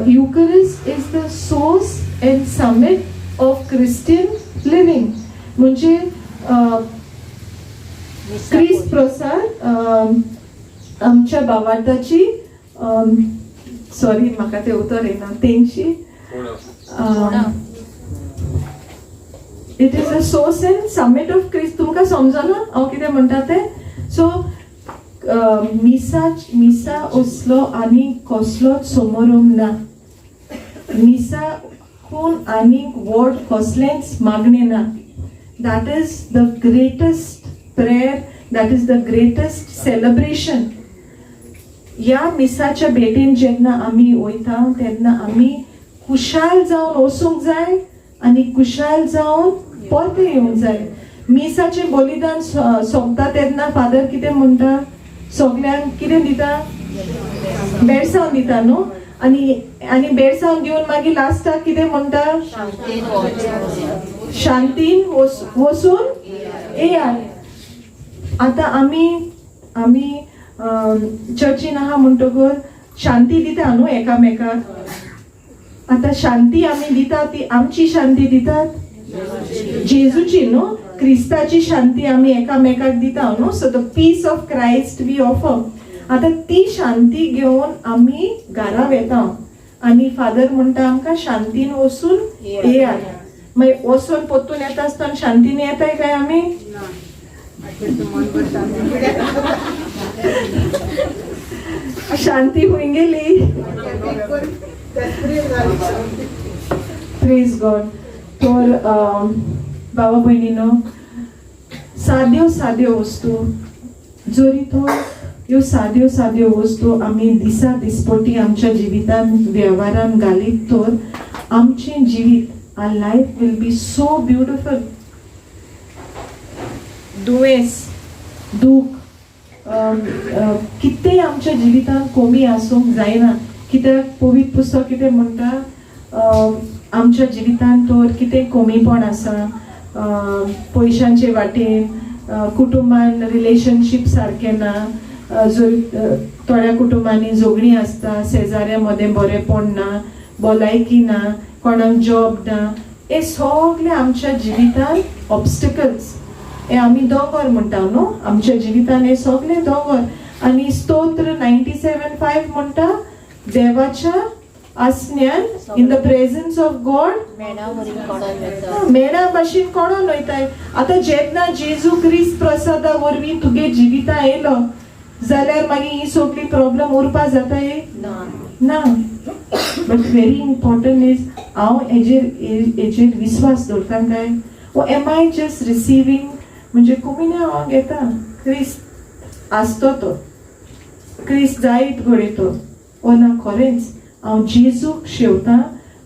Eucharist is the source and summit of Christian living. म्हणजे क्रिस्त प्रसाद आमच्या भावार्थाची, सॉरी म्हाका तें उतर येना, तेंची it is a source and summit of Christ. तुमकां समजलो हांव कितें म्हणटा तें? सो मिसा असलो आनी कसलोच समारंभ ना, मिसा खून आनीक व्हड कसलेंच मागणें ना. That is the greatest prayer, that is the greatest celebration. ह्या मिसाच्या भेटेन जेन्ना आमी वयता तेन्ना आमी खुशाल जावन वचूंक जाय आनी खुशाल जावन परते येवंक जाय. मिसाचें बलिदान सोंपता तेन्ना फादर कितें म्हणटा, सगल्यांक कितें दिता? बेडसांव दिता न्हू. आनी बेडसांव दिवन मागीर लास्टाक कितें म्हणटा? शांतीन वचून येयात. आतां आमी चर्चीन आहा म्हणटकूच शांती दिता न्हू एकामेकाक. आतां शांती आमी दिता ती आमची शांती दितात जेजूची न्हू, क्रिस्ताची शांती आमी एकामेकाक दिता न्हू. So the peace of Christ we offer. आतां ती शांती घेवन आमी घरा वेता आणि फादर म्हणटा आमकां शांतीन वचून येयात. मागीर वचून पोत्तून येता आसतना शांतीन येताय काय आमी? शांती हुई गेली. Praise God. तर बाबा भयणीनो, साद्यो साद्यो वस्तू जोरी तो ह्यो साद्यो साद्यो वस्तू आमी दिसा दिसपटी आमच्या जिवितान व्यवहारान घालीत तर आमचें जिवीत or life will be so beautiful. दुयेंस, दूख कितेंय आमच्या जिवितान कमी आसूंक जायना. कित्याक पवित्र पुस्तक कितें म्हणटा, आमच्या जिवितान तर कितें कमीपण आसा, पयशांचे वाटेन, कुटुंबान रिलेशनशीप सारके ना, थोड्या कुटुंबांनी झगडीं आसता, शेजाऱ्या मदें बरेंपण ना, भलायकी ना, कोणाक जॉब ना, हे सगळे आमच्या जिवितान ऑब्स्टिकल्स. हे आमी दोंगर म्हणटा न्हू, आमच्या जिवितान हे सगळे दोंगर. आनी स्तोत्र 97:5 म्हणटा, देवाच्या आसण्यान in the presence of God मेणा भाशेन कोणोन वयताय. आतां जेन्ना जेजू क्रिस्त प्रसादा वरवीं तुगे जिवितां येयलो जाल्यार मागीर ही सगळी प्रॉब्लेम उरपा जाताय ना. बट व्हेरी इम्पॉर्टंट इज हांव हेजेर विश्वास दवरता काय, ओ एम आय जस्ट रिसिवींग, म्हणजे कुमिन्या हांव घेता क्रिस्त आसतो तो, क्रिस्त जायत घडयतो, ओ ना खरेंच हांव जेजूक शेवता.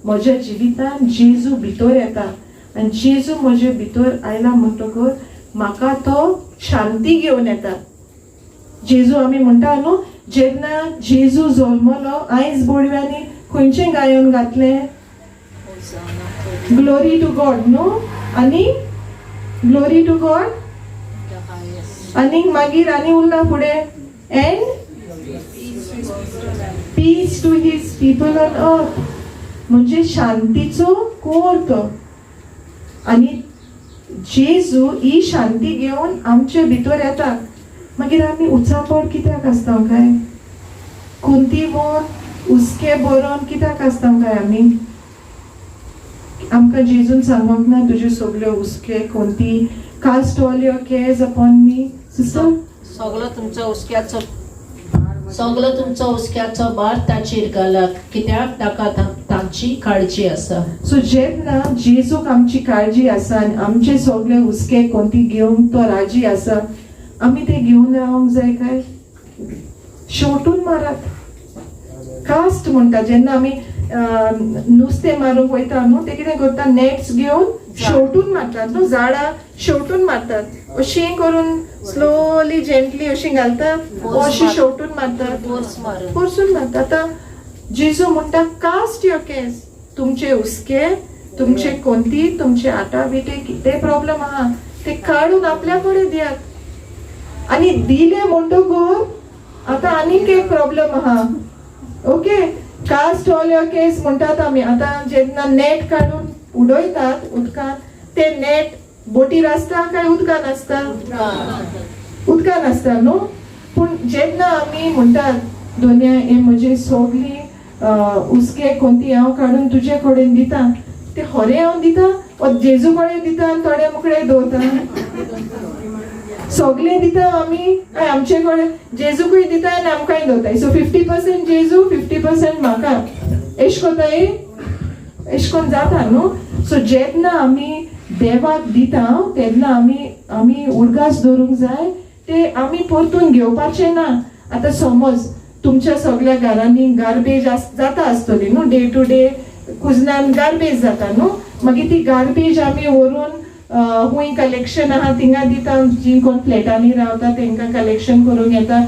म्हज्या जिवितान जेजू भितर येता आनी जेजू म्हजे भितर आयला म्हणटकच म्हाका तो शांती घेवन येता. जेजू आमी म्हणटा न्हू, जेन्ना जेजू जल्मलो आयज बोडव्यांनी खंयचें गायन घातलें, ग्लोरी टू गॉड न्हू, आनी ग्लोरी टू गॉड, आनी मागीर आनी उरला फुडें, and peace to his people on earth. म्हणजे शांतीचो कोर तो. आनी जेजू ही शांती घेवन आमचे भितर येता. मागीर आमी उचापड कित्याक आसता काय, कोंती वन उस्के बरोवन कित्याक आसता काय आमी? आमकां जेजून सांगूंक ना तुजे सगळे उस्के कोंती, cast all your cares upon me. Sister, सगळो तुमचो उस्क्याचो भार ताचेर घालात, कित्याक ताका तांची काळजी आसा. सो जेन्ना जेजूक आमची काळजी आसा आनी आमचे सगळे उस्के कोंती घेवंक तो राजी आसा, आमी ते घेवन रावंक जाय काय? शेवटून मारात. कास्ट म्हणटा जेन्ना आमी नुस्तें मारूंक वयता न्हू, ते कितें करता, नेट्स घेवन शेवटून मारतात न्हू, झाडां शेवटून मारतात. अशीं करून स्लोली जेंटली अशीं घालतात, अशीं शेवटून मारतात, पोरसून मारतात. आतां जेजू म्हणटा, कास्ट युअर केअर्स, तुमचे उस्के, तुमचे कोंती, तुमचे आटा बिटे कितें प्रॉब्लेम आहा ते काडून आपल्या कडेन दियात. आनी दिले म्हणटकूच आतां आनीक एक प्रॉब्लेम आहा. ओके, कास्ट ऑल युअर केस म्हणटात आमी. आतां जेन्ना नेट काडून उडयतात उदकान, ते नेट बोटीर आसता काय उदकान आसता? उदकान आसता न्हू. पूण जेन्ना आमी म्हणटात, दोनया हे म्हजे सगळी उस्के कोंती हांव काडून तुजे कडेन दिता, ते खरें हांव दिता वा जेजू कडेन दिता आनी थोडे मुखडे दवरता? सगळे दिता आमी काय आमचे कडेन जेजूकूय दिता आनी आमकांय दवरताय. सो 50% जेजू, 50% म्हाका, एश कोताय, एश कोन्न जाता न्हू. सो जेन्ना आमी देवाक दिता तेन्ना आमी उडगास दवरूंक जाय, ते आमी परतून घेवपाचे ना. आतां समज तुमच्या सगळ्या घरांनी गार्बेज जाता आसतली न्हू, डे टू डे कुजनान गार्बेज जाता न्हू, मागीर ती गार्बेज आमी व्हरून हुंय कलेक्शन आहा थिंगा दिता, जी कोण फ्लॅटांनी रावता तांकां कलेक्शन करूंक येता.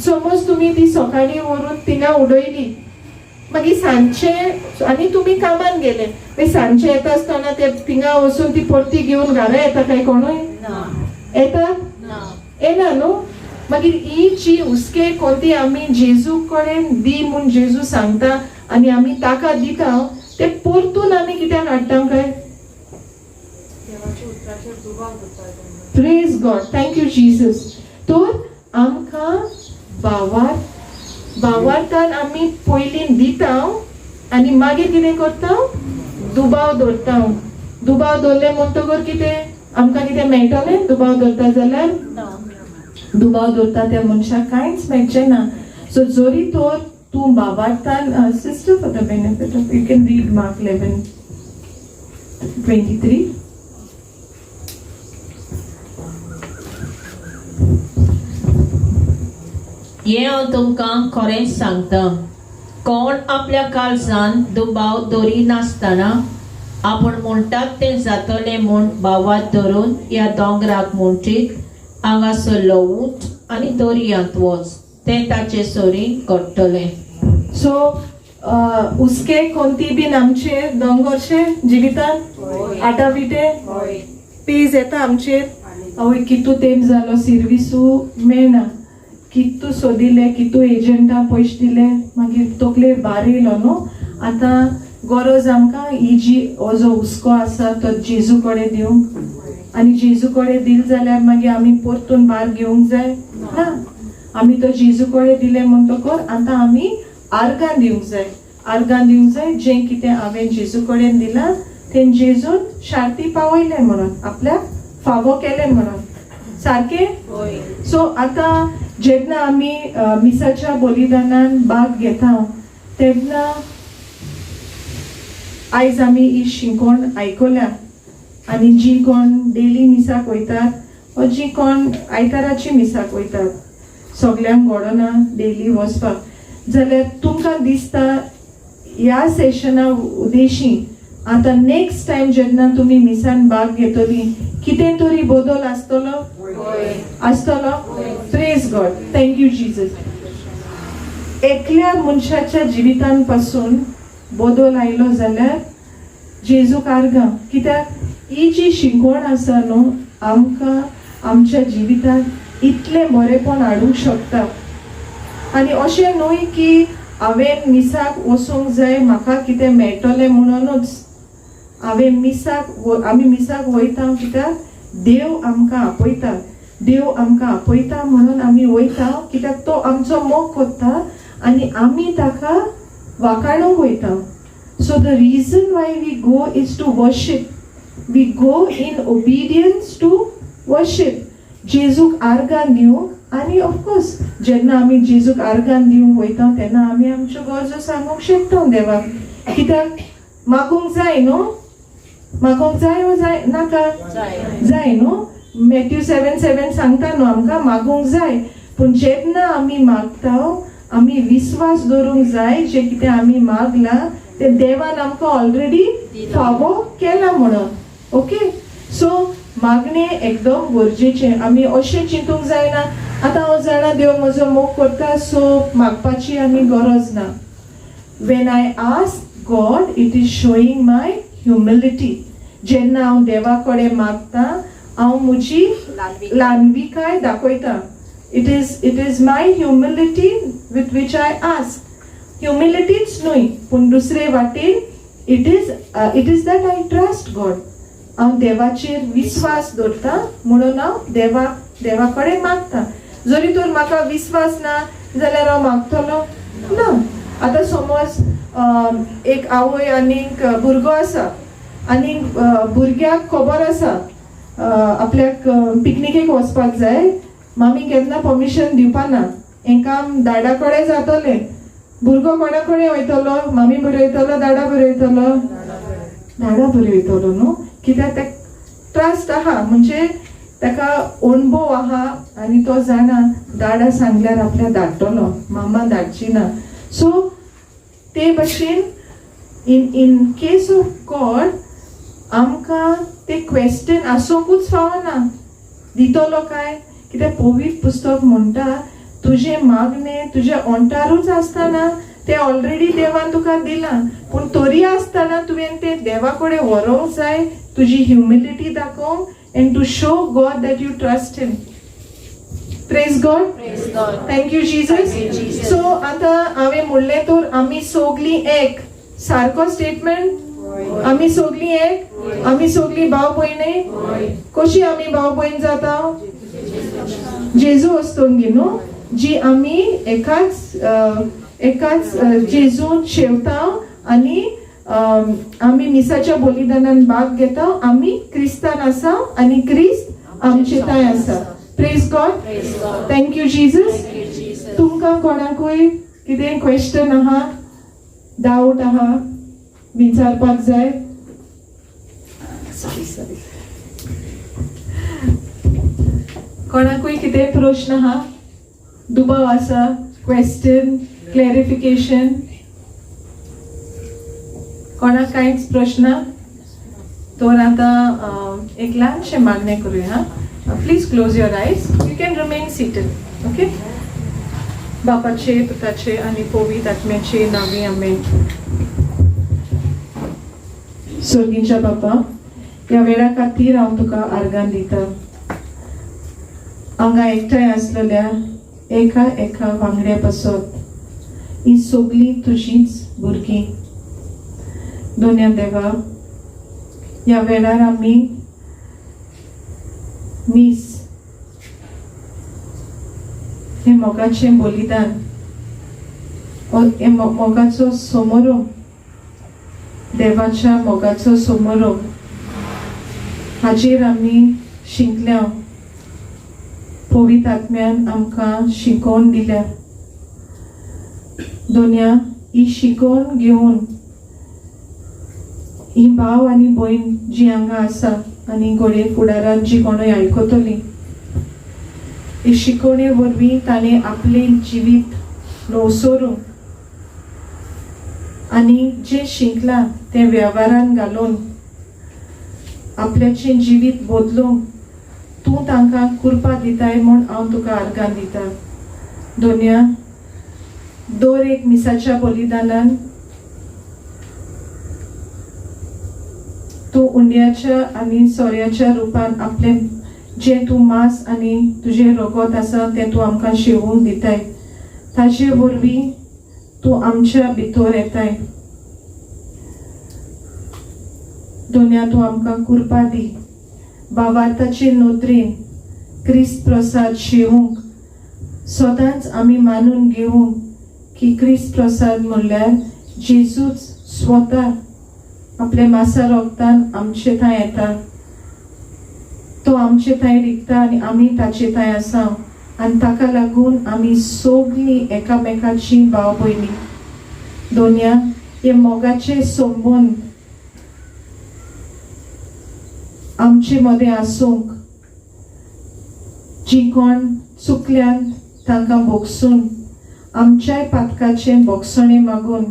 समज तुमी ती सकाळी व्हरून थिंगा उडयली, मागीर सांजचे आनी तुमी कामान गेले, मागीर सांजचे येता आसतना ते थिंगा वचून ती परती घेवन घरा येता काय कोणूय? येता? येना न्हू. मागीर ही जी उस्के कोणती आमी जेजू कडेन दी म्हूण जेजू सांगता आनी आमी ताका दिता, ते परतून आमी कित्याक हाडटा काय? Praise God, thank you Jesus. तर आमकां भावार्थान आमी पयलीं दिता आनी मागीर कितें करता दुबाव दवरता दुबाव दवरले म्हणटकर कितें आमकां कितें मेळटलें दुबाव दवरता जाल्यार दुबाव दवरता त्या मनशाक कांयच मेळचें ना सो जोरी तर तूं बाबार्थान sister for the benefit of you can read Mark 11:23 हे हांव तुमकां खरेंच सांगता कोण आपल्या काळजान दुबाव दवरी नासतना आपण म्हणटात तें जातलें म्हूण भावात धरून ह्या दोंगराक म्हणटीत हांगासरलो उठ आनी दर्यांत वच तें ताचे सोरीन घडटलें सो हुस्के कोणती बीन आमचेर दोंगरशे जिवितान आटाविटे पेज येता आमचेर आवय कितू तेंप जालो सिर्विसू मेळना कितू सोदिले कितू एजंटा पयशे दिले मागीर तकलेर भार येयलो न्हू आतां गरज आमकां ही जी हो जो हुस्को आसा तो जेजू कडेन दिवंक आनी जेजू कडेन दिल जाल्यार मागीर आमी परतून भार घेवंक जाय ना आमी तो जेजू कडेन दिले म्हणटकर आतां आमी आर्गां दिवंक जाय जें कितें हांवें जेजू कडेन दिलां तें जेजून शार्ती पावयलें म्हणून आपल्याक फावो केलें म्हणून सारकें सो आतां जेन्ना आमी मिसाच्या बलिदानान भाग घेता तेन्ना आयज आमी ही शिंकोण आयकल्या आनी जी कोण डेली मिसाक वयतात वा जी कोण आयताराची मिसाक वयतात सगल्यांक घडना डेली वचपाक जाल्यार तुमकां दिसता ह्या सेशना उद्देशी आतां नेक्स्ट टायम जेन्ना तुमी मिसान भाग घेतली कितें तरी बदल आसतलो प्रेज गॉड थँक्यू जीजस एकल्या मनशाच्या जिवितान पासून बदल आयलो जाल्यार जेजूक आर्गां कित्याक ही जी शिकवण आसा न्हू आमकां आमच्या जिवितांत इतलें बरेंपण हाडूंक शकता आनी अशें न्हय की हांवें मिसाक वचूंक जाय म्हाका कितें मेळटलें म्हणूनच आमी मिसाक वयता कित्याक देव आमकां आपयता म्हणून आमी वयता कित्याक तो आमचो मोग कोत्ता आनी आमी ताका वाखाणूंक वयता so the reason why we go is to worship we go in obedience to worship जेजूक आर्गां दिवंक आनी ऑफकोर्स जेन्ना आमी जेजूक आर्गां दिवंक वयता तेन्ना आमी आमच्यो गरजो सांगूंक शकता देवाक कित्याक मागूंक जाय न्हू मागोंक जाय वा जाय नाका जाय न्हू मॅथ्यू 7:7 सांगता न्हू आमकां मागोंक जाय पूण जेन्ना आमी मागता आमी विश्वास दवरूंक जाय जे कितें आमी मागलां ते देवान आमकां ऑलरेडी फावो केला म्हणून ओके सो मागणें एकदम गरजेचें आमी अशें चिंतूंक जायना आतां हांव जाणा देव म्हजो मोग करता सो मागपाची आमी गरज ना when I ask God it is showing my humility जेन्ना हांव देवा कडेन मागता हांव म्हजी ल्हानविकाय दाखयता it is my humility with which I ask ह्युमिलिटीच न्हय पूण दुसरे वाटेन it is that I trust God हांव देवाचेर विश्वास दवरता म्हणून हांव देवा कडेन मागता जरी तर म्हाका विश्वास ना जाल्यार हांव मागतलो ना आतां समज एक आवय आनीक भुरगो आसा आनी भुरग्याक खबर आसा आपल्याक पिकनिकेक वचपाक जाय मामी केन्ना परमिशन दिवपा ना हें काम दाडा कडेन जातलें भुरगो कोणा कडेन वयतलो मामी बरयतलो दाडा बरयतलो दाडा बरयतलो न्हू कित्याक तेका ट्रस्ट आहा म्हणजे ताका अणभव आहा आनी तो जाणा दाडा सांगल्यार आपल्या धाडटलो मामा धाडची ना सो ते भाशेन इन केस ऑफ गॉड आमकां ते क्वेश्चन आसोंकूच फावना दितलो काय कित्याक पवित्र पुस्तक म्हणटा तुजे मागणे तुज्या ओंटारूच आसतना ते ऑलरेडी देवान तुका दिलां पूण तरी आसतना तुवें ते देवा कडेन व्हरोंक जाय तुजी ह्युमिलिटी दाखोवंक and to show God that you trust him praise God thank you Jesus so आतां हांवें म्हणलें तर आमी सोगलीं एक सारको स्टेटमेंट आमी सोगलीं एक आमी सोगलीं भाव भयणी कशी आमी भाव भयण जाता जेजू वस्तोंगी न्हू जी आमी एकाच जेजून शेवता आणि आम्ही मिसाच्या बलिदानान भाग घेता. आम्ही क्रिस्तान आसा आणि क्रिस्त आमचे ताय आसा. Praise God. Thank you Jesus. तुमकां कोणाकूय कितें क्वेश्चन आहा, डाऊट आहा, विचारपाक जाय? कोणाकूय कितें प्रश्न आहा, दुबाव आसा, क्वेश्चन, क्लॅरिफिकेशन? कोणाक कांयच प्रश्न? तर आतां एक ल्हानशें मागणें करूया. Please close your eyes. You can remain seated. Okay. बापाचे, पुताचे आणि पवित्र आत्म्याचे नावे आमेन. स्वर्गीच्या बापा, ह्या वेळा खातीर हांव तुका आर्गां दिता. हांगा एकठांय आसलेल्या एका एका वांगड्या पासत ही सगळीं तुजीच भुरगीं. दोन्या देवा, ह्या वेळार आमी मीस हे मोगाचें बलिदान, हे मोगाचो सोमोरो, देवाच्या मोगाचो सोमोरो हाजेर आमी शिंकल्या. पवित्र आत्म्यान आमकां शिकोवन दिल्या. दोन्या ही शिकोवन घेवन ही भाव आनी भयण जी हांगा आसा आनी घोडये फुडारान जी कोणूय आयकतली, ही शिकोवणे वरवीं ताणें आपलें जिवीत न्हवसोरून आनी जें शिकलां तें वेव्हारान घालून आपल्याचें जिवीत बदलूंक तूं तांकां कृपा दिताय म्हूण हांव तुका आर्गां दिता. दोन्या, दर एक मिसाच्या बलिदानान तूं उंड्याच्या आनी सोऱ्याच्या रुपान आपलें जें तूं मांस आनी तुजें रगत आसा तें तूं आमकां शिवूंक दिताय. ताचे वरवीं तूं आमच्या भितर येताय. दोन्या, तूं आमकां कृपा दी. भावार्थाचे नोदरेन क्रिस्त प्रसाद शिवूंक सदांच आमी मानून घेवंक की क्रिस्त प्रसाद म्हणल्यार जेजूच स्वता आपल्या मासा रोगतान आमचे थंय येता. तो आमचे थंय रिगता आनी आमी ताचे थंय आसा. आनी ताका लागून आमी सगळीं एकामेकाची भाव भयणी. दोन्या, हे मोगाचे संबंद आमचे मदें आसूंक, जी कोण चुकल्यान तांकां भोगसून आमच्याय पातकाचें भोगसणें मागून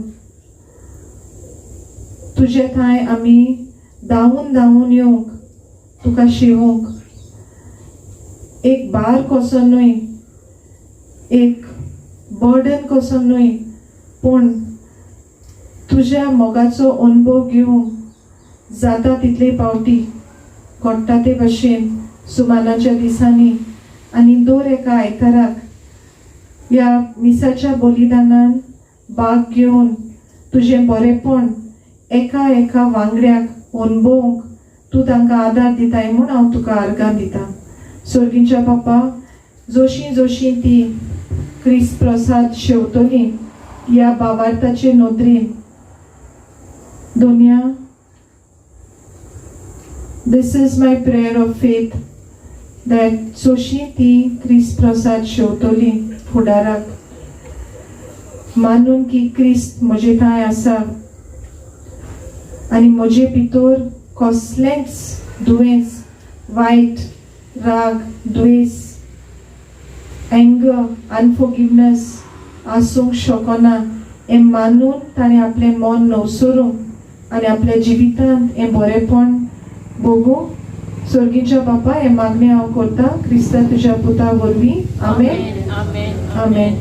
तुजे थंय आमी धांवून धांवून येवंक तुका शिवूंक. एक भार कसो न्हय, एक बर्डन कसो न्हय, पूण तुज्या मोगाचो अनुभव घेवंक जाता तितले पावटी घडटा ते भशेन सुमानाच्या दिसांनी आनी दर एका आयताराक ह्या मिसाच्या बलिदानान भाग घेवन तुजें बरेपण एका एका वांगड्याक अनुभवंक तूं तांकां आदार दिताय म्हूण हांव तुका आर्गां दिता. स्वर्गीच्या बापा, जशीं जशीं ती क्रिस्त प्रसाद शेवतली ह्या भावार्थाचे नोदरेन, दोन्या, this is my prayer of faith that जशीं ती क्रिस्त प्रसाद शेवतली फुडाराक मानून की क्रिस्त म्हजे थंय आसा आनी म्हजे भितर कसलेंच दुयेंस, वायट, राग, द्वेष, एंगर, अनफॉरगिवनेस आसूंक शकना हें मानून ताणें आपलें मन न्हवसोरूंक आनी आपल्या जिवितांत हें बरेपण भोगूं. स्वर्गीच्या बापा, हें मागणें हांव करतां क्रिस्ता तुज्या पुता वरवीं. आमेन. आमेन.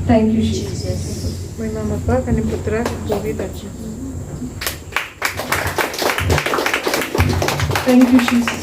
Thank you Jesus. महिमा बापाक आनी पुत्राक पवित्र आत्म्याक. Thank you Jesus.